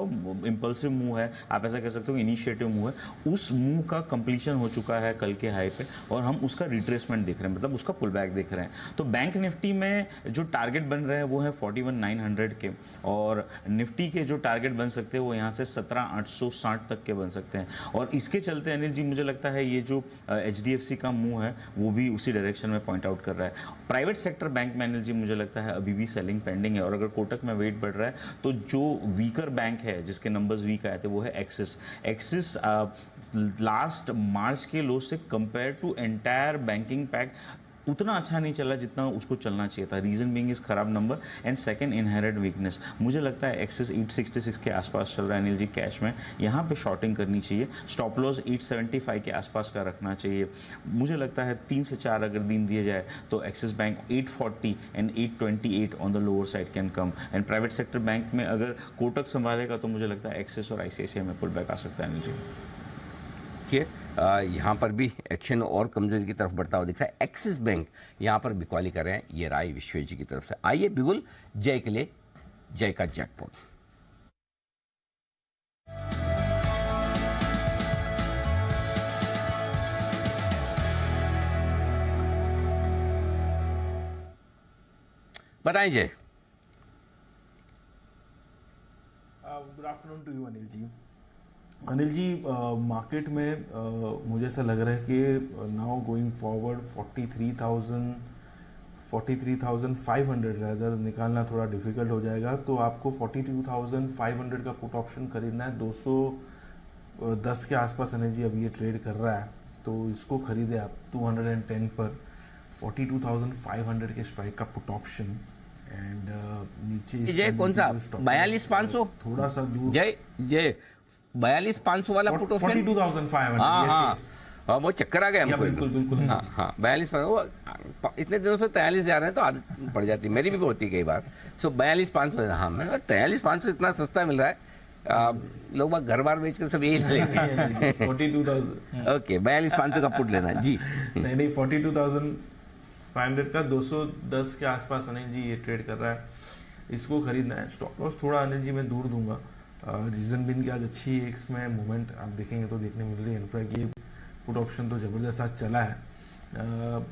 impulsive move है, आप ऐसा कह सकते हो, इनिशिएटिव मूव है। उस मूव का कंप्लीशन हो चुका है कल के हाई पे, और हम उसका रिट्रेसमेंट देख रहे हैं, मतलब उसका पुल बैक देख रहे हैं। तो बैंक निफ्टी में जो टारगेट बन रहे हैं वो है 41,900 के, और निफ्टी के जो टारगेट बन सकते हैं वो यहाँ से 17,860 तक के बन सकते हैं। और इसके चलते अनिल जी मुझे लगता है ये जो HDFC का मूव है वो भी उसी डायरेक्शन में पॉइंट आउट कर रहा है। प्राइवेट सेक्टर बैंक में अनिल जी मुझे लगता है अभी भी सेलिंग पेंडिंग है, और अगर कोटक में वेट बढ़ रहा है तो जो वीकर बैंक है जिसके नंबर्स वीक आए थे वो है एक्सिस लास्ट मार्च के लो से compare to entire banking pack उतना अच्छा नहीं चला जितना उसको चलना चाहिए था। रीजन बीइंग इज खराब number and second inherent weakness. मुझे लगता है एक्सिस 866 के आसपास चल रहा है अनिल जी कैश में, यहाँ पे शॉर्टिंग करनी चाहिए। स्टॉप लॉस 875 के आसपास का रखना चाहिए। मुझे लगता है 3 से 4 अगर दिन दिए जाए तो axis bank 840 and 828 on the lower side can come. And private sector bank में अगर कोटक संभालेगा तो मुझे लगता है एक्सिस और ICICI में पुल बैक आ सकता है अनिल जी। यहाँ पर भी एक्शन और कमजोरी की तरफ बढ़ता हुआ दिख रहा है। एक्सिस बैंक यहाँ पर बिकवाली कर रहे हैं, ये राय विश्वेश जी की तरफ से। आइए बिगुल जय के लिए जय का जैकपॉट। बताएं Jay. Good afternoon to you Anil ji. Anil ji, market में मुझे ऐसा लग रहा है कि नाउ गोइंग फॉरवर्ड 43,500 रैदर निकालना थोड़ा डिफिकल्ट हो जाएगा, तो आपको 42,500 का पुट ऑप्शन खरीदना है। 210 के आसपास अनिल जी अभी ये ट्रेड कर रहा है, तो इसको खरीदे आप 210 पर 42,500 के स्ट्राइक का पुट ऑप्शन। एंड नीचे जय कौन सा 42,500 थोड़ा सा दूर जय 42,500 वाला पुट ऑप्शन 42,500। हाँ वो चक्कर आ गया हमको। बिल्कुल बिल्कुल। हाँ 42,500 इतने दिनों से 43 जा रहे हैं तो आदत पड़ जाती है, मेरी भी होती है कई बार। सो 42,500। हाँ मैं 43,500 इतना सस्ता मिल रहा है, लोग बाग घर बार बेचकर सब यही लेते हैं। 42,000 ओके 42,500 का पुट लेना जी। नहीं 42,500 का 210 के आसपास अनिल जी ये ट्रेड कर रहा है, इसको खरीदना है। स्टॉप लॉस थोड़ा अनिल जी मैं दूर दूंगा। रीजन बिन की आज अच्छी एक्स में मूवमेंट आप देखेंगे तो देखने मिल रही है। इनफैक्ट ये पुट ऑप्शन तो ज़बरदस्त आज चला है,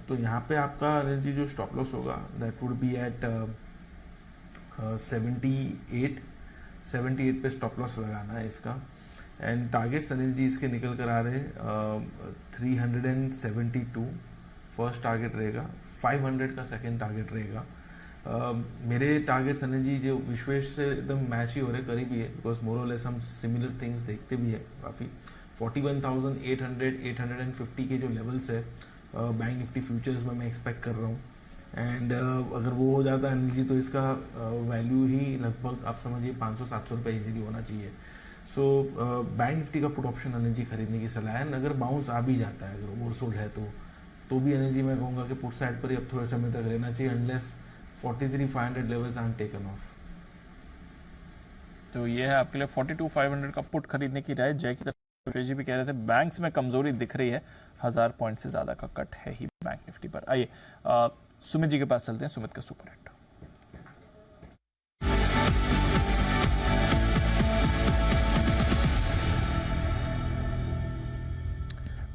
तो यहाँ पे आपका अनिल जी जो स्टॉप लॉस होगा दैट वुड बी एट 78 पे स्टॉप लॉस लगाना है इसका। एंड टारगेट्स अनिल जी इसके निकल कर आ रहे हैं 372 फर्स्ट टारगेट रहेगा, 500 का सेकेंड टारगेट रहेगा। मेरे टारगेट्स अनिल जी जो विश्वेश से एकदम मैच ही हो रहे, करीबी है, बिकॉज मोरलेस हम सिमिलर थिंग्स देखते भी है काफ़ी। 41,800 850 के जो लेवल्स है बैंक निफ्टी फ्यूचर्स में मैं एक्सपेक्ट कर रहा हूँ। एंड अगर वो हो जाता है अनिल जी तो इसका वैल्यू ही लगभग आप समझिए 500-700 रुपये ईजिली होना चाहिए। सो बैंक निफ्टी का पुट ऑप्शन अनिल जी खरीदने की सलाह है। अगर बाउंस आ भी जाता है, अगर ओवरसोल्ड है तो भी अनिल जी मैं कहूँगा कि पुट साइड पर ही अब थोड़े समय तक रहना चाहिए, unless 43,500 levels are taken off. तो ये है आपके लिए 42,500 का पुट खरीदने की राय। जय की तरफ जी भी कह रहे थे बैंक्स में कमजोरी दिख रही है, 1000 पॉइंट से ज्यादा का कट है ही बैंक निफ्टी पर। आइए सुमित जी के पास चलते हैं, सुमित का सुपर हिट।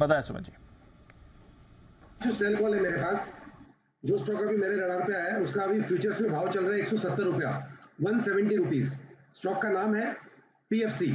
बताएं सुमित जी। जो सेल कॉल है मेरे पास, जो स्टॉक अभी मेरे रडार पे आया है उसका अभी फ्यूचर्स में भाव चल रहा है 170 रुपया, 170 रुपीज। स्टॉक का नाम है PFC।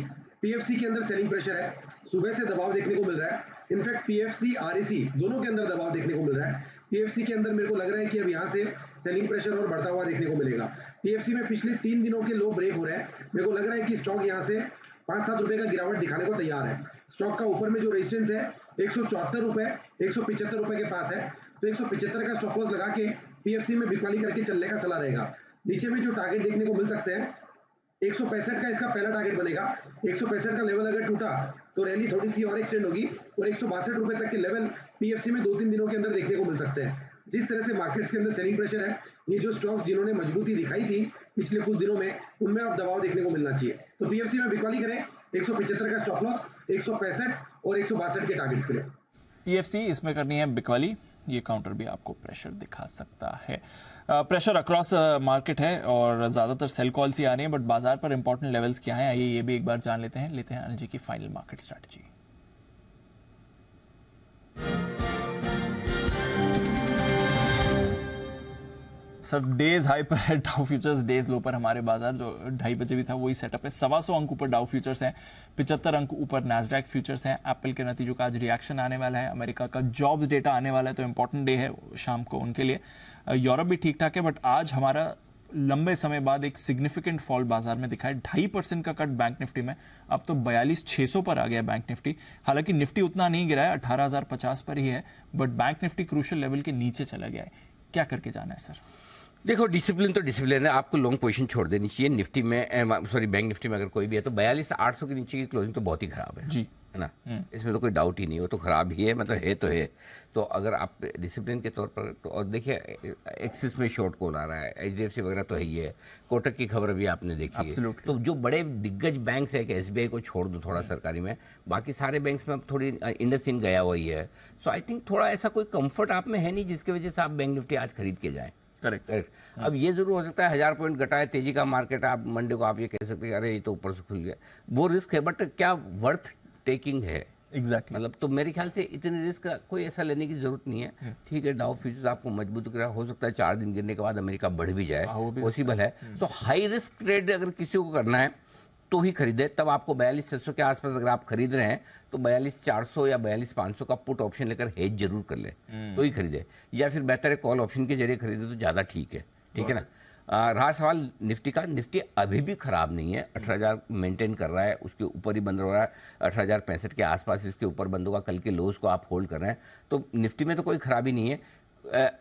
PFC के अंदर सेलिंग प्रेशर है, सुबह से दबाव देखने को मिल रहा है। इनफैक्ट PFC REC दोनों के अंदर दबाव देखने को मिल रहा है। PFC के अंदर मेरे को लग रहा है कि अब यहाँ से सेलिंग प्रेशर और बढ़ता हुआ देखने को मिलेगा। PFC में पिछले 3 दिनों के लो ब्रेक हो रहे हैं, मेरे को लग रहा है कि स्टॉक यहाँ से 5-7 रुपए का गिरावट दिखाने को तैयार है। स्टॉक का ऊपर में जो रेजिस्टेंस है 174 रुपए, 175 रुपए के पास है, तो 175 का स्टॉप लॉस लगा के PFC में बिकवाली करके चलने का सलाह रहेगा। नीचे में जो टारगेट देखने को मिल सकते हैं 165 का इसका पहला टारगेट बनेगा। 165 का लेवल अगर टूटा तो रैली थोड़ी सी और एक्सटेंड होगी और 162 रुपए तक के लेवल PFC में 2-3 दिनों के अंदर देखने को मिल सकते हैं। जिस तरह से मार्केट्स के अंदर सेलिंग प्रेशर है, ये जो स्टॉक्स जिन्होंने मजबूती दिखाई थी पिछले कुछ दिनों में, उनमें अब दबाव देखने को मिलना चाहिए। तो PFC में बिकवाली करें, 175 का स्टॉप लॉस, 165 और 162 के टारगेट्स करें। PFC इसमें करनी है बिकवाली। ये काउंटर भी आपको प्रेशर दिखा सकता है। प्रेशर अक्रॉस मार्केट है और ज़्यादातर सेल कॉल्स ही आ रही हैं, बट बाजार पर इंपॉर्टेंट लेवल्स क्या हैं आइए ये भी एक बार जान लेते हैं अनिल जी की final market strategy. Sir days high पर है डाउ फ्यूचर्स, डेज लो पर हमारे बाजार, जो 2:30 बजे भी था वही सेटअप है। 125 अंक ऊपर डाउ फ्यूचर्स हैं, 75 अंक ऊपर नैस्डैक फ्यूचर्स हैं। एप्पल के नतीजों का आज रिएक्शन आने वाला है, अमेरिका का जॉब्स डेटा आने वाला है, तो इंपॉर्टेंट डे है शाम को उनके लिए। यूरोप भी ठीक ठाक है, बट आज हमारा लंबे समय बाद एक सिग्निफिकेंट फॉल बाजार में दिखा है। 2.5% का कट बैंक निफ्टी में, अब तो 42,600 पर आ गया बैंक निफ्टी। हालांकि निफ्टी उतना नहीं गिरा है, 18,050 पर ही है, but bank Nifty crucial level के नीचे चला गया है। क्या करके जाना है सर? देखो, डिसिप्लिन तो डिसिप्लिन है, आपको लॉन्ग पोजीशन छोड़ देनी चाहिए। निफ्टी में सॉरी बैंक निफ्टी में अगर कोई भी है तो 42,800 के नीचे की क्लोजिंग तो बहुत ही खराब है जी, है ना, इसमें तो कोई डाउट ही नहीं, वो तो खराब ही है, मतलब है तो है। तो अगर आप डिसिप्लिन के तौर पर तो, और देखिए एक्सिस में शॉर्ट कौन आ रहा है, HDFC वगैरह तो है ही है, कोटक की खबर भी आपने देखी है। तो जो बड़े दिग्गज बैंक्स है कि SBI को छोड़ दो थोड़ा सरकारी में, बाकी सारे बैंक्स में अब थोड़ी इंडसइंड गया हुआ ही है। सो आई थिंक थोड़ा ऐसा कोई कंफर्ट आप में है नहीं जिसकी वजह से आप बैंक निफ्टी आज खरीद के जाएं। करेक्ट। अब ये जरूर हो सकता है 1000 पॉइंट घटाए तेजी का मार्केट, आप मंडे को आप ये कह सकते हैं अरे ये तो ऊपर से खुल गया, वो रिस्क है, बट क्या वर्थ टेकिंग है? एग्जैक्टली मतलब तो मेरे ख्याल से इतने रिस्क का कोई ऐसा लेने की जरूरत नहीं है। ठीक है, डाउ फ्यूचर्स आपको मजबूत करा, हो सकता है 4 दिन गिरने के बाद अमेरिका बढ़ भी जाए, पॉसिबल है। तो हाई रिस्क ट्रेड अगर किसी को करना है तो ही खरीदे, तब आपको 42,600 के आसपास अगर आप खरीद रहे हैं तो 42,400 या 42,500 का पुट ऑप्शन लेकर हेज जरूर कर ले तो ही खरीदे, या फिर बेहतर है कॉल ऑप्शन के जरिए खरीदे तो ज़्यादा ठीक है ना। रहा सवाल निफ्टी का, निफ्टी अभी भी खराब नहीं है, 18,000 मेंटेन कर रहा है, उसके ऊपर ही बंद हो रहा है, 18,065 के आसपास इसके ऊपर बंद होगा, कल के लोज को आप होल्ड कर रहे हैं, तो निफ्टी में तो कोई खराबी नहीं है।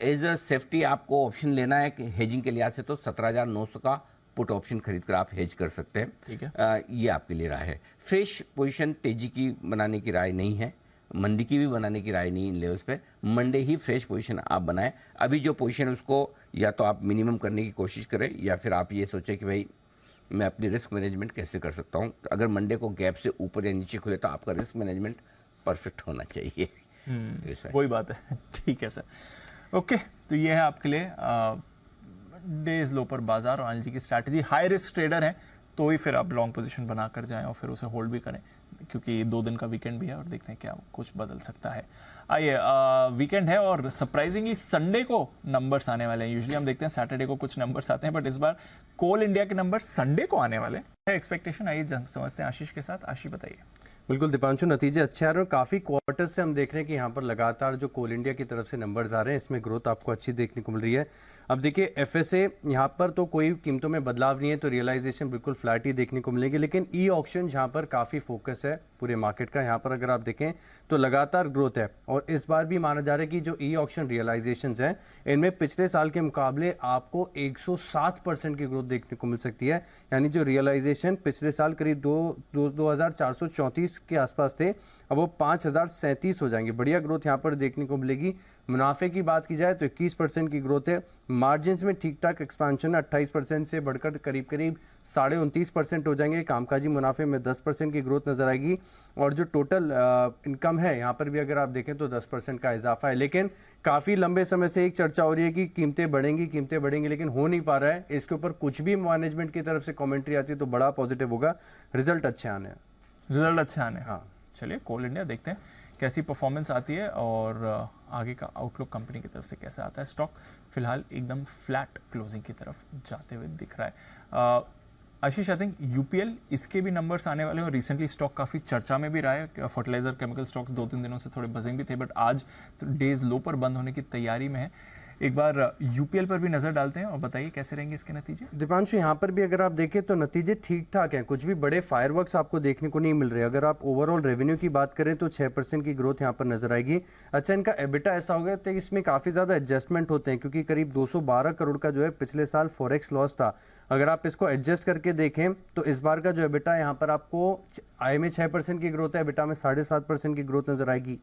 एज अ सेफ्टी आपको ऑप्शन लेना है कि हेजिंग के लिहाज से तो 17,900 का पुट ऑप्शन खरीद कर आप हेज कर सकते हैं। ठीक है, ये आपके लिए राय है। फ्रेश पोजीशन तेजी की बनाने की राय नहीं है, मंदी की भी बनाने की राय नहीं इन लेवल्स पे। मंडे ही फ्रेश पोजीशन आप बनाएं। अभी जो पोजीशन है उसको या तो आप मिनिमम करने की कोशिश करें, या फिर आप ये सोचें कि भाई मैं अपनी रिस्क मैनेजमेंट कैसे कर सकता हूँ। अगर मंडे को गैप से ऊपर या नीचे खुले तो आपका रिस्क मैनेजमेंट परफेक्ट होना चाहिए। वही बात है। ठीक है सर, ओके, तो ये है आपके लिए डेज लो पर बाजार और अनिल जी की स्ट्रैटेजी। हाई रिस्क ट्रेडर हैं तो ही फिर आप लॉन्ग पोजीशन बना कर जाएं और फिर उसे होल्ड भी करें, क्योंकि 2 दिन का वीकेंड भी है और देखते हैं क्या कुछ बदल सकता है। आइए, वीकेंड है और सरप्राइजिंगली संडे को नंबर्स आने वाले हैं। यूजुअली हम देखते हैं सैटरडे को कुछ नंबर्स आते हैं, बट इस बार कोल इंडिया के नंबर संडे को आने वाले हैं। एक्सपेक्टेशन आइए समझते हैं आशीष के साथ। आशीष बताइए। बिल्कुल दीपांशु, नतीजे अच्छे आ रहे हैं और काफ़ी क्वार्टर्स से हम देख रहे हैं कि यहाँ पर लगातार जो कोल इंडिया की तरफ से नंबर्स आ रहे हैं, इसमें ग्रोथ आपको अच्छी देखने को मिल रही है। अब देखिए FSA यहाँ पर तो कोई कीमतों में बदलाव नहीं है, तो रियलाइजेशन बिल्कुल फ्लैट ही देखने को मिलेगी, लेकिन ई ऑक्शन जहाँ पर काफ़ी फोकस है पूरे मार्केट का, यहाँ पर अगर आप देखें तो लगातार ग्रोथ है। और इस बार भी माना जा रहा है कि जो ई ऑक्शन रियलाइजेशंस हैं इनमें पिछले साल के मुकाबले आपको 107% की ग्रोथ देखने को मिल सकती है। यानी जो रियलाइजेशन पिछले साल करीब 2,434 के आसपास थे, अब वो 5,037 हो जाएंगे। बढ़िया ग्रोथ यहाँ पर देखने को मिलेगी। मुनाफे की बात की जाए तो 21% की ग्रोथ है। मार्जिन्स में ठीक ठाक एक्सपांशन, 28% से बढ़कर करीब 29.5% हो जाएंगे। कामकाजी मुनाफे में 10% की ग्रोथ नजर आएगी। और जो टोटल इनकम है यहाँ पर भी अगर आप देखें तो 10% का इजाफा है। लेकिन काफ़ी लंबे समय से एक चर्चा हो रही है कि कीमतें बढ़ेंगी, लेकिन हो नहीं पा रहा है। इसके ऊपर कुछ भी मैनेजमेंट की तरफ से कॉमेंट्री आती है तो बड़ा पॉजिटिव होगा। रिजल्ट अच्छे आने हैं। हाँ, चलिए कोल इंडिया देखते हैं कैसी परफॉर्मेंस आती है और आगे का आउटलुक कंपनी की तरफ से कैसा आता है। स्टॉक फिलहाल एकदम फ्लैट क्लोजिंग की तरफ जाते हुए दिख रहा है। आशीष, आई थिंक UPL इसके भी नंबर्स आने वाले हैं और रिसेंटली स्टॉक काफ़ी चर्चा में भी रहा है। फर्टिलाइजर केमिकल स्टॉक्स 2-3 दिनों से थोड़े बजिंग भी थे, बट आज तो डेज लो पर बंद होने की तैयारी में है। एक बार UPL पर भी नजर डालते हैं और बताइए कैसे रहेंगे इसके नतीजे। दीपांशु, यहाँ पर भी अगर आप देखें तो नतीजे ठीक ठाक हैं, कुछ भी बड़े फायरवर्क्स आपको देखने को नहीं मिल रहे। अगर आप ओवरऑल रेवेन्यू की बात करें तो 6% की ग्रोथ यहाँ पर नजर आएगी। अच्छा, इनका एबिटा ऐसा हो गया तो इसमें काफ़ी ज़्यादा एडजस्टमेंट होते हैं, क्योंकि करीब 212 करोड़ का जो है पिछले साल फॉरेक्स लॉस था। अगर आप इसको एडजस्ट करके देखें तो इस बार का जो एबिटा यहाँ पर आपको आय में 6% की ग्रोथ है, एबिटा में 7.5% की ग्रोथ नजर आएगी।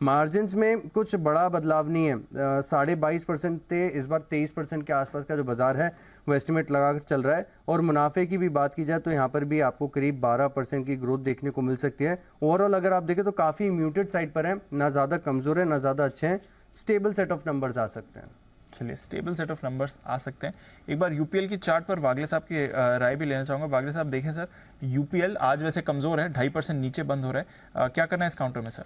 मार्जिन्स में कुछ बड़ा बदलाव नहीं है, 22.5% थे, इस बार 23% के आसपास का जो बाजार है वो एस्टिमेट लगाकर चल रहा है। और मुनाफे की भी बात की जाए तो यहाँ पर भी आपको करीब 12% की ग्रोथ देखने को मिल सकती है। ओवरऑल अगर आप देखें तो काफ़ी म्यूटेड साइड पर है, ना ज़्यादा कमज़ोर है ना ज़्यादा अच्छे हैं, स्टेबल सेट ऑफ नंबर्स आ सकते हैं। चलिए, स्टेबल सेट ऑफ नंबर्स आ सकते हैं। एक बार UPL की चार्ट पर वागले साहब की राय भी लेना चाहूँगा। वागले साहब देखें सर, UPL आज वैसे कमज़ोर है, 2.5% नीचे बंद हो रहा है, क्या करना है इस काउंटर में सर?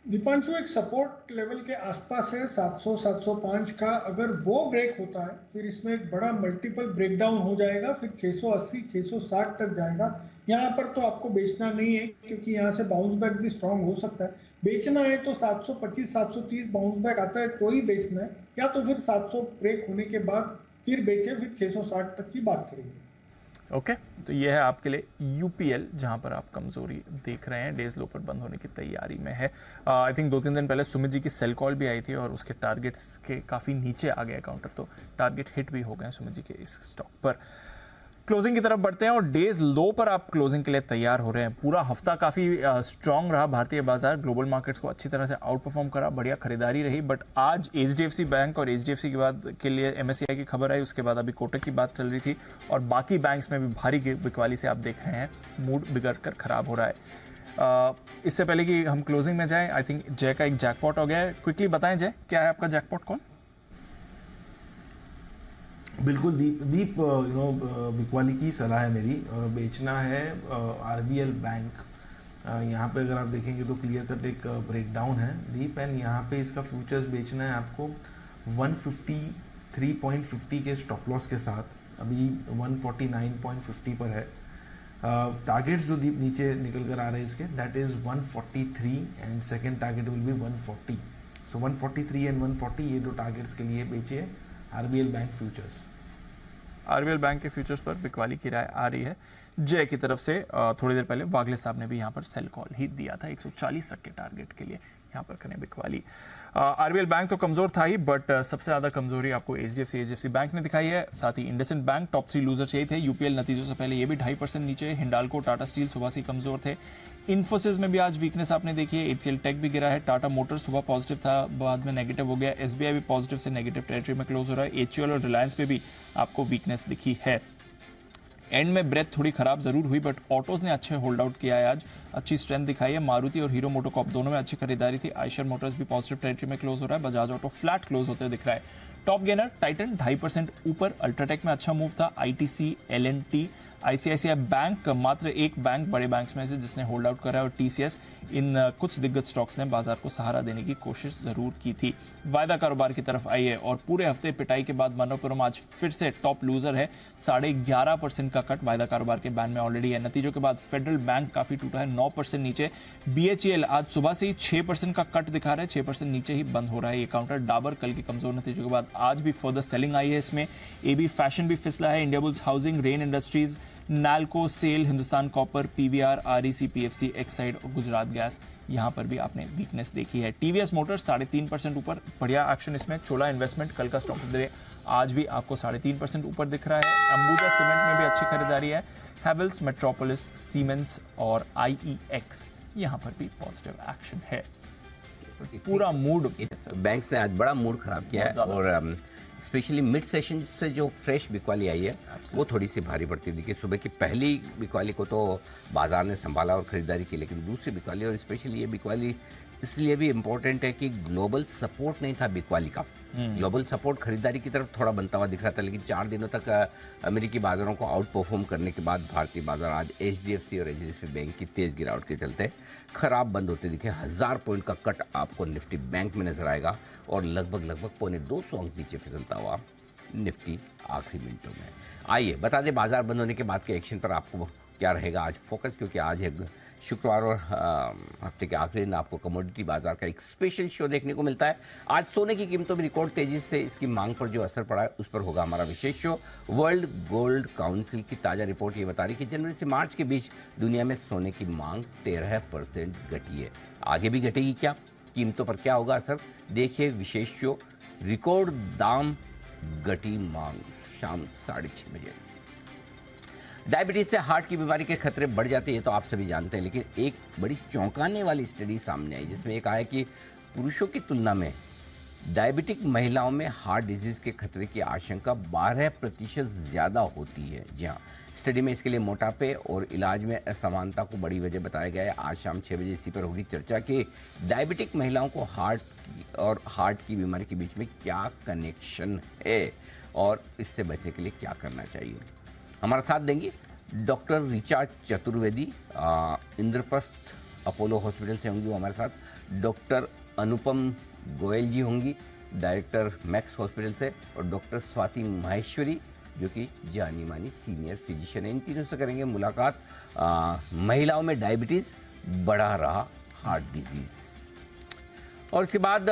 दीपांशु एक सपोर्ट लेवल के आसपास है 700-705 का। अगर वो ब्रेक होता है फिर इसमें एक बड़ा मल्टीपल ब्रेकडाउन हो जाएगा, फिर 680-660 तक जाएगा। यहाँ पर तो आपको बेचना नहीं है क्योंकि यहाँ से बाउंस बैक भी स्ट्रांग हो सकता है। बेचना है तो 725-730 बाउंस बैक आता है तो ही बेचना है, या तो फिर 700 ब्रेक होने के बाद फिर बेचे, फिर 660 तक की बात करेंगे। ओके तो ये है आपके लिए यूपीएल, जहां पर आप कमजोरी देख रहे हैं, डेज लो पर बंद होने की तैयारी में है। आई थिंक 2-3 दिन पहले सुमित जी की सेल कॉल भी आई थी और उसके टारगेट्स के काफ़ी नीचे आ गया काउंटर, तो टारगेट हिट भी हो गए सुमित जी के इस स्टॉक पर। क्लोजिंग की तरफ बढ़ते हैं और डेज लो पर आप क्लोजिंग के लिए तैयार हो रहे हैं। पूरा हफ्ता काफ़ी स्ट्रांग रहा भारतीय बाजार, ग्लोबल मार्केट्स को अच्छी तरह से आउट परफॉर्म करा, बढ़िया खरीदारी रही। बट आज एचडीएफसी बैंक और एचडीएफसी के बाद के लिए एमएससीआई की खबर आई, उसके बाद अभी कोटक की बात चल रही थी और बाकी बैंक्स में भी भारी बिकवाली से आप देख रहे हैं मूड बिगड़ कर खराब हो रहा है। इससे पहले कि हम क्लोजिंग में जाएं, आई थिंक जय का एक जैकपॉट हो गया है। क्विकली बताएं जय, क्या है आपका जैकपॉट कौन? बिल्कुल दीप बिकवाली की सलाह है मेरी। बेचना है आरबीएल बैंक। यहाँ पे अगर आप देखेंगे तो क्लियर कट एक ब्रेकडाउन है दीप, एंड यहाँ पे इसका फ्यूचर्स बेचना है आपको 153.50 के स्टॉप लॉस के साथ। अभी 149.50 पर है। टारगेट्स जो दीप नीचे निकल कर आ रहे हैं इसके, that is 143 and second target will be 140। So 143 and 140 ये दो टारगेट्स के लिए बेचिए RBL bank futures. RBL bank के फ्यूचर्स पर बिकवाली की राय आ रही है जय की तरफ से। थोड़ी देर पहले वागले साहब ने भी यहाँ पर सेल कॉल ही दिया था 140 तक के टारगेट के लिए, यहाँ पर करें बिकवाली। आरबीएल बैंक तो कमजोर था ही, बट सबसे ज्यादा कमजोरी आपको एचडीएफसी बैंक ने दिखाई है। साथ ही इंडसइंड बैंक, टॉप 3 लूजर्स यही थे। यूपीएल नतीजों से पहले ये भी 2.5% नीचे। हिंडाल्को, टाटा स्टील सुबह से कमजोर थे। इन्फोसिस में भी आज वीकनेस आपने देखी है। एचसीएल टेक भी गिरा है। टाटा मोटर्स सुबह पॉजिटिव था, बाद में नेगेटिव हो गया। एसबीआई भी पॉजिटिव से नेगेटिव टेरिटरी में क्लोज हो रहा है। एचयूएल और रिलायंस पे भी आपको वीकनेस दिखी है। एंड में ब्रेथ थोड़ी खराब जरूर हुई, बट ऑटोज ने अच्छे होल्ड आउट किया है, आज अच्छी स्ट्रेंथ दिखाई है। मारुति और हीरो मोटोकॉर्प दोनों में अच्छी खरीदारी थी। आयशर मोटर्स भी पॉजिटिव टेरिटरी में क्लोज हो रहा है। बजाज ऑटो फ्लैट क्लोज होते दिख रहा है। टॉप गेनर टाइटन 2.5% ऊपर। अल्ट्राटेक में अच्छा मूव था। आईटीसी, एलएनटी, आईसीआईसीआई बैंक मात्र एक बैंक बड़े बैंक्स में से जिसने होल्ड आउट करा है, और टीसीएस, इन कुछ दिग्गज स्टॉक्स ने बाजार को सहारा देने की कोशिश जरूर की थी। वायदा कारोबार की तरफ आई है और पूरे हफ्ते पिटाई के बाद मनोपुरम आज फिर से टॉप लूजर है। 11.5% का कट वायदा कारोबार के बैन में ऑलरेडी है। नतीजों के बाद फेडरल बैंक काफी टूटा है, 9% नीचे। बीएचईएल आज सुबह से ही 6% का कट दिखा रहा है, 6% नीचे ही बंद हो रहा है ये काउंटर। डाबर कल के कमजोर नतीजों के बाद आज भी फर्दर सेलिंग आई है इसमें। एबी फैशन भी फिसला है। Indiabulls housing, Rain industries, Nalco, SAIL, Hindustan copper, PVR, REC, PFC, Exide और गुजरात गैस, यहां पर भी आपने वीकनेस देखी है। टीवीएस मोटर्स 3.5% ऊपर, बढ़िया एक्शन इसमें। चोला इन्वेस्टमेंट कल का स्टॉक दे आज भी आपको 3.5% ऊपर दिख रहा है। अंबुजा सीमेंट में भी अच्छी खरीदारी है। हैवेल्स, मेट्रोपोलिस, सीमेंट्स और आईईएक्स, यहां पर भी पॉजिटिव एक्शन है। पूरा मूड बैंक्स ने आज बड़ा मूड खराब किया है, और स्पेशली मिड सेशन से जो फ्रेश बिकवाली आई है वो थोड़ी सी भारी पड़ती दिखी। सुबह की पहली बिकवाली को तो बाजार ने संभाला और खरीदारी की, लेकिन दूसरी बिकवाली, और स्पेशली ये बिकवाली इसलिए भी इम्पोर्टेंट है कि ग्लोबल सपोर्ट नहीं था बिकवाली का। ग्लोबल सपोर्ट खरीदारी की तरफ थोड़ा बनता हुआ दिख रहा था, लेकिन 4 दिनों तक अमेरिकी बाजारों को आउट परफॉर्म करने के बाद भारतीय बाजार आज एचडीएफसी और एचडीएफसी बैंक की तेज गिरावट के चलते खराब बंद होते दिखे। 1000 पॉइंट का कट आपको निफ्टी बैंक में नजर आएगा और लगभग 200 अंक नीचे फिसलता हुआ निफ्टी आखिरी मिनटों में। आइए बता दें बाजार बंद होने के बाद के एक्शन पर आपको क्या रहेगा आज फोकस, क्योंकि आज है शुक्रवार और हफ्ते के आखिरी दिन आपको कमोडिटी बाजार का एक स्पेशल शो देखने को मिलता है। आज सोने की कीमतों में रिकॉर्ड तेजी से इसकी मांग पर जो असर पड़ा है उस पर होगा हमारा विशेष शो। वर्ल्ड गोल्ड काउंसिल की ताज़ा रिपोर्ट ये बता रही है कि जनवरी से मार्च के बीच दुनिया में सोने की मांग 13% घटी है। आगे भी घटेगी क्या? कीमतों पर क्या होगा असर? देखिए विशेष शो रिकॉर्ड दाम घटी मांग, शाम 6:30 बजे। डायबिटीज से हार्ट की बीमारी के खतरे बढ़ जाते हैं, ये तो आप सभी जानते हैं, लेकिन एक बड़ी चौंकाने वाली स्टडी सामने आई जिसमें एक आया कि पुरुषों की तुलना में डायबिटिक महिलाओं में हार्ट डिजीज के खतरे की आशंका 12% ज़्यादा होती है। जी हाँ, स्टडी में इसके लिए मोटापे और इलाज में असमानता को बड़ी वजह बताया गया है। आज शाम 6 बजे इसी पर होगी चर्चा कि डायबिटिक महिलाओं को हार्ट की बीमारी के बीच में क्या कनेक्शन है और इससे बचने के लिए क्या करना चाहिए। हमारा साथ देंगी doctor Richa Chaturvedi, Indraprastha Apollo hospital से होंगी वो हमारे साथ। डॉक्टर अनुपम गोयल जी होंगी, डायरेक्टर मैक्स हॉस्पिटल से, और डॉक्टर स्वाति माहेश्वरी जो कि जानी मानी सीनियर फिजिशियन है। इन तीनों से करेंगे मुलाकात महिलाओं में डायबिटीज़, बढ़ा रहा हार्ट डिजीज़। और इसके बाद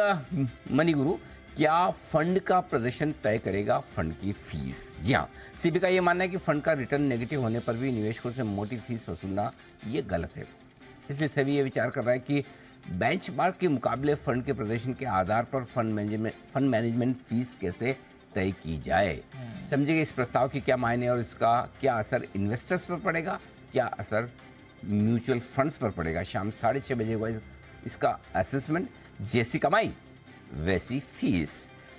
मनी गुरु, क्या फंड का प्रदर्शन तय करेगा फंड की फीस? जी हाँ, सेबी का ये मानना है कि फंड का रिटर्न नेगेटिव होने पर भी निवेशकों से मोटी फीस वसूलना ये गलत है। इसलिए सेबी ये विचार कर रहा है कि बेंचमार्क के मुकाबले फंड के प्रदर्शन के आधार पर फंड मैनेजमेंट फीस कैसे तय की जाए। समझिए इस प्रस्ताव की क्या मायने और इसका क्या असर इन्वेस्टर्स पर पड़ेगा, क्या असर म्यूचुअल फंड्स पर पड़ेगा। शाम 6:30 बजे हुआ इसका असेसमेंट। जैसी कमाई वैसी फीस।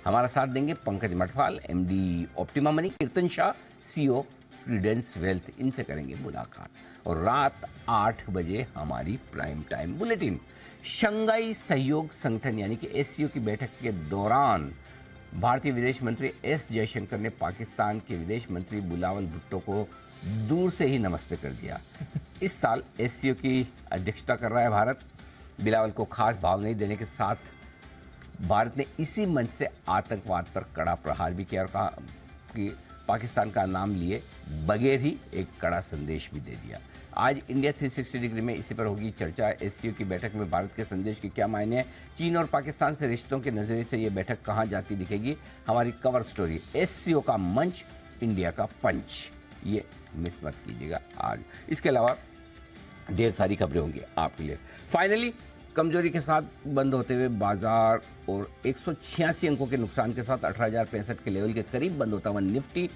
हमारा साथ देंगे पंकज मठवाल, एमडी ऑप्टिमा मनी, कीर्तन शाह, सीईओ क्रीडेंस वेल्थ, इनसे करेंगे मुलाकात। और रात 8 बजे हमारी प्राइम टाइम बुलेटिन। शंघाई सहयोग संगठन यानी कि एससीओ की बैठक के दौरान भारतीय विदेश मंत्री एस जयशंकर ने पाकिस्तान के विदेश मंत्री बिलावल भुट्टो को दूर से ही नमस्ते कर दिया। इस साल एससीओ की अध्यक्षता कर रहा है भारत। बिलावल को खास भाव नहीं देने के साथ भारत ने इसी मंच से आतंकवाद पर कड़ा प्रहार भी किया और कहा कि पाकिस्तान का नाम लिए बगैर ही एक कड़ा संदेश भी दे दिया। आज इंडिया 360 डिग्री में इसी पर होगी चर्चा। एससीओ की बैठक में भारत के संदेश के क्या मायने हैं, चीन और पाकिस्तान से रिश्तों के नजरिए से ये बैठक कहाँ जाती दिखेगी। हमारी कवर स्टोरी एससीओ का मंच, इंडिया का पंच, ये मिस मत कीजिएगा आज। इसके अलावा ढेर सारी खबरें होंगी आपके लिए। फाइनली कमजोरी के साथ बंद होते हुए बाजार और 186 अंकों के नुकसान के साथ 18,065 के लेवल के करीब बंद होता हुआ निफ्टी,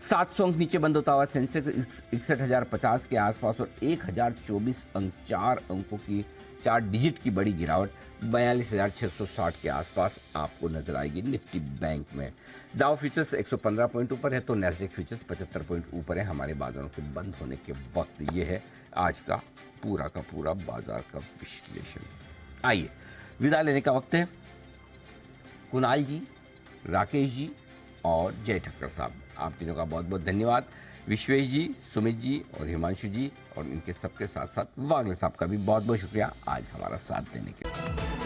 700 अंक नीचे बंद होता हुआ सेंसेक्स 61,050 के आसपास और 1,024 अंक 4 अंकों की 4 डिजिट की बड़ी गिरावट 42,660 के आसपास आपको नजर आएगी निफ्टी बैंक में। डाउ फ्यूचर्स 115 पॉइंट ऊपर है तो नैस्डैक फ्यूचर्स 75 पॉइंट ऊपर है। हमारे बाजारों के बंद होने के वक्त ये है आज का पूरा बाजार का विश्लेषण। आइए विदा लेने का वक्त है। कुणाल जी, राकेश जी और जय ठक्कर साहब, आप तीनों का बहुत बहुत धन्यवाद। विश्वेश जी, सुमित जी और हिमांशु जी और इनके सबके साथ साथ वागले साहब का भी बहुत बहुत शुक्रिया आज हमारा साथ देने के लिए।